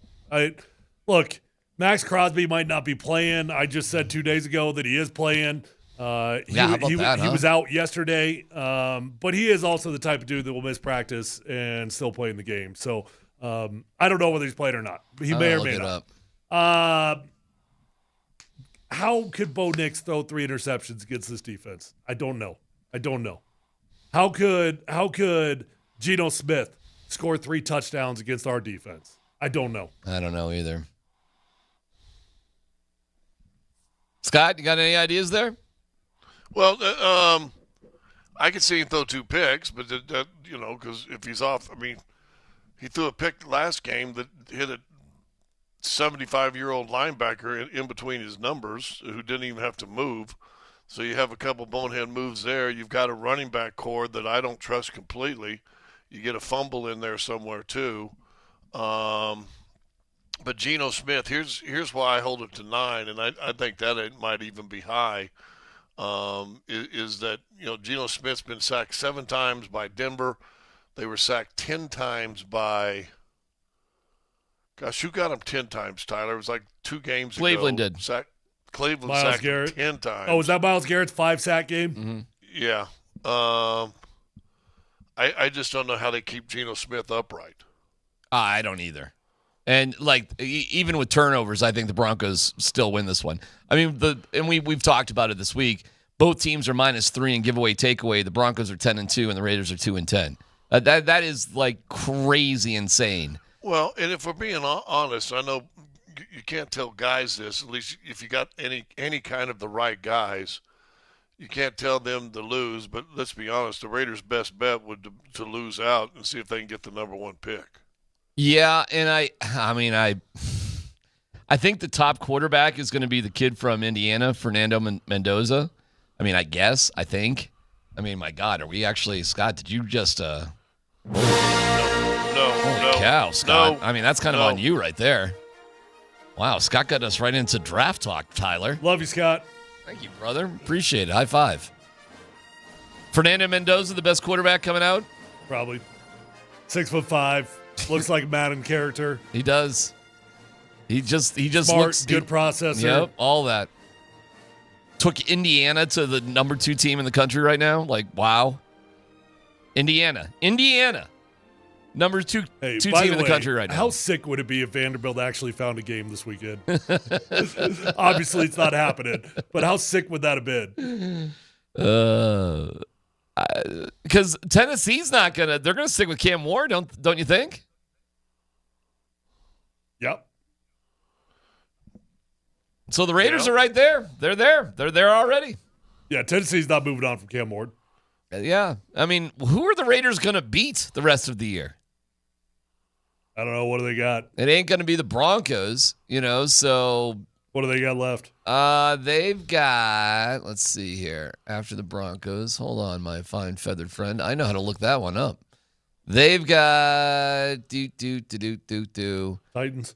Look, Max Crosby might not be playing. I just said 2 days ago that he is playing. He was out yesterday, but he is also the type of dude that will miss practice and still play in the game. So I don't know whether he's played or not. He may or may not. How could Bo Nix throw 3 interceptions against this defense? I don't know. How could Geno Smith score 3 touchdowns against our defense? I don't know. I don't know either. Scott, you got any ideas there? Well, I could see him throw 2 picks, but because if he's off, he threw a pick last game that hit a 75-year-old linebacker in between his numbers who didn't even have to move. So you have a couple bonehead moves there. You've got a running back core that I don't trust completely. You get a fumble in there somewhere too. But Geno Smith, here's why I hold it to 9, and I think that it might even be high. Is that Geno Smith's been sacked 7 times by Denver. They were sacked 10 times by. Gosh, who got him 10 times, Tyler? It was like 2 games Cleveland ago. Cleveland sacked him 10 times. Oh, was that Myles Garrett's 5-sack game? Mm-hmm. Yeah. I just don't know how they keep Geno Smith upright. I don't either. And even with turnovers, I think the Broncos still win this one. We've talked about it this week. Both teams are -3 in giveaway takeaway. The Broncos are 10-2, and the Raiders are 2-10. That is crazy insane. Well, and if we're being honest, I know you can't tell guys this. At least if you got any kind of the right guys, you can't tell them to lose. But let's be honest, the Raiders' best bet would to lose out and see if they can get the number 1 pick. Yeah, and I think the top quarterback is going to be the kid from Indiana, Fernando Mendoza. I think. My God, are we actually, Scott, did you just No. Holy cow, Scott. That's kind of on you right there. Wow, Scott got us right into draft talk, Tyler. Love you, Scott. Thank you, brother. Appreciate it. High five. Fernando Mendoza, the best quarterback coming out? Probably. 6'5". Looks like Madden character. He does. He just Smart, looks good processor. Yep, all that. Took Indiana to the number 2 team in the country right now. Like, wow. Indiana. Number 2 Hey, team by in the country right now. How sick would it be if Vanderbilt actually found a game this weekend? Obviously, it's not happening, but how sick would that have been? Because Tennessee's not gonna. They're gonna stick with Cam Ward, don't you think? Yep. So the Raiders are right there. They're there. They're there already. Yeah, Tennessee's not moving on from Cam Ward. Yeah. I mean, who are the Raiders going to beat the rest of the year? I don't know. What do they got? It ain't going to be the Broncos, so. What do they got left? They've got, let's see here. After the Broncos, hold on, my fine feathered friend. I know how to look that one up. They've got Titans.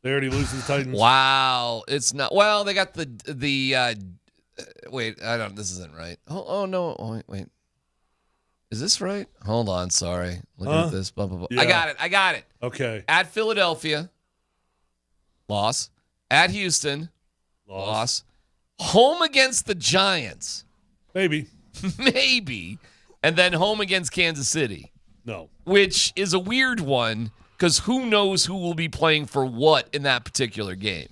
They already lose to the Titans. Wow. It's not. Well, they got the wait, this isn't right. Oh no. Oh, wait. Is this right? Hold on, sorry. Look at this. Blah, blah, blah. Yeah. I got it. Okay. At Philadelphia, loss. At Houston, loss. Home against the Giants. Maybe. Maybe. And then home against Kansas City. No. Which is a weird one because who knows who will be playing for what in that particular game.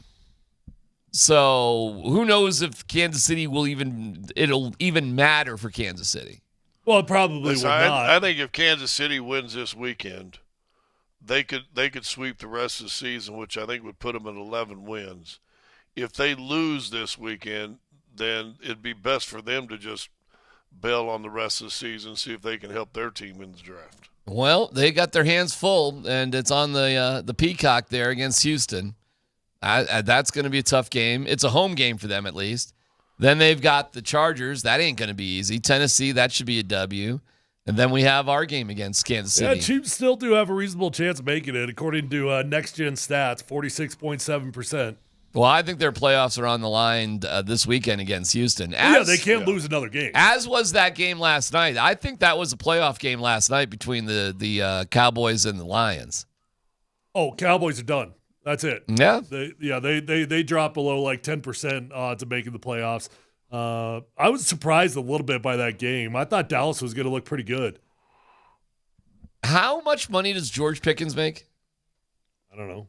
So who knows if Kansas City it'll even matter for Kansas City. Well, it probably will not. I think if Kansas City wins this weekend, they could sweep the rest of the season, which I think would put them at 11 wins. If they lose this weekend, then it'd be best for them to just bail on the rest of the season, see if they can help their team in the draft. Well, they got their hands full, and it's on the Peacock there against Houston. That's going to be a tough game. It's a home game for them at least. Then they've got the Chargers. That ain't going to be easy. Tennessee, that should be a W. And then we have our game against Kansas City. Yeah, Chiefs still do have a reasonable chance of making it, according to Next Gen Stats, 46.7%. Well, I think their playoffs are on the line this weekend against Houston. They can't lose another game. As was that game last night. I think that was a playoff game last night between the Cowboys and the Lions. Oh, Cowboys are done. That's it. Yeah. They dropped below like 10% odds of making the playoffs. I was surprised a little bit by that game. I thought Dallas was going to look pretty good. How much money does George Pickens make? I don't know.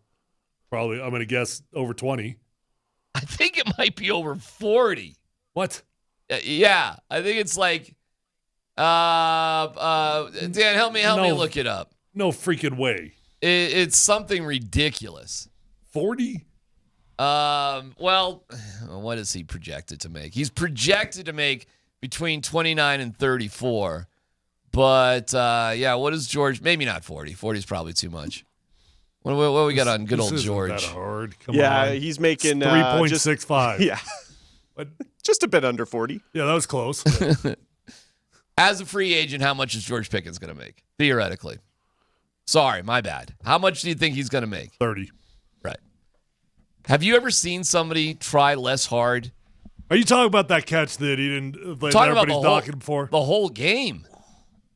Probably, I'm going to guess over 20. I think it might be over 40. What? Yeah. I think it's like, Dan, help me look it up. No freaking way. It's something ridiculous. 40? Well, what is he projected to make? He's projected to make between 29 and 34. But, what is George? Maybe not 40. 40 is probably too much. What we got on good old George? That hard. Come on. He's making 3.65. Yeah. But just a bit under 40. Yeah, that was close. As a free agent, how much is George Pickens going to make? Theoretically. Sorry, my bad. How much do you think he's going to make? 30. Right. Have you ever seen somebody try less hard? Are you talking about that catch that he didn't? Talking about knocking him for the whole game.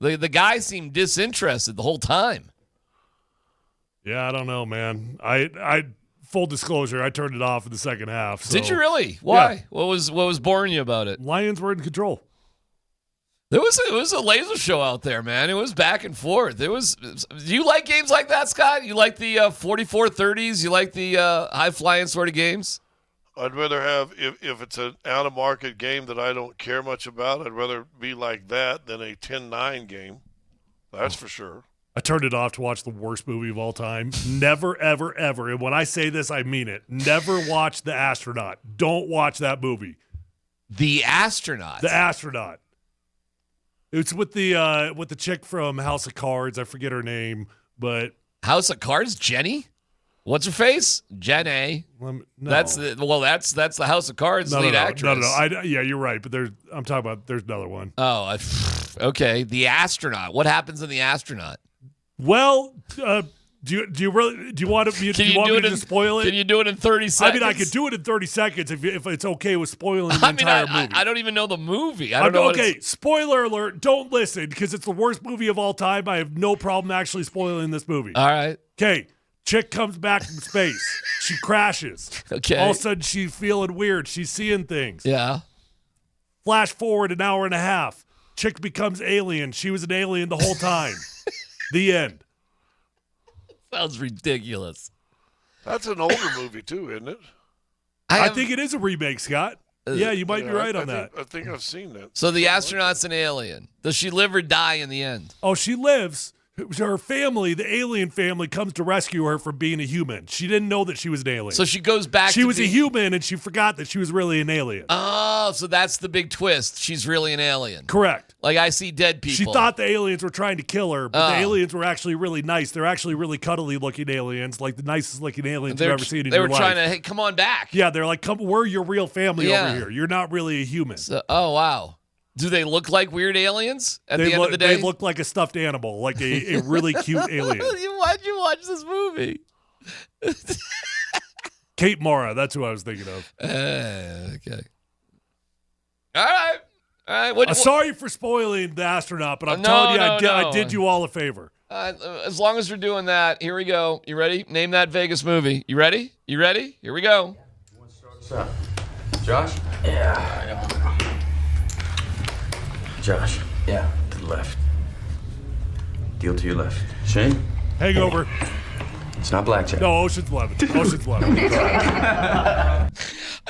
The guy seemed disinterested the whole time. Yeah, I don't know, man. I full disclosure, I turned it off in the second half. So. Did you really? Why? Yeah. What was boring you about it? Lions were in control. It was a laser show out there, man. It was back and forth. Do you like games like that, Scott? You like the 44-30s? You like the high-flying sort of games? I'd rather have, if it's an out-of-market game that I don't care much about, I'd rather be like that than a 10-9 game. That's for sure. I turned it off to watch the worst movie of all time. Never, ever, ever. And when I say this, I mean it. Never watch The Astronaut. Don't watch that movie. The Astronaut? The Astronaut. It's with the chick from House of Cards. I forget her name, but House of Cards, Jenny. What's her face? Jenny. No. That's the House of Cards lead actress. No. Yeah, you're right. But there's another one. Oh, okay. The Astronaut. What happens in The Astronaut? Well, do you want me to spoil it? Can you do it in 30 seconds? I mean, I could do it in 30 seconds if it's okay with spoiling the entire movie. I don't even know the movie. I don't know. Okay, spoiler alert. Don't listen because it's the worst movie of all time. I have no problem actually spoiling this movie. All right. Okay, Chick comes back from space. She crashes. Okay. All of a sudden, she's feeling weird. She's seeing things. Yeah. Flash forward an hour and a half. Chick becomes alien. She was an alien the whole time. The end. Sounds ridiculous. That's an older movie, too, isn't it? I think it is a remake, Scott. Yeah, you might be right on that. I think I've seen that. So the astronaut's an alien. Does she live or die in the end? Oh, she lives. Her family, the alien family, comes to rescue her from being a human. She didn't know that she was an alien. So she goes back She to was a being- human, and she forgot that she was really an alien. Oh, so that's the big twist. She's really an alien. Correct. Like I see dead people. She thought the aliens were trying to kill her, but the Oh. aliens were actually really nice. They're actually really cuddly-looking aliens, like the nicest-looking aliens They you've were- ever seen in They your were life. trying to, hey, come on back. Yeah, they're like, "Come, we're your real family Yeah. over here. You're not really a human." Oh, wow. Do they look like weird aliens at the end of the day? They look like a stuffed animal, like a really cute alien. Why'd you watch this movie? Kate Mara, that's who I was thinking of. Okay. All right. Sorry for spoiling the astronaut, but I'm No, telling you, no, I no. did you all a favor. As long as we're doing that, here we go. You ready? Name that Vegas movie. You ready? You ready? Here we go. Josh? Yeah. Josh. Yeah. To the left. Deal to your left. Shane? Hangover. It's not blackjack. No, Ocean's 11. Ocean's 11. I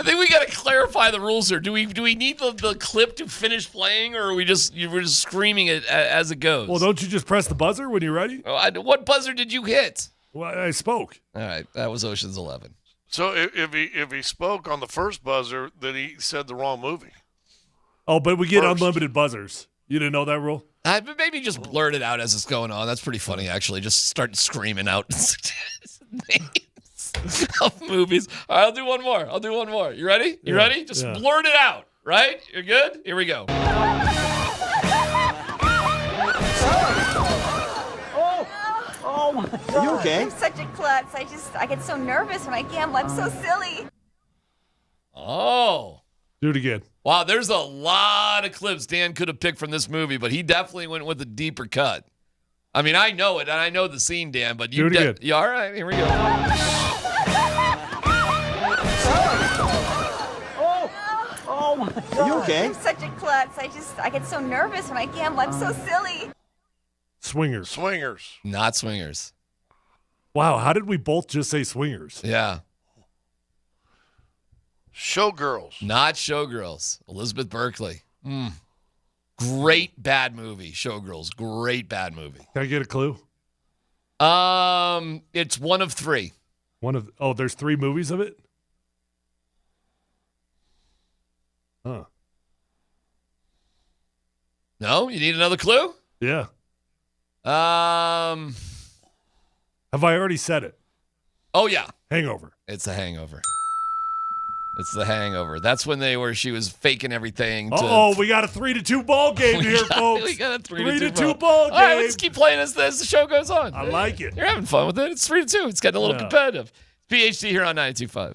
think we got to clarify the rules here. Do we need the clip to finish playing, or are we're just screaming it as it goes? Well, don't you just press the buzzer when you're ready? What buzzer did you hit? Well, I spoke. All right, that was Ocean's 11. So if he spoke on the first buzzer, then he said the wrong movie. Oh, but we get unlimited buzzers. You didn't know that rule? But maybe just blurt it out as it's going on. That's pretty funny, actually. Just start screaming out names of movies. All right, I'll do one more. You ready? You ready? Just blurt it out, right? You're good? Here we go. Oh my God. Are you okay? I'm such a klutz. I get so nervous when I gamble. I'm so silly. Oh. Do it again. Wow, there's a lot of clips Dan could have picked from this movie, but he definitely went with a deeper cut. I mean, I know it, and I know the scene, Dan, but you do it again. Yeah, all right, here we go. Oh my God. Are you okay? I'm such a klutz. I get so nervous when I gamble. I'm so silly. Swingers. Not swingers. Wow, how did we both just say swingers? Yeah. Showgirls. Not Showgirls. Elizabeth Berkley. Great bad movie. Showgirls. Great bad movie. Can I get a clue? It's one of three. There's 3 movies of it? Huh. No? You need another clue? Yeah. Have I already said it? Oh, yeah. Hangover. It's The Hangover. It's The Hangover. That's when she was faking everything. We got a 3-2 ball game here, folks. We got a 3-2 ball game. All right, let's keep playing as the show goes on. I like it. You're having fun with it. It's 3-2. It's getting a little competitive. PhD here on 92.5.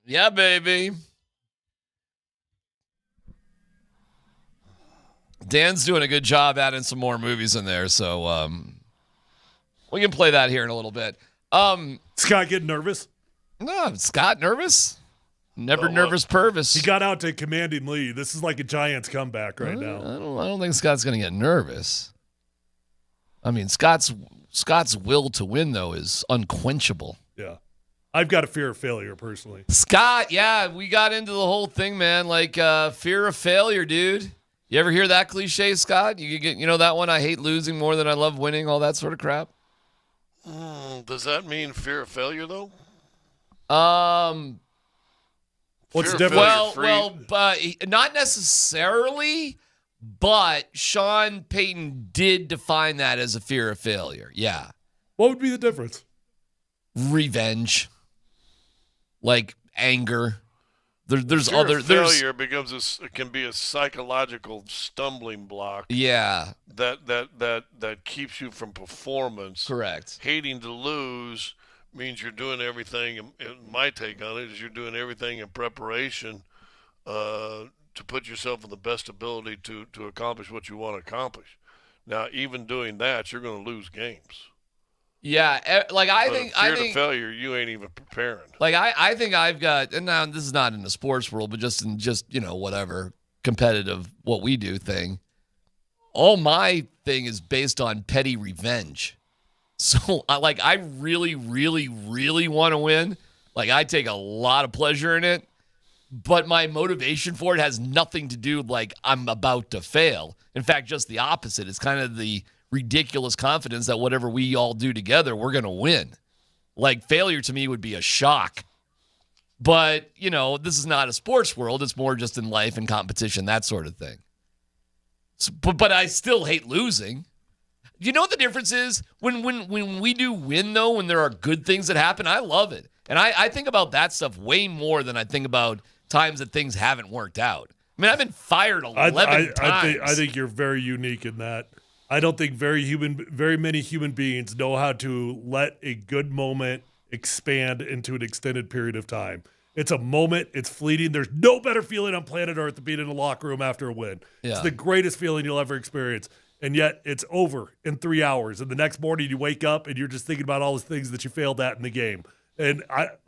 Yeah, baby. Dan's doing a good job adding some more movies in there, so we can play that here in a little bit. Scott getting nervous? No, Scott nervous? Never nervous Purvis. He got out to commanding lead. This is like a Giants comeback right now. I don't think Scott's going to get nervous. I mean, Scott's will to win, though, is unquenchable. Yeah. I've got a fear of failure, personally. Scott, yeah, we got into the whole thing, man. Like, fear of failure, dude. You ever hear that cliche, Scott? You know that one, I hate losing more than I love winning, all that sort of crap? Does that mean fear of failure, though? What's different? Well, not necessarily, but Sean Payton did define that as a fear of failure. Yeah. What would be the difference? Revenge. Like anger. There's fear other of failure can be a psychological stumbling block. Yeah. That keeps you from performance. Correct. Hating to lose means you're doing everything, and my take on it is you're doing everything in preparation to put yourself in the best ability to accomplish what you want to accomplish. Now, even doing that, you're going to lose games. Yeah, like I but think fear of failure, you ain't even preparing. Like I think I've got, and now this is not in the sports world, but just in whatever competitive what we do thing. All my thing is based on petty revenge. So I really, really, really want to win. Like I take a lot of pleasure in it, but my motivation for it has nothing to do like I'm about to fail. In fact, just the opposite. It's kind of the ridiculous confidence that whatever we all do together, we're going to win. Like failure to me would be a shock. But, this is not a sports world. It's more just in life and competition, that sort of thing. So, but I still hate losing. You know what the difference is? When we do win, though, when there are good things that happen, I love it. And I think about that stuff way more than I think about times that things haven't worked out. I mean, I've been fired 11 times. I think you're very unique in that. I don't think very many human beings know how to let a good moment expand into an extended period of time. It's a moment. It's fleeting. There's no better feeling on planet Earth than being in a locker room after a win. Yeah. It's the greatest feeling you'll ever experience. And yet it's over in 3 hours. And the next morning you wake up and you're just thinking about all the things that you failed at in the game. And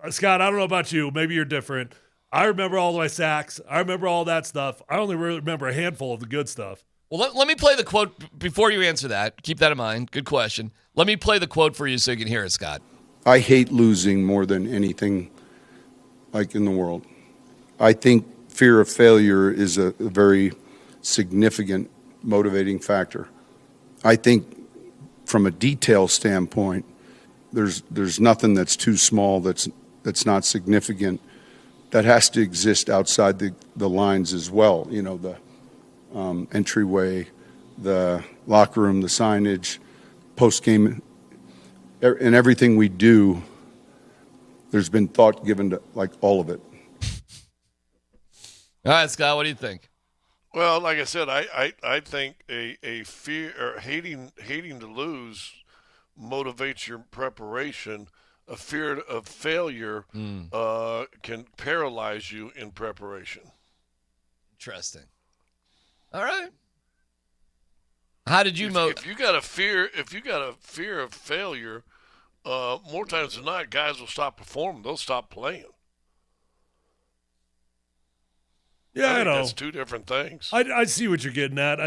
Scott, I don't know about you. Maybe you're different. I remember all my sacks. I remember all that stuff. I only really remember a handful of the good stuff. Well, let me play the quote before you answer that. Keep that in mind. Good question. Let me play the quote for you so you can hear it, Scott. I hate losing more than anything like in the world. I think fear of failure is a very significant motivating factor. I think from a detail standpoint, there's nothing that's too small that's not significant that has to exist outside the lines as well. The entryway, the locker room, the signage, post-game, and everything we do, there's been thought given to like all of it. All right, Scott, what do you think? Well, like I said, I think a fear or hating to lose motivates your preparation. A fear of failure can paralyze you in preparation. Interesting. All right. How did you if you got a fear of failure, more times than not, guys will stop performing. They'll stop playing. Yeah, I know. That's two different things. I see what you're getting at.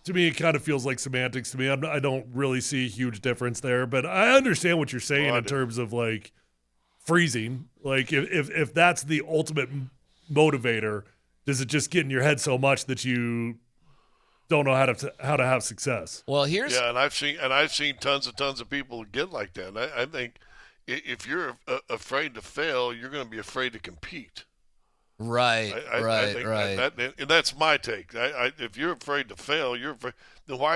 To me, it kind of feels like semantics to me. I don't really see a huge difference there, but I understand what you're saying in terms of like freezing. Like if that's the ultimate motivator, does it just get in your head so much that you don't know how to have success? Well, and I've seen tons of people get like that. I think if you're afraid to fail, you're going to be afraid to compete. Right, I think and that's my take. If you're afraid to fail, then why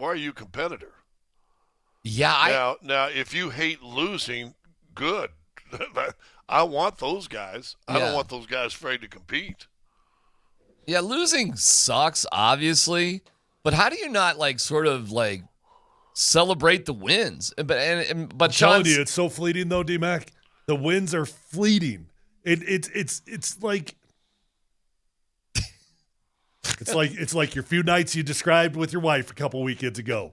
are you a competitor? Yeah. Now, if you hate losing, good. I want those guys. I don't want those guys afraid to compete. Yeah, losing sucks, obviously, but how do you not sort of celebrate the wins? But I'm telling you, it's so fleeting though, DMac. The wins are fleeting. It's like it's like your few nights you described with your wife a couple weekends ago.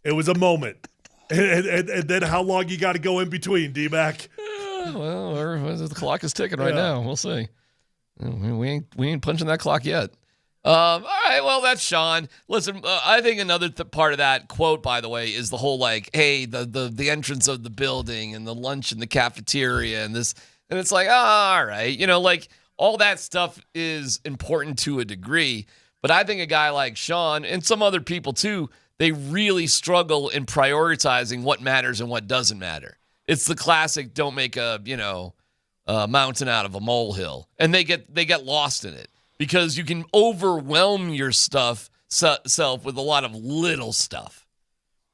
It was a moment, and then how long you got to go in between, DMac? The clock is ticking right now. We'll see. We ain't punching that clock yet. All right, well, that's Sean. Listen, I think another part of that quote, by the way, is the whole like, hey, the entrance of the building and the lunch in the cafeteria and this, and it's like, all right, like all that stuff is important to a degree. But I think a guy like Sean and some other people too, they really struggle in prioritizing what matters and what doesn't matter. It's the classic, don't make a mountain out of a molehill, and they get lost in it. Because you can overwhelm your self with a lot of little stuff.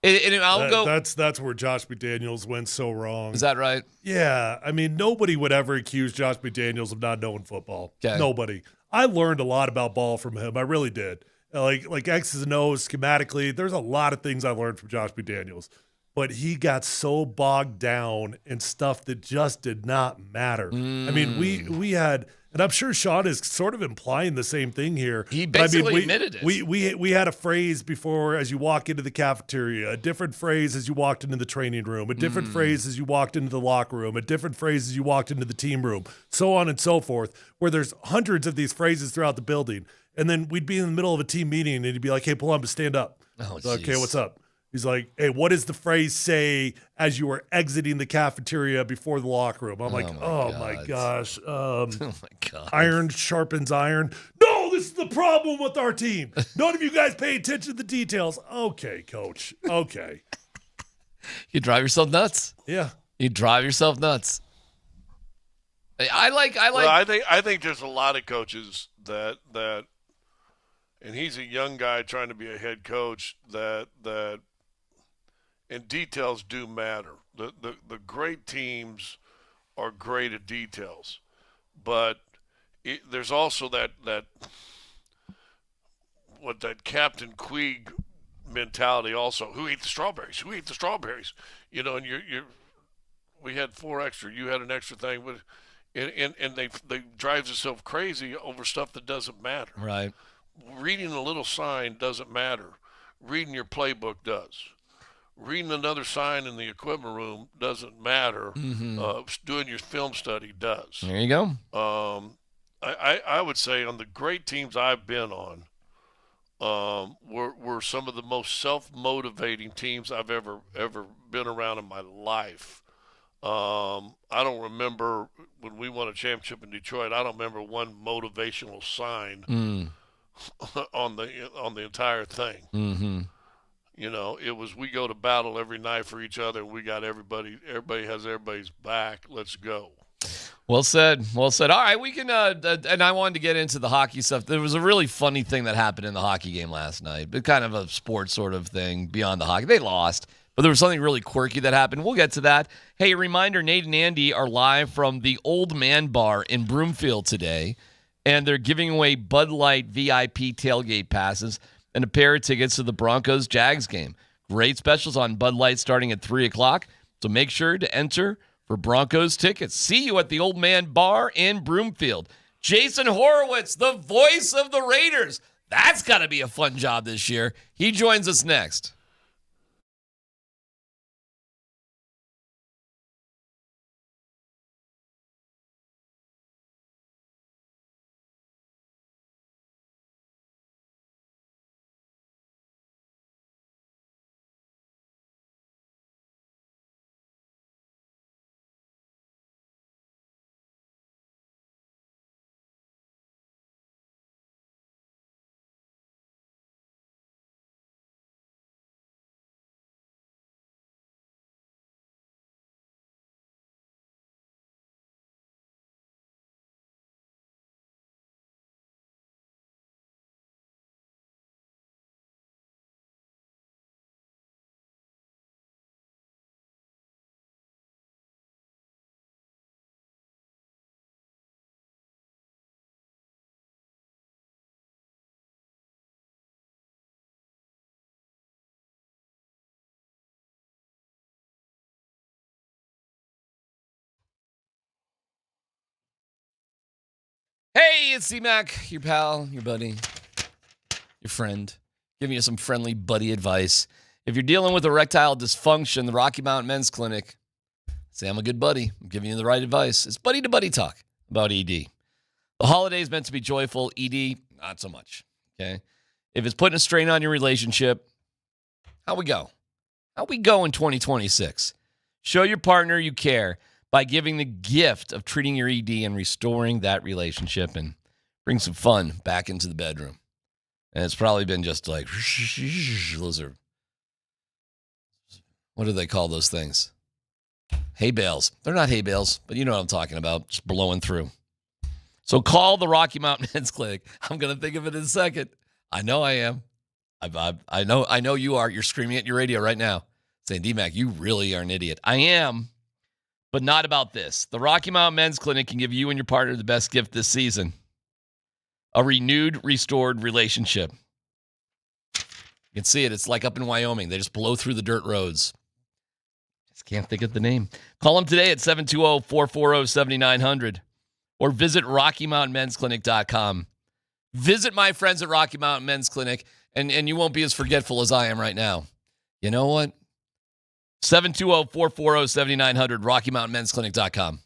That's where Josh McDaniels went so wrong. Is that right? Yeah. I mean, nobody would ever accuse Josh McDaniels of not knowing football. Okay. Nobody. I learned a lot about ball from him. I really did. Like X's and O's schematically, there's a lot of things I learned from Josh McDaniels. But he got so bogged down in stuff that just did not matter. I mean, we had, and I'm sure Sean is sort of implying the same thing here. He basically admitted it. We had a phrase before as you walk into the cafeteria, a different phrase as you walked into the training room, a different phrase as you walked into the locker room, a different phrase as you walked into the team room, so on and so forth, where there's hundreds of these phrases throughout the building. And then we'd be in the middle of a team meeting and he'd be like, hey, Polumbus, stand up. Oh, okay, what's up? He's like, hey, what does the phrase say as you were exiting the cafeteria before the locker room? I'm like, oh my gosh. Oh my God. Iron sharpens iron. No, this is the problem with our team. None of you guys pay attention to the details. Okay, coach. Okay. You drive yourself nuts. Yeah. You drive yourself nuts. Well, I think there's a lot of coaches that and he's a young guy trying to be a head coach that and details do matter. The great teams are great at details, but there's also that Captain Queeg mentality also. Who ate the strawberries? Who ate the strawberries? And we had 4 extra. You had an extra thing, but and they drives itself crazy over stuff that doesn't matter. Right. Reading a little sign doesn't matter. Reading your playbook does. Reading another sign in the equipment room doesn't matter. Doing your film study does. There you go. I would say on the great teams I've been on, were some of the most self-motivating teams I've ever been around in my life. I don't remember when we won a championship in Detroit. I don't remember one motivational sign on the entire thing. It was we go to battle every night for each other, and we got everybody has everybody's back. Let's go. Well said. All right, we can and I wanted to get into the hockey stuff. There was a really funny thing that happened in the hockey game last night, but kind of a sports sort of thing beyond the hockey. They lost, but there was something really quirky that happened. We'll get to that. Hey, a reminder, Nate and Andy are live from the Old Man Bar in Broomfield today, and they're giving away Bud Light VIP tailgate passes and a pair of tickets to the Broncos-Jags game. Great specials on Bud Light starting at 3 o'clock, so make sure to enter for Broncos tickets. See you at the Old Man Bar in Broomfield. Jason Horowitz, the voice of the Raiders. That's got to be a fun job this year. He joins us next. Hey, it's DMac, your pal, your buddy, your friend, giving you some friendly buddy advice. If you're dealing with erectile dysfunction, the Rocky Mountain Men's Clinic, say I'm a good buddy. I'm giving you the right advice. It's buddy-to-buddy talk about ED. The holiday's meant to be joyful. ED, not so much, okay? If it's putting a strain on your relationship, how we go? How we go in 2026? Show your partner you care by giving the gift of treating your ED and restoring that relationship and bring some fun back into the bedroom. And it's probably been just like, those are, what do they call those things? Hay bales. They're not hay bales, but you know what I'm talking about. Just blowing through. So call the Rocky Mountain Men's Clinic. I'm going to think of it in a second. I know I am. I know you are. You're screaming at your radio right now saying, DMac, you really are an idiot. I am. But not about this. The Rocky Mountain Men's Clinic can give you and your partner the best gift this season. A renewed, restored relationship. You can see it. It's like up in Wyoming. They just blow through the dirt roads. Just can't think of the name. Call them today at 720-440-7900 or visit RockyMountainMen'sClinic.com. Visit my friends at Rocky Mountain Men's Clinic, and you won't be as forgetful as I am right now. You know what? 720-440-7900, RockyMountainMen'sClinic.com.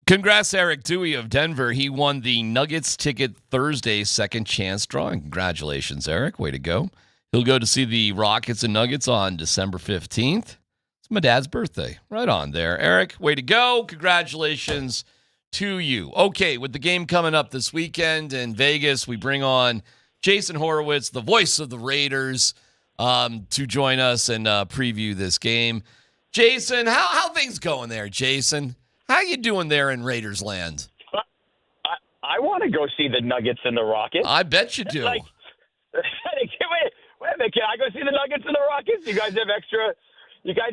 Congrats, Eric Dewey of Denver. He won the Nuggets ticket Thursday second chance drawing. Congratulations, Eric. Way to go. He'll go to see the Rockets and Nuggets on December 15th. It's my dad's birthday. Right on there. Eric, way to go. Congratulations to you. Okay, with the game coming up this weekend in Vegas, we bring on Jason Horowitz, the voice of the Raiders, to join us and preview this game. Jason, how things going there, Jason? How you doing there in Raiders land? I want to go see the Nuggets and the Rockets. I bet you do. Wait a minute. Can I go see the Nuggets and the Rockets? You guys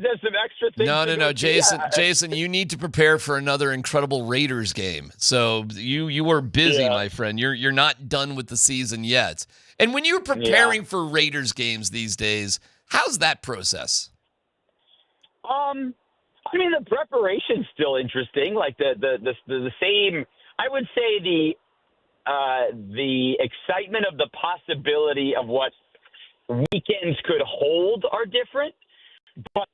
have some extra things? No, Jason. Jason, you need to prepare for another incredible Raiders game. So you are busy, my friend. You're not done with the season yet. And when you're preparing for Raiders games these days, how's that process? I mean, the preparation's still interesting. Like the same. I would say the excitement of the possibility of what weekends could hold are different, but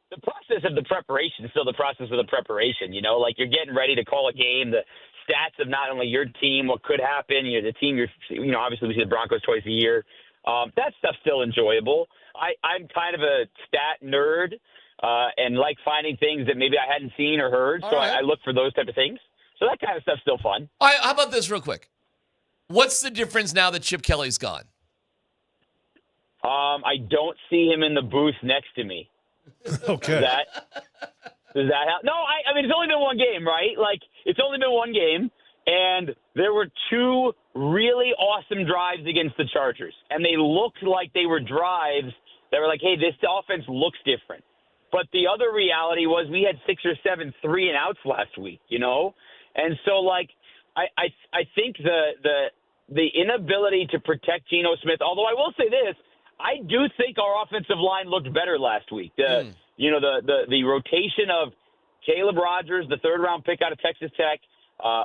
the process of the preparation is still the process of the preparation. You know, like you're getting ready to call a game. The stats of not only your team, what could happen. You know, the team obviously we see the Broncos twice a year. That stuff's still enjoyable. I'm kind of a stat nerd. And like finding things that maybe I hadn't seen or heard. So I look for those type of things. So that kind of stuff's still fun. All right, how about this real quick? What's the difference now that Chip Kelly's gone? I don't see him in the booth next to me. Okay. Does that help? No, I mean, it's only been one game, right? Like, it's only been one game. And there were two really awesome drives against the Chargers. And they looked like they were drives that were like, hey, this offense looks different. But the other reality was we had 6 or 7 3-and-outs last week, you know? And so, like, I think the inability to protect Geno Smith, although I will say this, I do think our offensive line looked better last week. The rotation of Caleb Rogers, the third-round pick out of Texas Tech,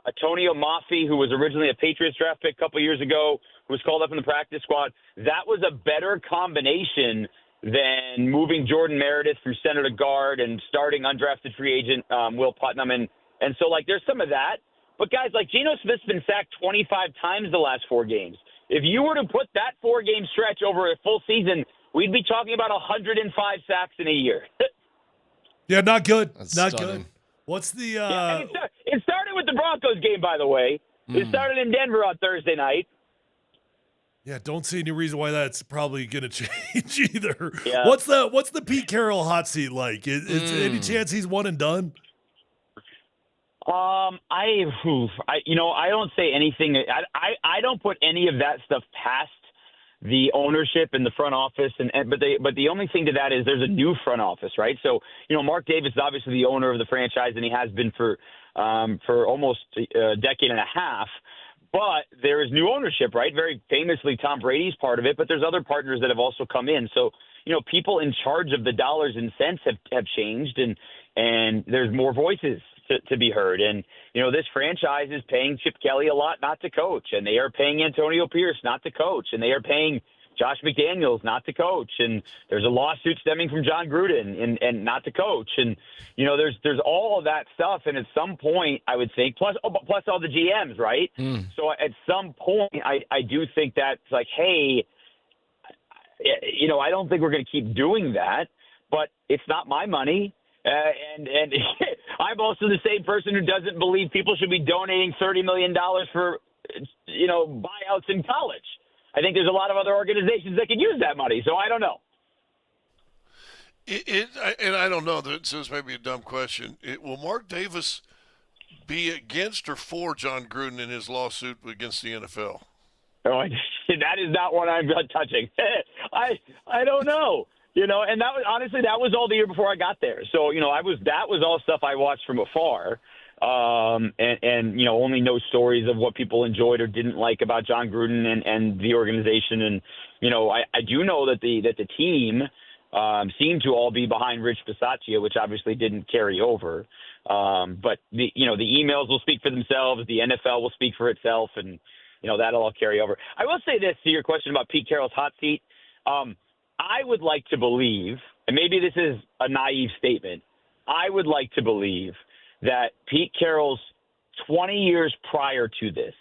Antonio Mafi, who was originally a Patriots draft pick a couple years ago, who was called up in the practice squad, that was a better combination than moving Jordan Meredith from center to guard and starting undrafted free agent Will Putnam. And so, like, there's some of that. But, guys, like, Geno Smith's been sacked 25 times the last 4 games. If you were to put that 4-game stretch over a full season, we'd be talking about 105 sacks in a year. Yeah, not good. That's not stunning. good. What's the it started with the Broncos game, by the way. It started in Denver on Thursday night. Yeah, don't see any reason why that's probably going to change either. Yeah. What's the Pete Carroll hot seat like? Is any chance he's one and done? I don't say anything. I don't put any of that stuff past the ownership and the front office, but the only thing to that is there's a new front office, right? So Mark Davis is obviously the owner of the franchise, and he has been for almost a decade and a half. But there is new ownership, right? Very famously, Tom Brady's part of it, but there's other partners that have also come in. So, people in charge of the dollars and cents have changed, and there's more voices to be heard. And, this franchise is paying Chip Kelly a lot not to coach, and they are paying Antonio Pierce not to coach, and they are paying Josh McDaniels not to coach, and there's a lawsuit stemming from John Gruden and not to coach. And, there's all of that stuff. And at some point, I would think, plus all the GMs, right? So at some point, I do think that's like, hey, I don't think we're going to keep doing that, but it's not my money. And I'm also the same person who doesn't believe people should be donating $30 million for, buyouts in college. I think there's a lot of other organizations that could use that money, so I don't know. And I don't know. So this may be a dumb question. Will Mark Davis be against or for John Gruden in his lawsuit against the NFL? Oh, that is not one I'm touching. I don't know. And that was all the year before I got there. So that was all stuff I watched from afar. And only know stories of what people enjoyed or didn't like about John Gruden and the organization. And, I do know that the team seemed to all be behind Rich Bisaccia, which obviously didn't carry over. But the emails will speak for themselves. The NFL will speak for itself, and, that'll all carry over. I will say this to your question about Pete Carroll's hot seat. I would like to believe, and maybe this is a naive statement, I would like to believe that Pete Carroll's 20 years prior to this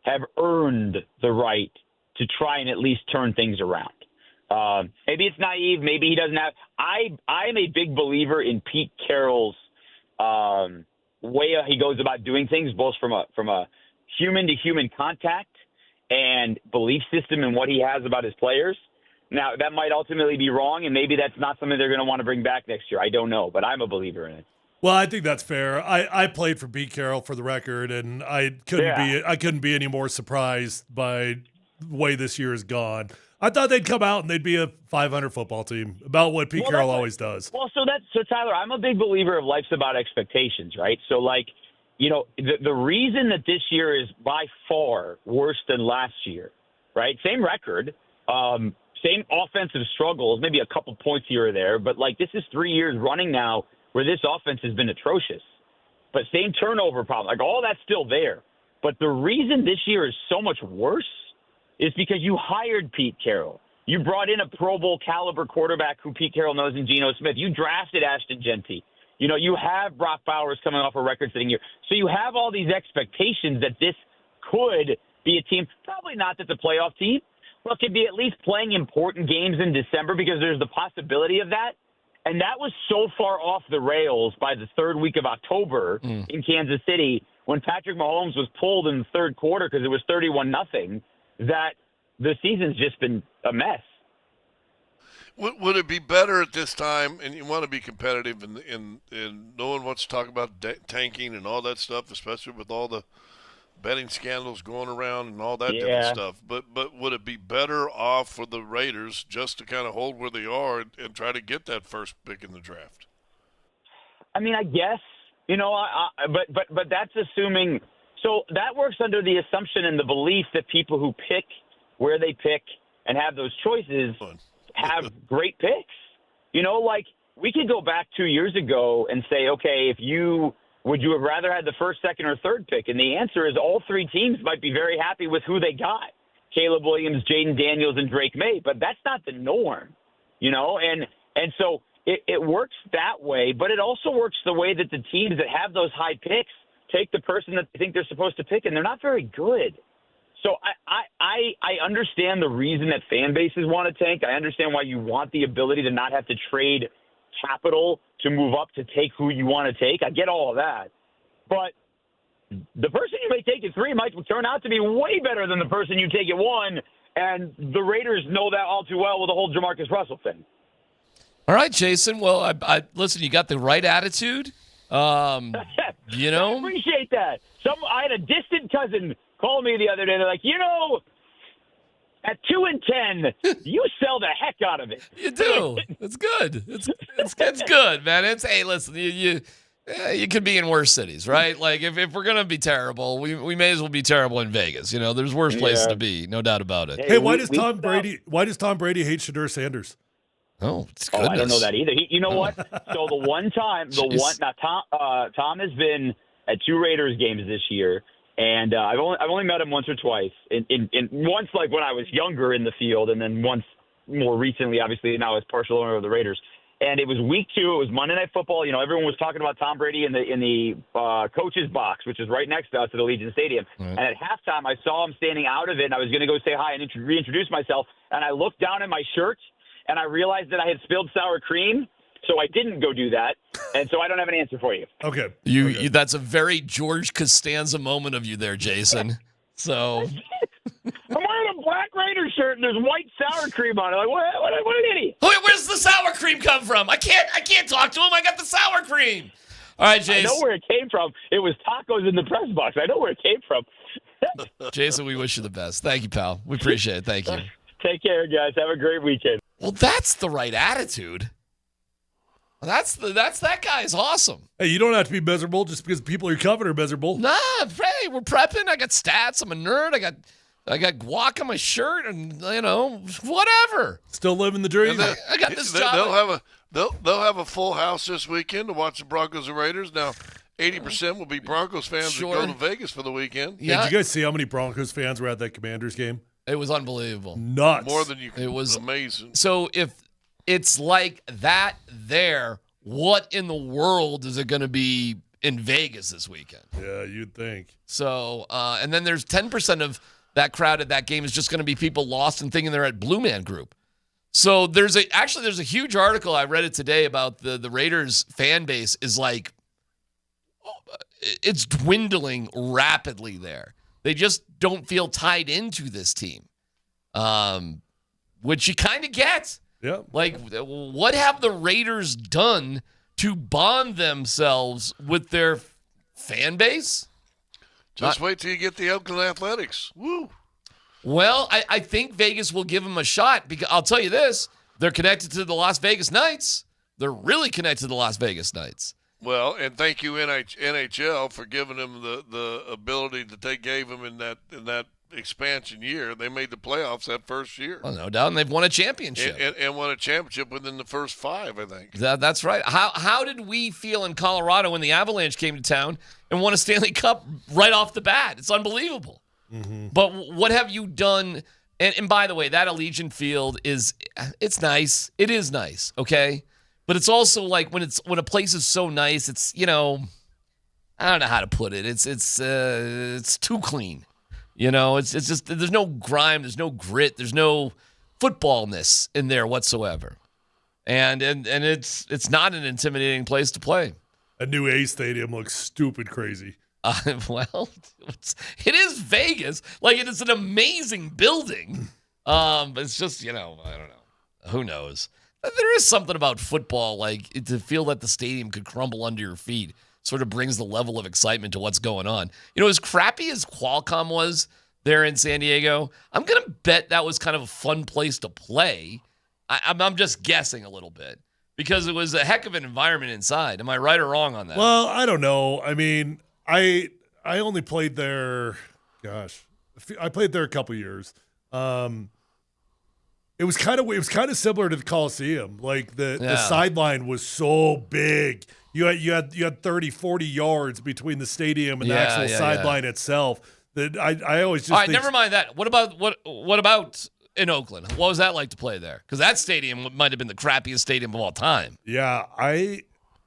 have earned the right to try and at least turn things around. Maybe it's naive. Maybe he doesn't have. I am a big believer in Pete Carroll's way he goes about doing things, both from a human to human contact and belief system and what he has about his players. Now, that might ultimately be wrong, and maybe that's not something they're going to want to bring back next year. I don't know, but I'm a believer in it. Well, I think that's fair. I played for Pete Carroll, for the record, and I couldn't be any more surprised by the way this year has gone. I thought they'd come out and they'd be a 500 football team, about what Pete Carroll always does. Well, so Tyler, I'm a big believer of life's about expectations, right? So, the reason that this year is by far worse than last year, right? Same record, same offensive struggles, maybe a couple points here or there, but this is 3 years running now where this offense has been atrocious. But same turnover problem, all that's still there. But the reason this year is so much worse is because you hired Pete Carroll. You brought in a Pro Bowl caliber quarterback who Pete Carroll knows in Geno Smith. You drafted Ashton Genty. You have Brock Bowers coming off a record-setting year. So you have all these expectations that this could be a team, probably not that's a playoff team, but could be at least playing important games in December because there's the possibility of that. And that was so far off the rails by the third week of October in Kansas City when Patrick Mahomes was pulled in the third quarter because it was 31-0, that the season's just been a mess. Would it be better at this time, and you want to be competitive in no one wants to talk about tanking and all that stuff, especially with all the betting scandals going around and all that different stuff. But would it be better off for the Raiders just to kind of hold where they are and try to get that first pick in the draft? I mean, I guess, but that's assuming. So that works under the assumption and the belief that people who pick where they pick and have those choices have great picks. We could go back 2 years ago and say, okay, would you have rather had the first, second, or third pick? And the answer is all three teams might be very happy with who they got. Caleb Williams, Jaden Daniels, and Drake May. But that's not the norm, And so it works that way, but it also works the way that the teams that have those high picks take the person that they think they're supposed to pick, and they're not very good. So I understand the reason that fan bases want to tank. I understand why you want the ability to not have to trade capital to move up to take who you want to take. I get all of that. But the person you may take at 3 might turn out to be way better than the person you take at 1, and the Raiders know that all too well with the whole Jamarcus Russell thing. All right, Jason. Well, I listen, you got the right attitude. I appreciate that. I had a distant cousin call me the other day. They're like, at 2-10, you sell the heck out of it. You do. It's good. It's good, man. Hey, listen, you could be in worse cities, right? If we're gonna be terrible, we may as well be terrible in Vegas. There's worse places to be, no doubt about it. Hey, why does Tom Brady hate Shedeur Sanders? Oh, it's goodness. I don't know that either. You know what? So Tom has been at 2 Raiders games this year, and I've only met him once or twice. In once when I was younger in the field, and then once more recently, obviously now as partial owner of the Raiders. And it was week 2. It was Monday Night Football. Everyone was talking about Tom Brady in the coach's box, which is right next to us at Allegiant Stadium. Right. And at halftime, I saw him standing out of it, and I was going to go say hi and reintroduce myself. And I looked down at my shirt, and I realized that I had spilled sour cream, so I didn't go do that, and so I don't have an answer for you. Okay. You that's a very George Costanza moment of you there, Jason. So I'm wearing a black Raider shirt, and there's white sour cream on it. What an idiot. Where's the sour cream come from? I can't talk to him. I got the sour cream. All right, Jason. I know where it came from. It was tacos in the press box. I know where it came from. Jason, we wish you the best. Thank you, pal. We appreciate it. Thank you. Take care, guys. Have a great weekend. Well, that's the right attitude. That's that guy's awesome. Hey, you don't have to be miserable just because people you're covering are miserable. Nah, hey, we're prepping. I got stats. I'm a nerd. I got guac on my shirt, and whatever. Still living the dream. I got this job. They'll have a full house this weekend to watch the Broncos and Raiders. Now, 80% will be Broncos fans that go to Vegas for the weekend. Yeah. Did you guys see how many Broncos fans were at that Commanders game? It was unbelievable. Nuts. More than you could. It was amazing. So if it's like that there, what in the world is it going to be in Vegas this weekend. Yeah, you'd think. So, and then there's 10% of that crowd at that game is just going to be people lost and thinking they're at Blue Man Group. So there's a huge article, I read it today, about the Raiders fan base is like, it's dwindling rapidly there. They just don't feel tied into this team, which you kind of get. Yeah. Like, what have the Raiders done to bond themselves with their fan base? Just wait till you get the Oakland Athletics. Woo. Well, I think Vegas will give them a shot because I'll tell you this, they're connected to the Las Vegas Knights. They're really connected to the Las Vegas Knights. Well, and thank you NHL for giving them the ability that they gave them in that expansion year. They made the playoffs that first year. Well, no doubt, and they've won a championship. And won a championship within the first 5, I think. That's right. How did we feel in Colorado when the Avalanche came to town and won a Stanley Cup right off the bat? It's unbelievable. Mm-hmm. But what have you done? And by the way, that Allegiant Field it's nice. It is nice, okay? But it's also like when a place is so nice, it's, I don't know how to put it. It's too clean. It's just there's no grime, there's no grit, there's no footballness in there whatsoever. And it's not an intimidating place to play. A new A stadium looks stupid crazy. Well, it is Vegas. Like, it is an amazing building. But it's just, I don't know. Who knows? There is something about football, like, to feel that the stadium could crumble under your feet sort of brings the level of excitement to what's going on. As crappy as Qualcomm was there in San Diego, I'm going to bet that was kind of a fun place to play. I'm just guessing a little bit because it was a heck of an environment inside. Am I right or wrong on that? Well, I don't know. I mean, I only played there, I played there a couple years. It was kind of similar to the Coliseum. Like the sideline was so big. You had 30, 40 yards between the stadium and the actual sideline itself. That I always just all right. Never mind that. What about in Oakland? What was that like to play there? Because that stadium might have been the crappiest stadium of all time. Yeah,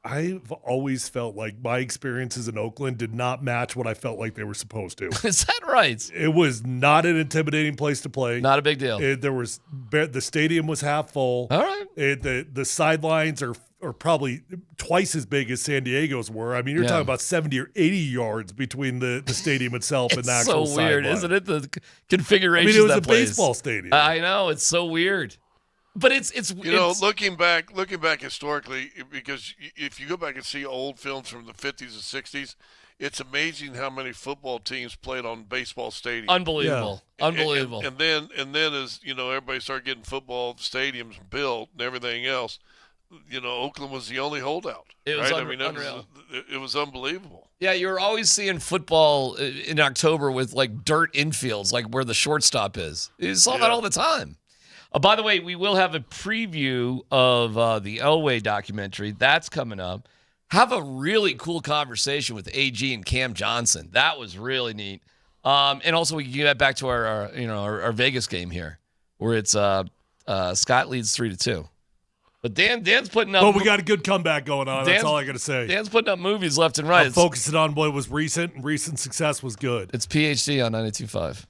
I've always felt like my experiences in Oakland did not match what I felt like they were supposed to. Is that right? It was not an intimidating place to play. Not a big deal. The stadium was half full. All right. The sidelines are probably twice as big as San Diego's were. I mean, you're talking about 70 or 80 yards between the stadium itself and the actual so weird, sideline. isn't it? The configuration. I mean, it was of a that place. baseball stadium. I know, it's so weird. But it's looking back historically, because if you go back and see old films from the 50s and 60s, it's amazing how many football teams played on baseball stadiums. Unbelievable. Unbelievable. And then as everybody started getting football stadiums built and everything else, Oakland was the only holdout. It was right? unreal. It was unbelievable. Yeah, you were always seeing football in October with like dirt infields, like where the shortstop is. You saw that all the time. By the way, we will have a preview of the Elway documentary. That's coming up. Have a really cool conversation with AG and Cam Johnson. That was really neat. And also, we can get back to our Vegas game here, where it's Scott leads 3-2. But Dan's putting up. But we got a good comeback going on. That's all I got to say. Dan's putting up movies left and right. I'm focusing on what was recent, and recent success was good. It's PhD on 92.5.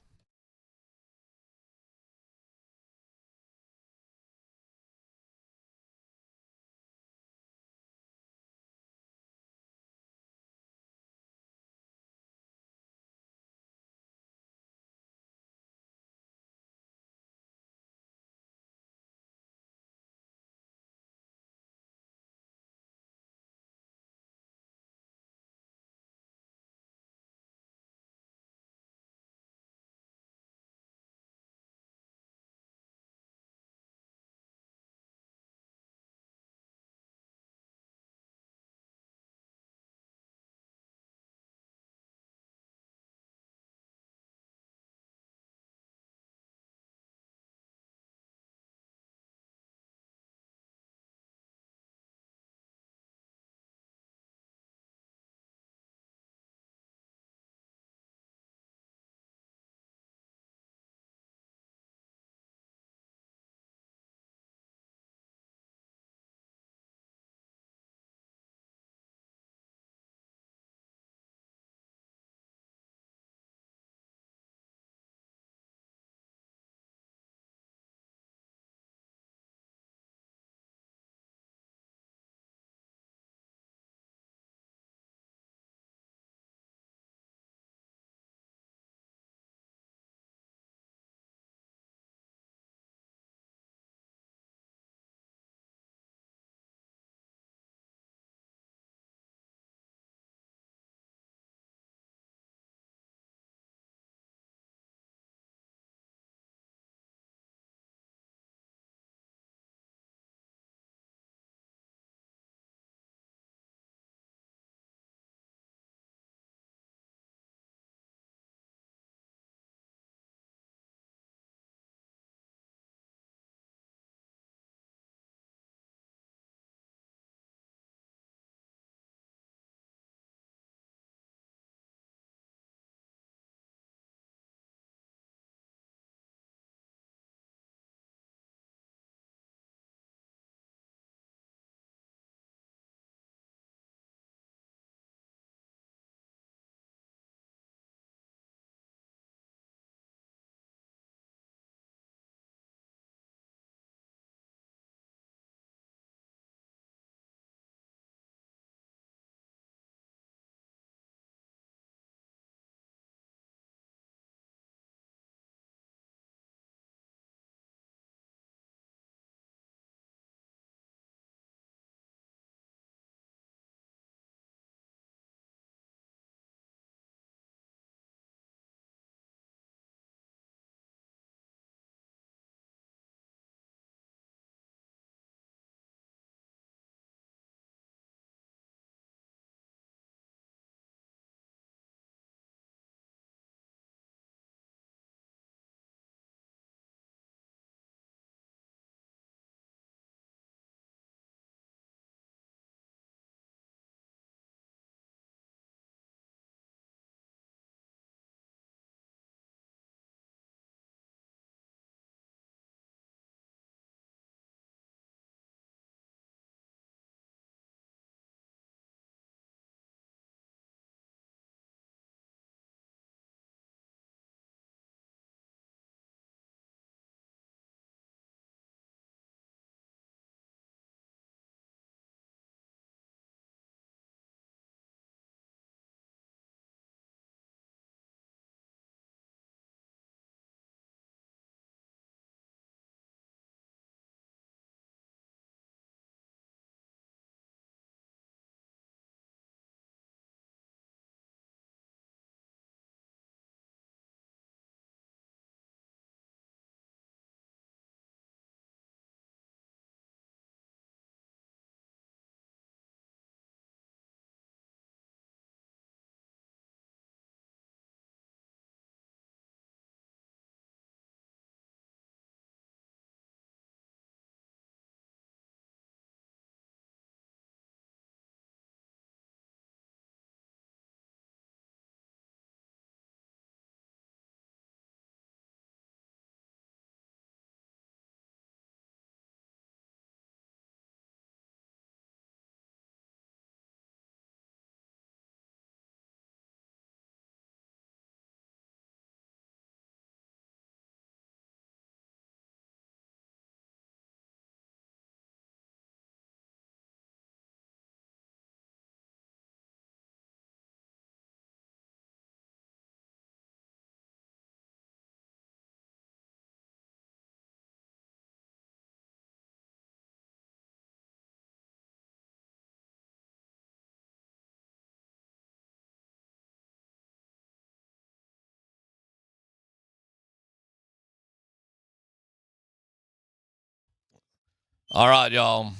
All right, y'all.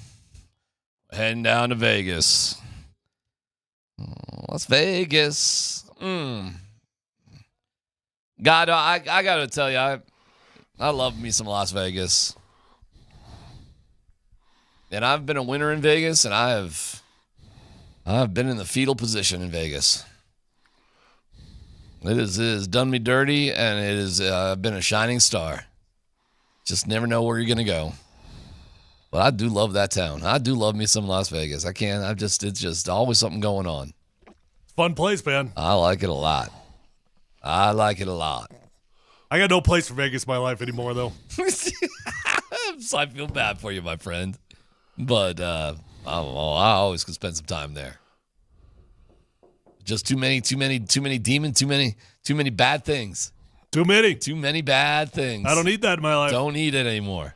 Heading down to Vegas. Las Vegas. God, I got to tell you, I love me some Las Vegas. And I've been a winner in Vegas, and I've been in the fetal position in Vegas. It has done me dirty, and it has been a shining star. Just never know where you're going to go. But I do love that town. I do love me some Las Vegas. It's just always something going on. Fun place, man. I like it a lot. I got no place for Vegas in my life anymore, though. So I feel bad for you, my friend. But I always could spend some time there. Just too many demons, too many bad things. Too many bad things. I don't need that in my life. Don't need it anymore.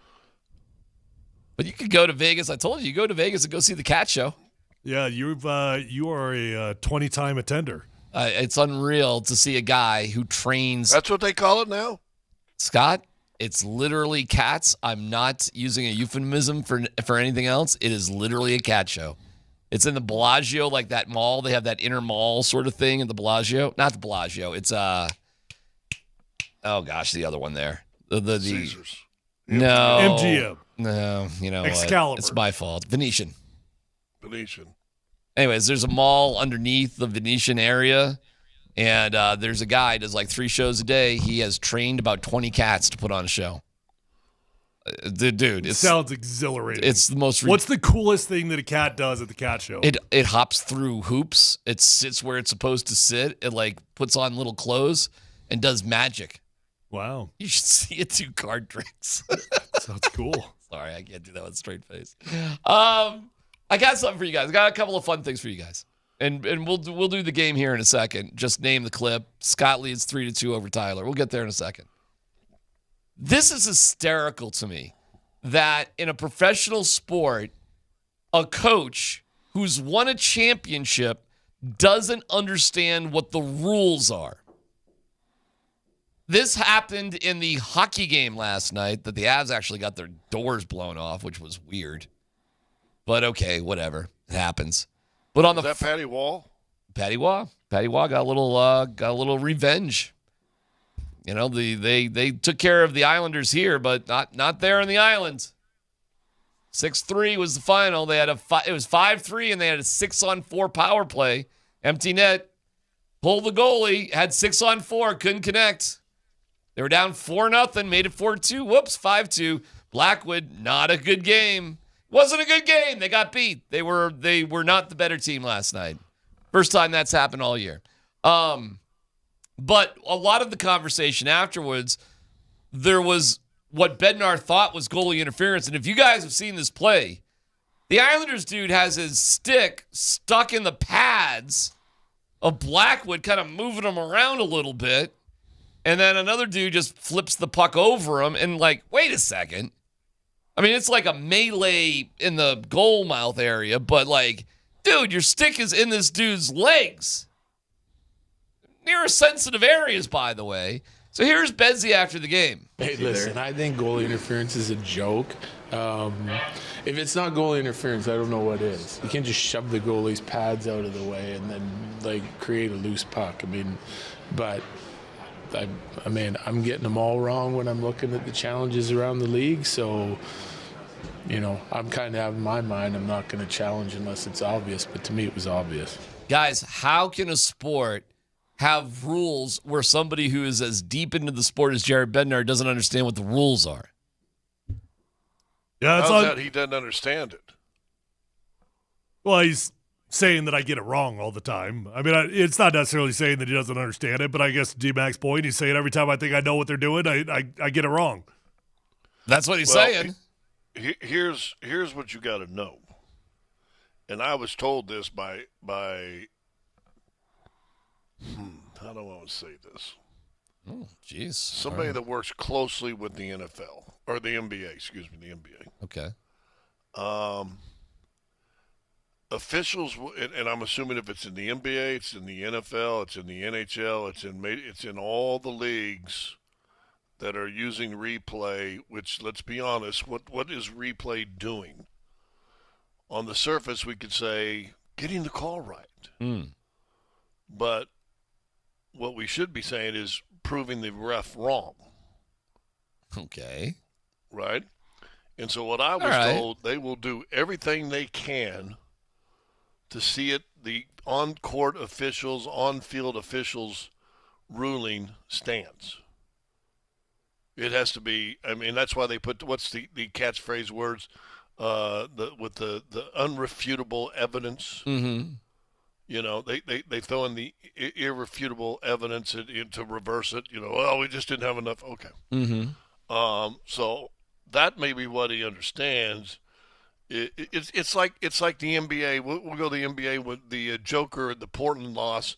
But you could go to Vegas. I told you go to Vegas and go see the cat show. Yeah, you are a 20-time attender. It's unreal to see a guy who trains. That's what they call it now? Scott, it's literally cats. I'm not using a euphemism for anything else. It is literally a cat show. It's in the Bellagio, like that mall. They have that inner mall sort of thing in the Bellagio. Not the Bellagio. It's oh gosh, the other one there. The Caesars. No. MGM. No, you know Excalibur. what? It's my fault. Venetian. Venetian. Anyways, there's a mall underneath the Venetian area, and there's a guy who does like 3 shows a day. He has trained about 20 cats to put on a show. Dude, it sounds exhilarating. It's the most. What's the coolest thing that a cat does at the cat show? It hops through hoops. It sits where it's supposed to sit. It like puts on little clothes and does magic. Wow. You should see it do card tricks. Sounds cool. Sorry, I can't do that with a straight face. I got something for you guys. I got a couple of fun things for you guys. And we'll do the game here in a second. Just name the clip. Scott leads 3-2 over Tyler. We'll get there in a second. This is hysterical to me that in a professional sport, a coach who's won a championship doesn't understand what the rules are. This happened in the hockey game last night that the Avs actually got their doors blown off, which was weird. But okay, whatever. It happens. But on Was that Patty Wall? Patty Waugh got a little revenge. You know, they took care of the Islanders here, but not there in the islands. 6-3 was the final. They had it was 5-3, and they had a 6-on-4 power play. Empty net. Pulled the goalie, had 6-on-4, couldn't connect. They were down 4-0, made it 4-2. Whoops, 5-2. Blackwood, not a good game. Wasn't a good game. They got beat. They were not the better team last night. First time that's happened all year. But a lot of the conversation afterwards, there was what Bednar thought was goalie interference. And if you guys have seen this play, the Islanders dude has his stick stuck in the pads of Blackwood, kind of moving him around a little bit. And then another dude just flips the puck over him and like, wait a second. I mean, it's like a melee in the goal mouth area, but like, dude, your stick is in this dude's legs. Near sensitive areas, by the way. So here's Bedsy after the game. Hey, listen, I think goalie interference is a joke. If it's not goalie interference, I don't know what is. You can't just shove the goalie's pads out of the way and then like create a loose puck. I'm getting them all wrong when I'm looking at the challenges around the league. So, I'm kind of having my mind. I'm not going to challenge unless it's obvious. But to me, it was obvious. Guys, how can a sport have rules where somebody who is as deep into the sport as Jared Bednar doesn't understand what the rules are? Yeah, How's that he doesn't understand it? Well, he's saying that I get it wrong all the time. I mean, it's not necessarily saying that he doesn't understand it, but I guess DMac's point, he's saying every time I think I know what they're doing, I get it wrong. That's what he's saying. Here's what you got to know. And I was told this by how do I want to say this? Oh, jeez. Somebody that works closely with the NFL or the NBA, the NBA. Okay. Officials, and I'm assuming if it's in the NBA, it's in the NFL, it's in the NHL, it's in all the leagues. that are using replay, which, let's be honest, what is replay doing? On the surface, we could say getting the call right. But what we should be saying is proving the ref wrong. Okay. Right? And so what I was told, they will do everything they can to see it, the on-court officials, on-field officials ruling stands. It has to be, I mean, that's why they put, what's the catchphrase words, with the unrefutable evidence. Mm-hmm. You know, they throw in the irrefutable evidence to reverse it. You know, well, we just didn't have enough. Okay. Mm-hmm. So that may be what he understands. It's like the NBA. We'll go to the NBA with the Joker at the Portland loss,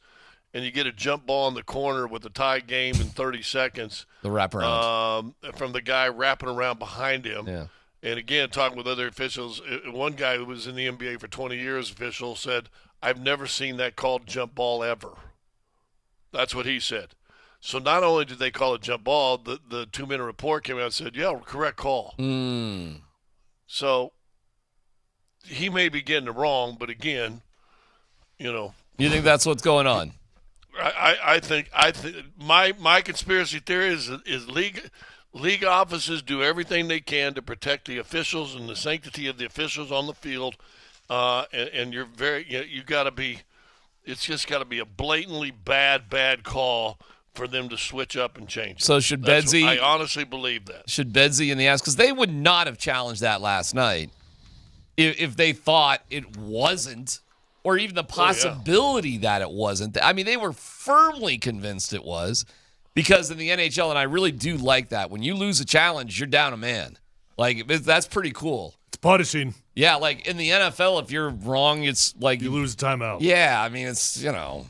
and you get a jump ball in the corner with a tie game in 30 seconds. The wraparound. From the guy wrapping around behind him. Yeah. And again, talking with other officials, one guy who was in the NBA for 20 years, official, said, I've never seen that called jump ball ever. That's what he said. So not only did they call it jump ball, the 2-minute report came out and said, yeah, correct call. So he may be getting it wrong, but again, you know. You think that's what's going on? I think my conspiracy theory is league offices do everything they can to protect the officials and the sanctity of the officials on the field, and you got to be. It's just got to be a blatantly bad call for them to switch up and change it. So should Bedsy? I honestly believe that. Should Bedsy in the ass, because they would not have challenged that last night if they thought it wasn't, or even the possibility that it wasn't. I mean, they were firmly convinced it was, because in the NHL, and I really do like that, when you lose a challenge, you're down a man. Like, that's pretty cool. It's punishing. Yeah, like in the NFL, if you're wrong, it's like you lose a timeout. Yeah, I mean, it's, you know.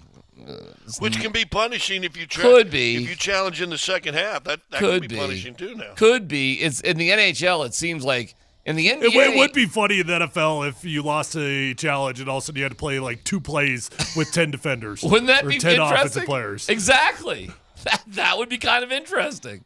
Which can be punishing if you could be. If you challenge in the second half. That could be punishing too now. Could be. It's in the NHL, it seems like. In the NBA, it would be funny in the NFL if you lost a challenge and all of a sudden you had to play like 2 plays with 10 defenders. Wouldn't that or be 10 interesting? Offensive players. Exactly. That would be kind of interesting.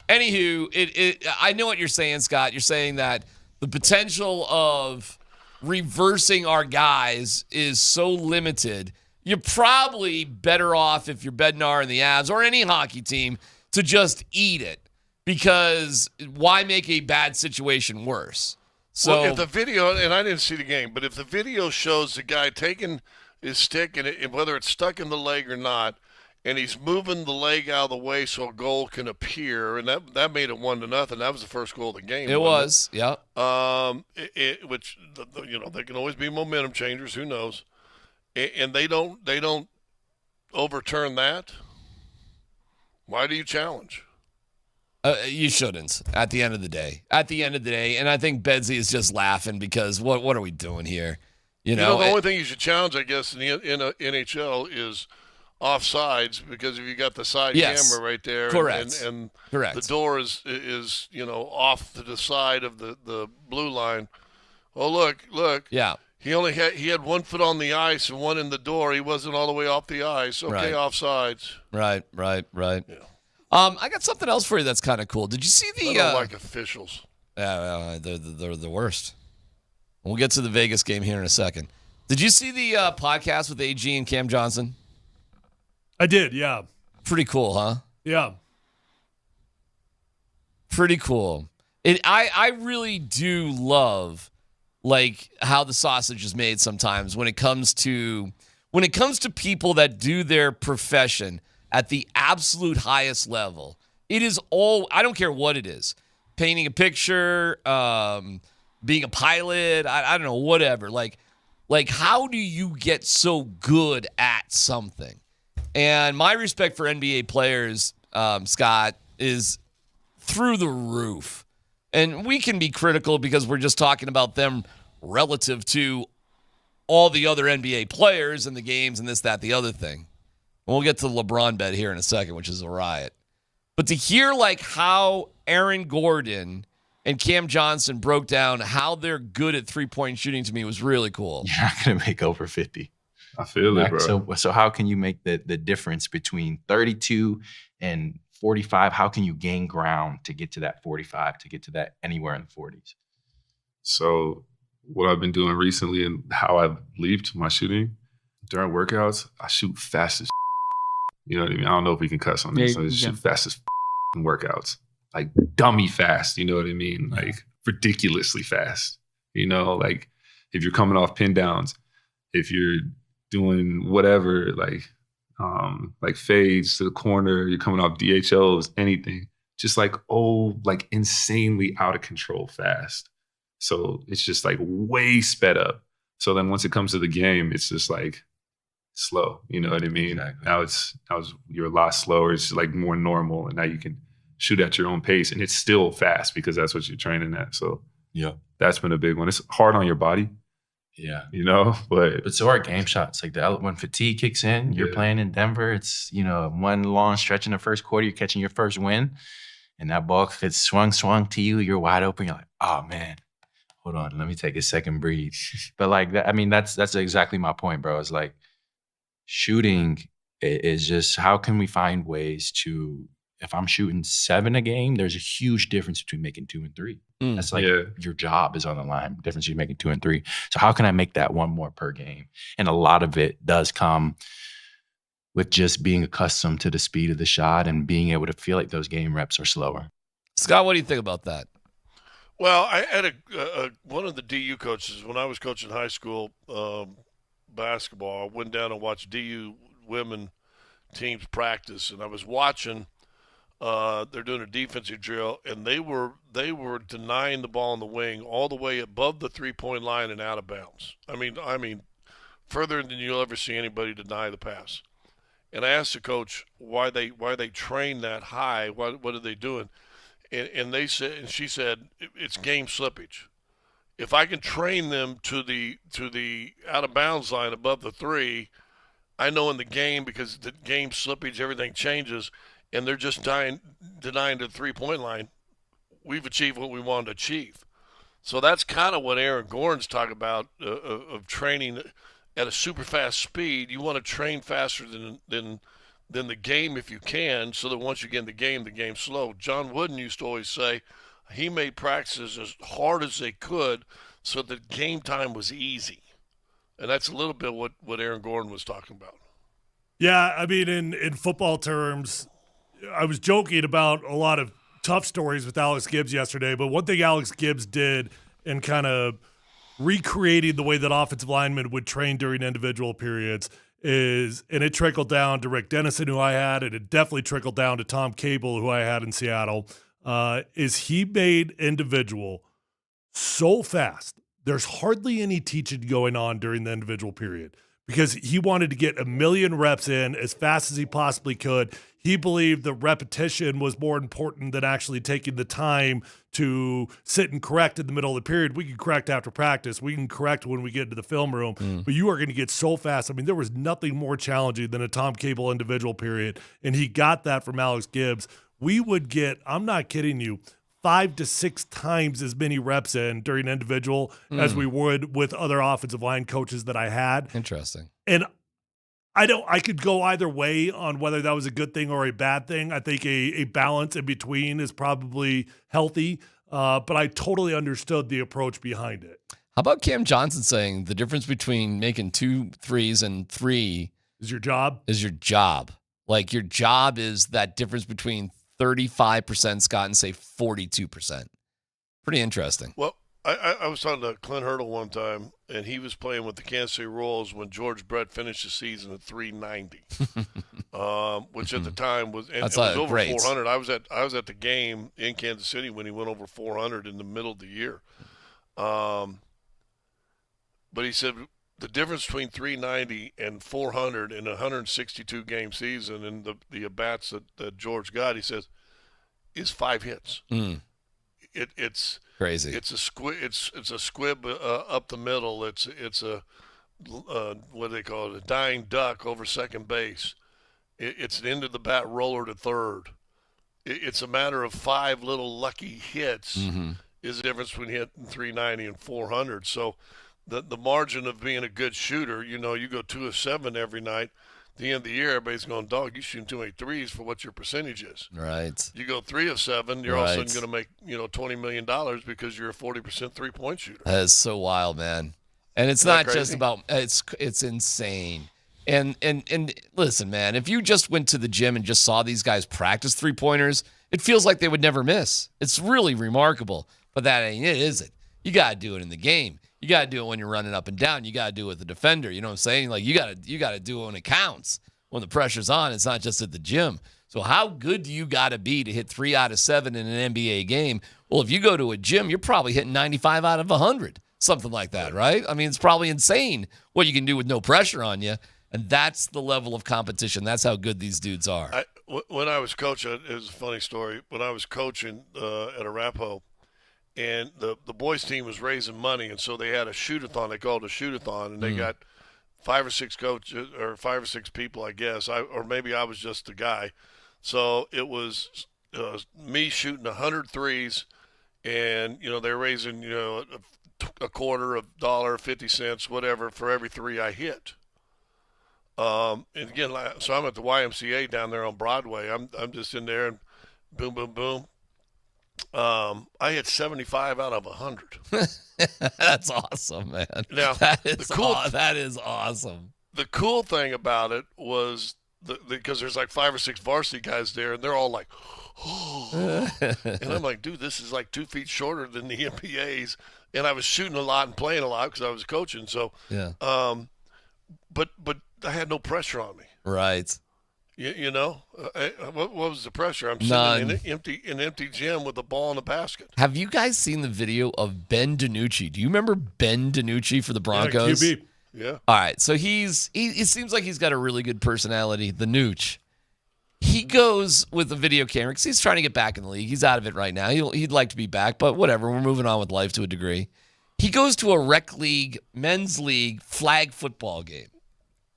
Anywho, I know what you're saying, Scott. You're saying that the potential of reversing our guys is so limited. You're probably better off, if you're Bednar and the Avs or any hockey team, to just eat it. Because why make a bad situation worse? So well, if the video, and I didn't see the game, but if the video shows the guy taking his stick, and whether it's stuck in the leg or not, and he's moving the leg out of the way so a goal can appear, and that made it 1-0. That was the first goal of the game. It was, yeah. Which, you know, they can always be momentum changers. Who knows? And they don't overturn that. Why do you challenge? You shouldn't. At the end of the day, and I think Bedsy is just laughing because what are we doing here? You know, the only thing you should challenge, I guess, in the NHL is offsides, because if you got the side camera right there, correct, and correct, the door is off to the side of the blue line. Oh look, yeah. He had 1 foot on the ice and 1 in the door. He wasn't all the way off the ice. Okay, right. Offsides. Right. Yeah. I got something else for you that's kind of cool. Did you see the? I don't like officials. Yeah, they're the worst. We'll get to the Vegas game here in a second. Did you see the podcast with AG and Cam Johnson? I did, yeah. Pretty cool, huh? Yeah. Pretty cool. I really do love like how the sausage is made sometimes when it comes to people that do their profession at the absolute highest level. It is all, I don't care what it is. Painting a picture, being a pilot, I don't know, whatever. Like how do you get so good at something? And my respect for NBA players, Scott, is through the roof. And we can be critical because we're just talking about them relative to all the other NBA players and the games and this, that, the other thing. We'll get to the LeBron bet here in a second, which is a riot. But to hear like how Aaron Gordon and Cam Johnson broke down how they're good at three-point shooting to me was really cool. You're not going to make over 50. I feel it, bro. So how can you make the difference between 32 and 45, how can you gain ground to get to that 45, to get to that anywhere in the 40s? So what I've been doing recently and how I've leaped my shooting during workouts, I shoot fast as you know what I mean? I don't know if we can cuss on this. I just shoot fast as in workouts. Like dummy fast, you know what I mean? Like ridiculously fast. You know, like if you're coming off pin downs, if you're doing whatever, like fades to the corner, you're coming off DHOs, anything. Just like insanely out of control fast. So it's just like way sped up. So then once it comes to the game, it's just like slow. You know what I mean? Exactly. Now you're a lot slower. It's like more normal, and now you can shoot at your own pace, and it's still fast because that's what you're training at. So yeah, that's been a big one. It's hard on your body. Yeah, you know, but so are game shots. Like when fatigue kicks in, you're playing in Denver. It's one long stretch in the first quarter. You're catching your first win, and that ball gets swung to you. You're wide open. You're like, oh man, hold on, let me take a second breathe. But like that, I mean, that's exactly my point, bro. It's like shooting is just how can we find ways to. If I'm shooting 7 a game, there's a huge difference between making 2 and 3. That's like your job is on the line. The difference between making 2 and 3. So how can I make that one more per game? And a lot of it does come with just being accustomed to the speed of the shot and being able to feel like those game reps are slower. Scott, what do you think about that? Well, I had one of the DU coaches when I was coaching high school basketball. I went down and watched DU women teams practice, and I was watching. They're doing a defensive drill, and they were denying the ball in the wing all the way above the 3-point line and out of bounds. I mean, further than you'll ever see anybody deny the pass. And I asked the coach why they train that high. What are they doing? And she said it's game slippage. If I can train them to the out of bounds line above the 3, I know in the game, because the game slippage, everything changes. And they're just denying the 3-point line, we've achieved what we wanted to achieve. So that's kind of what Aaron Gordon's talking about of training at a super fast speed. You want to train faster than the game if you can, so that once you get in the game's slow. John Wooden used to always say he made practices as hard as they could so that game time was easy. And that's a little bit what Aaron Gordon was talking about. Yeah, I mean, in football terms, I was joking about a lot of tough stories with Alex Gibbs yesterday, but one thing Alex Gibbs did in kind of recreating the way that offensive linemen would train during individual periods is, and it trickled down to Rick Dennison, who I had, and it definitely trickled down to Tom Cable, who I had in Seattle, is he made individual so fast. There's hardly any teaching going on during the individual period because he wanted to get 1 million reps in as fast as he possibly could. He believed the repetition was more important than actually taking the time to sit and correct in the middle of the period. We can correct after practice. We can correct when we get into the film room. But you are going to get so fast. I mean, there was nothing more challenging than a Tom Cable individual period, and he got that from Alex Gibbs. We would get, I'm not kidding you, 5 to 6 times as many reps in during individual as we would with other offensive line coaches that I had. Interesting. And I could go either way on whether that was a good thing or a bad thing. I think a balance in between is probably healthy, but I totally understood the approach behind it. How about Cam Johnson saying the difference between making 2 threes and 3 is your job? Is your job. Like your job is that difference between 35%, Scott, and say 42%. Pretty interesting. Well, I was talking to Clint Hurdle one time, and he was playing with the Kansas City Royals when George Brett finished the season at 390, which at the time was, and it was over great. 400. I was at the game in Kansas City when he went over 400 in the middle of the year. But he said the difference between 390 and 400 in a 162 game season and the at-bats that George got, he says, is 5 hits. It's crazy. It's a squib up the middle. It's a what do they call it? A dying duck over second base. It's an end of the bat roller to third. It's a matter of 5 little lucky hits. Is the difference between hitting 390 and 400. So the margin of being a good shooter, you go 2 of 7 every night. the end of the year, everybody's going, dog, you shooting too many threes for what your percentage is. Right. You go 3 of 7, you're all of a sudden going to make, $20 million because you're a 40% 3-point shooter. That is so wild, man. And it's Isn't that not just crazy? about it's insane. And listen, man, if you just went to the gym and just saw these guys practice three-pointers, it feels like they would never miss. It's really remarkable. But that ain't it, is it? You got to do it in the game. You got to do it when you're running up and down. You got to do it with the defender. You know what I'm saying? Like you got to do it when it counts. When the pressure's on, it's not just at the gym. So how good do you got to be to hit 3 out of 7 in an NBA game? Well, if you go to a gym, you're probably hitting 95 out of 100, something like that, right? I mean, it's probably insane what you can do with no pressure on you. And that's the level of competition. That's how good these dudes are. When I was coaching, it was a funny story. When I was coaching at Arapahoe, and the boys' team was raising money, and so they had a shoot-a-thon. They called it a shoot-a-thon, and they got 5 or 6 coaches or 5 or 6 people, I guess. Or maybe I was just the guy. So it was me shooting 100 threes, and they're raising a quarter, a dollar, 50 cents, whatever for every 3 I hit. And again, so I'm at the YMCA down there on Broadway. I'm just in there and boom, boom, boom. I hit 75 out of 100. That's awesome, man. Now, that is awesome. The cool thing about it was because there's like 5 or 6 varsity guys there, and they're all like, oh. And I'm like, dude, this is like 2 feet shorter than the NBA's. And I was shooting a lot and playing a lot because I was coaching. So, yeah. But I had no pressure on me. Right. What was the pressure? I'm sitting in an empty gym with a ball in a basket. Have you guys seen the video of Ben DiNucci? Do you remember Ben DiNucci for the Broncos? Yeah, QB. Yeah. All right. So he seems like he's got a really good personality, the Nooch. He goes with a video camera because he's trying to get back in the league. He's out of it right now. He'd like to be back, but whatever. We're moving on with life to a degree. He goes to a rec league, men's league flag football game.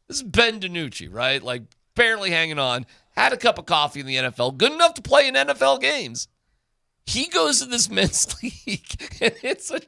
This is Ben DiNucci, right? Like barely hanging on. Had a cup of coffee in the NFL. Good enough to play in NFL games. He goes to this men's league, and it's a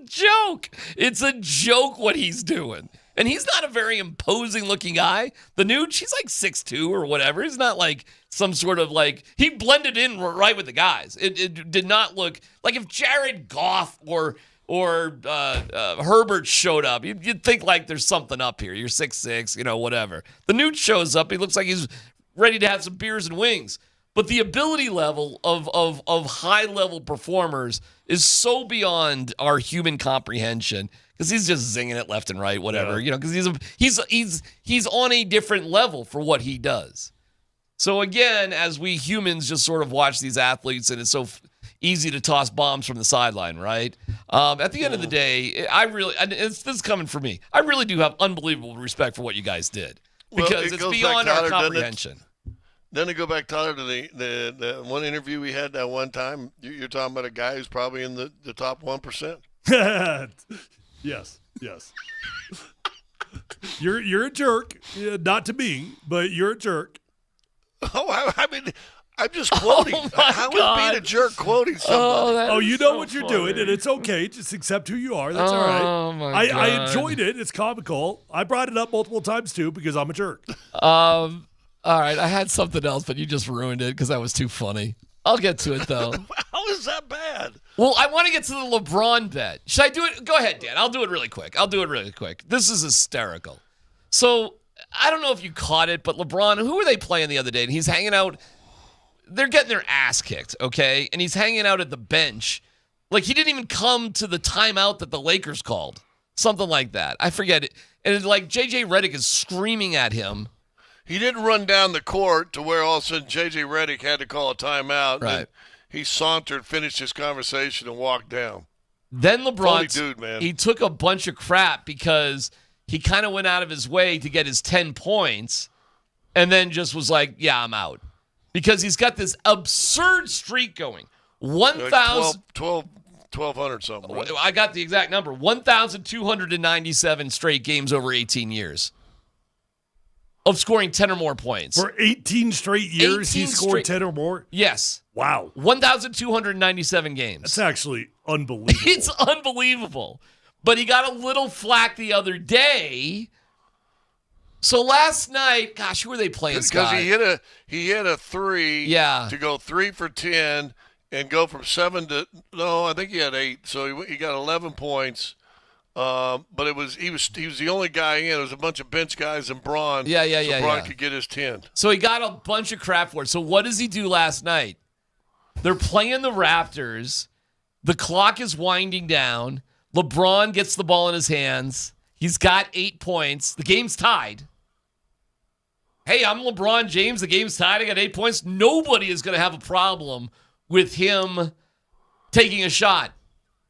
joke. It's a joke what he's doing. And he's not a very imposing looking guy. The Nooch, he's like 6'2" or whatever. He's not like some sort of like, he blended in right with the guys. It did not look like if Jared Goff or Herbert showed up, you'd think like there's something up here. You're 6'6", whatever. The Nooch shows up. He looks like he's ready to have some beers and wings. But the ability level of high-level performers is so beyond our human comprehension because he's just zinging it left and right, whatever, because he's on a different level for what he does. So again, as we humans just sort of watch these athletes, and it's so easy to toss bombs from the sideline, right? At the end of the day, this is coming from me. I really do have unbelievable respect for what you guys did because it's beyond our comprehension. Then to go back, Tyler, to the one interview we had that one time, you're talking about a guy who's probably in the top 1%. Yes. You're a jerk. Not to me, but you're a jerk. Oh, I mean, I'm just quoting. How is being a jerk quoting somebody? You know what you're doing, and it's okay. Just accept who you are. That's all right. Oh, my God. I enjoyed it. It's comical. I brought it up multiple times, too, because I'm a jerk. All right, I had something else, but you just ruined it because that was too funny. I'll get to it, though. How is that bad? Well, I want to get to the LeBron bet. Should I do it? Go ahead, Dan. I'll do it really quick. This is hysterical. So, I don't know if you caught it, but LeBron, who were they playing the other day? And he's hanging out. They're getting their ass kicked, okay? And he's hanging out at the bench. Like, he didn't even come to the timeout that the Lakers called. Something like that. I forget it. And it's like J.J. Redick is screaming at him. He didn't run down the court to where all of a sudden J.J. Redick had to call a timeout. Right. And he sauntered, finished his conversation, and walked down. Then LeBron, dude, man. He took a bunch of crap because he kind of went out of his way to get his 10 points and then just was like, yeah, I'm out. Because he's got this absurd streak going. 1,200 something. Right? I got the exact number. 1,297 straight games over 18 years. Of scoring 10 or more points. For 18 straight years, he scored 10 or more? Yes. Wow. 1,297 games. That's actually unbelievable. It's unbelievable. But he got a little flack the other day. So last night, gosh, who were they playing, Scott? Because he hit a 3 Yeah. to go 3 for 10 and go from 7 to I think he had 8. So he got 11 points. But he was the only guy in. It was a bunch of bench guys and Braun. So Braun could get his 10. So he got a bunch of crap for it. So what does he do last night? They're playing the Raptors. The clock is winding down. LeBron gets the ball in his hands. He's got 8 points. The game's tied. Hey, I'm LeBron James. The game's tied. I got 8 points. Nobody is going to have a problem with him taking a shot.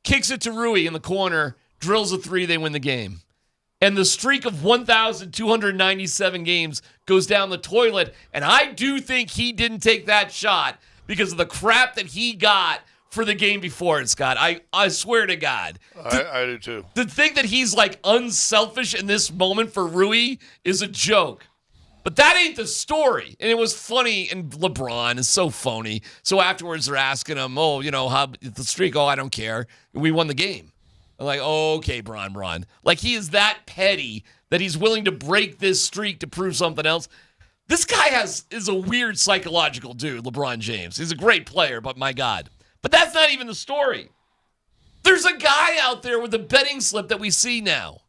Kicks it to Rui in the corner. Drills a 3, they win the game. And the streak of 1,297 games goes down the toilet. And I do think he didn't take that shot because of the crap that he got for the game before it, Scott. I swear to God. I do too. To think that he's like unselfish in this moment for Rui is a joke. But that ain't the story. And it was funny, and LeBron is so phony. So afterwards they're asking him, how the streak? Oh, I don't care. We won the game. I'm like, okay, Bron. Like, he is that petty that he's willing to break this streak to prove something else. This guy is a weird psychological dude, LeBron James. He's a great player, but my God. But that's not even the story. There's a guy out there with a betting slip that we see now.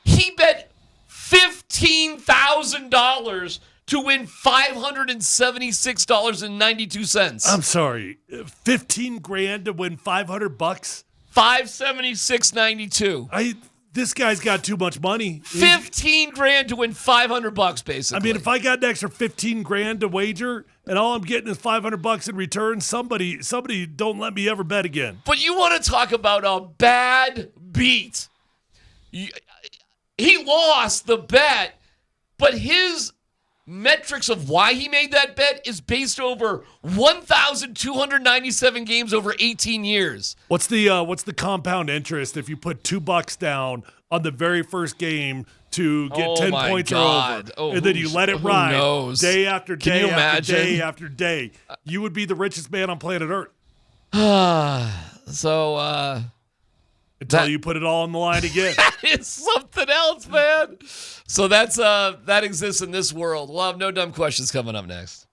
He bet $15,000 to win $576.92. I'm sorry, 15 grand to win $500? $576.92. This guy's got too much money. 15 grand to win $500, basically. I mean, if I got an extra 15 grand to wager and all I'm getting is $500 in return, somebody don't let me ever bet again. But you want to talk about a bad beat. He lost the bet, but his metrics of why he made that bet is based over 1,297 games over 18 years. What's the compound interest if you put $2 down on the very first game to get 10 points or over, and then you let it ride day after day after day after day? You would be the richest man on planet Earth. Until you put it all on the line again. It's something else, man. So that exists in this world. We'll have no dumb questions coming up next.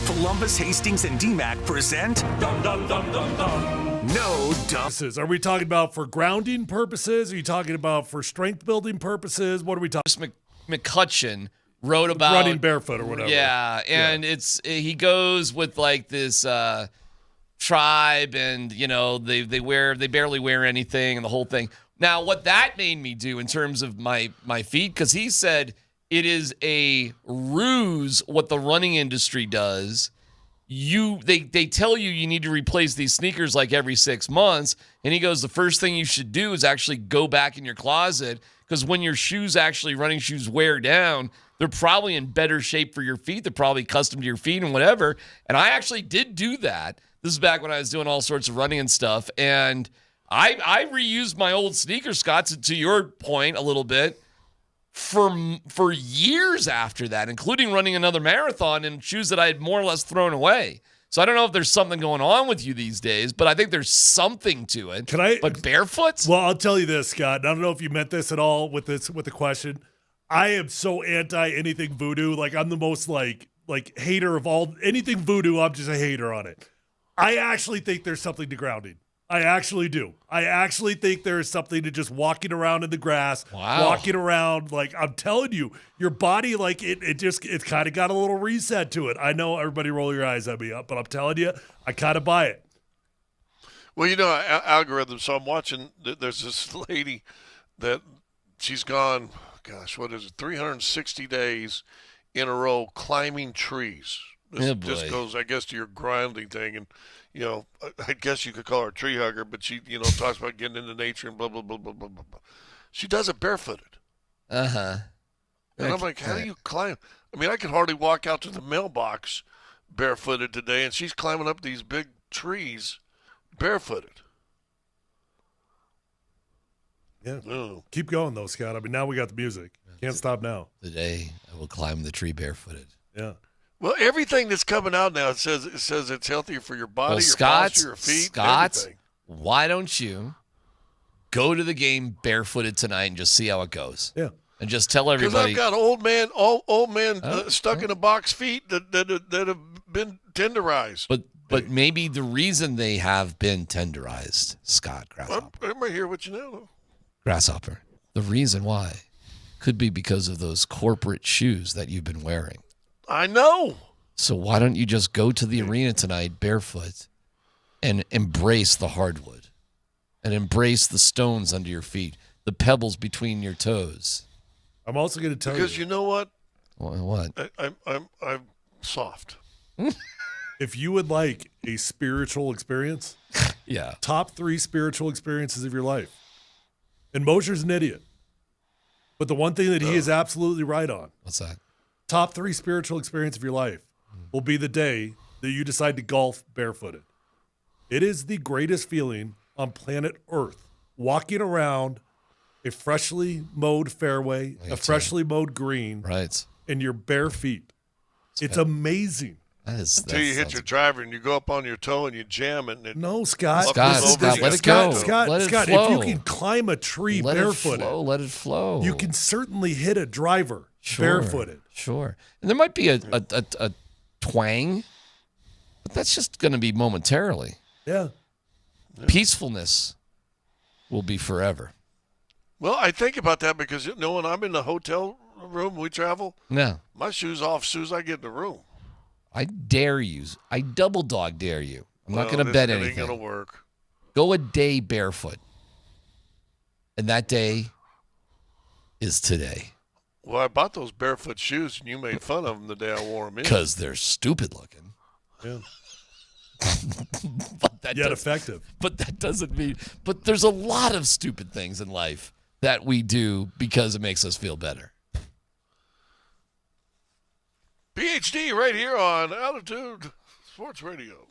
Polumbus, Hastings, and DMac present Dum Dum Dum Dum Dum. No Dumb. Are we talking about for grounding purposes? Are you talking about for strength building purposes? What are we talking? McCutcheon wrote about running barefoot or whatever. Yeah, and he goes with like this tribe, and they barely wear anything, and the whole thing. Now, what that made me do in terms of my feet, because he said it is a ruse what the running industry does. They tell you need to replace these sneakers like every 6 months, and he goes, the first thing you should do is actually go back in your closet, because when your running shoes wear down, they're probably in better shape for your feet. They're probably custom to your feet and whatever. And I actually did do that. This is back when I was doing all sorts of running and stuff, and I reused my old sneakers, Scott, to your point a little bit, for years after that, including running another marathon in shoes that I had more or less thrown away. So I don't know if there's something going on with you these days, but I think there's something to it. But barefoot? Well, I'll tell you this, Scott. I don't know if you meant this at all with the question. I am so anti anything voodoo. Like, I'm the most like hater of all anything voodoo. I'm just a hater on it. I actually think there's something to grounding. I actually do. I actually think there is something to just walking around in the grass, walking around. Like, I'm telling you, your body, like, it's kind of got a little reset to it. I know everybody roll your eyes at me up, but I'm telling you, I kind of buy it. Well, algorithm. So I'm watching, there's this lady that she's gone, gosh, what is it, 360 days in a row climbing trees. This goes, I guess, to your grounding thing. And, I guess you could call her a tree hugger, but she, talks about getting into nature and blah, blah, blah, blah, blah, blah, blah. She does it barefooted. Uh-huh. And I'm like, how do you climb? I mean, I could hardly walk out to the mailbox barefooted today, and she's climbing up these big trees barefooted. Yeah. Keep going, though, Scott. I mean, now we got the music. Can't stop now. Today, I will climb the tree barefooted. Yeah. Well, everything that's coming out now, it says it's healthier for your body, your posture, your feet, Scott, everything. Why don't you go to the game barefooted tonight and just see how it goes? Yeah. And just tell everybody. Because I've got old man stuck in a box feet that have been tenderized. But maybe the reason they have been tenderized, Scott Grasshopper. I'm right here with you now. Grasshopper. The reason why could be because of those corporate shoes that you've been wearing. I know. So why don't you just go to the arena tonight barefoot and embrace the hardwood and embrace the stones under your feet, the pebbles between your toes? I'm also going to tell you. Because you know what? What? I'm soft. If you would like a spiritual experience, yeah, top 3 spiritual experiences of your life. And Moser's an idiot. But the one thing that he is absolutely right on. What's that? Top 3 spiritual experience of your life will be the day that you decide to golf barefooted. It is the greatest feeling on planet Earth. Walking around a freshly mowed fairway, a freshly mowed green, right, in your bare feet. It's amazing. Until you hit your driver and you go up on your toe and you jam it. And no, Scott. Scott, let it go. Scott, if you can climb a tree barefooted, let it flow. You can certainly hit a driver barefooted. Sure. And there might be a twang, but that's just going to be momentarily. Yeah. Peacefulness will be forever. Well, I think about that because, when I'm in the hotel room, we travel, my shoes off as soon as I get in the room. I dare you. I double dog dare you. I'm not going to bet anything. It ain't going to work. Go a day barefoot. And that day is today. Well, I bought those barefoot shoes, and you made fun of them the day I wore them in. Because they're stupid looking. Yeah. But yet effective. But that doesn't mean. But there's a lot of stupid things in life that we do because it makes us feel better. PhD right here on Altitude Sports Radio.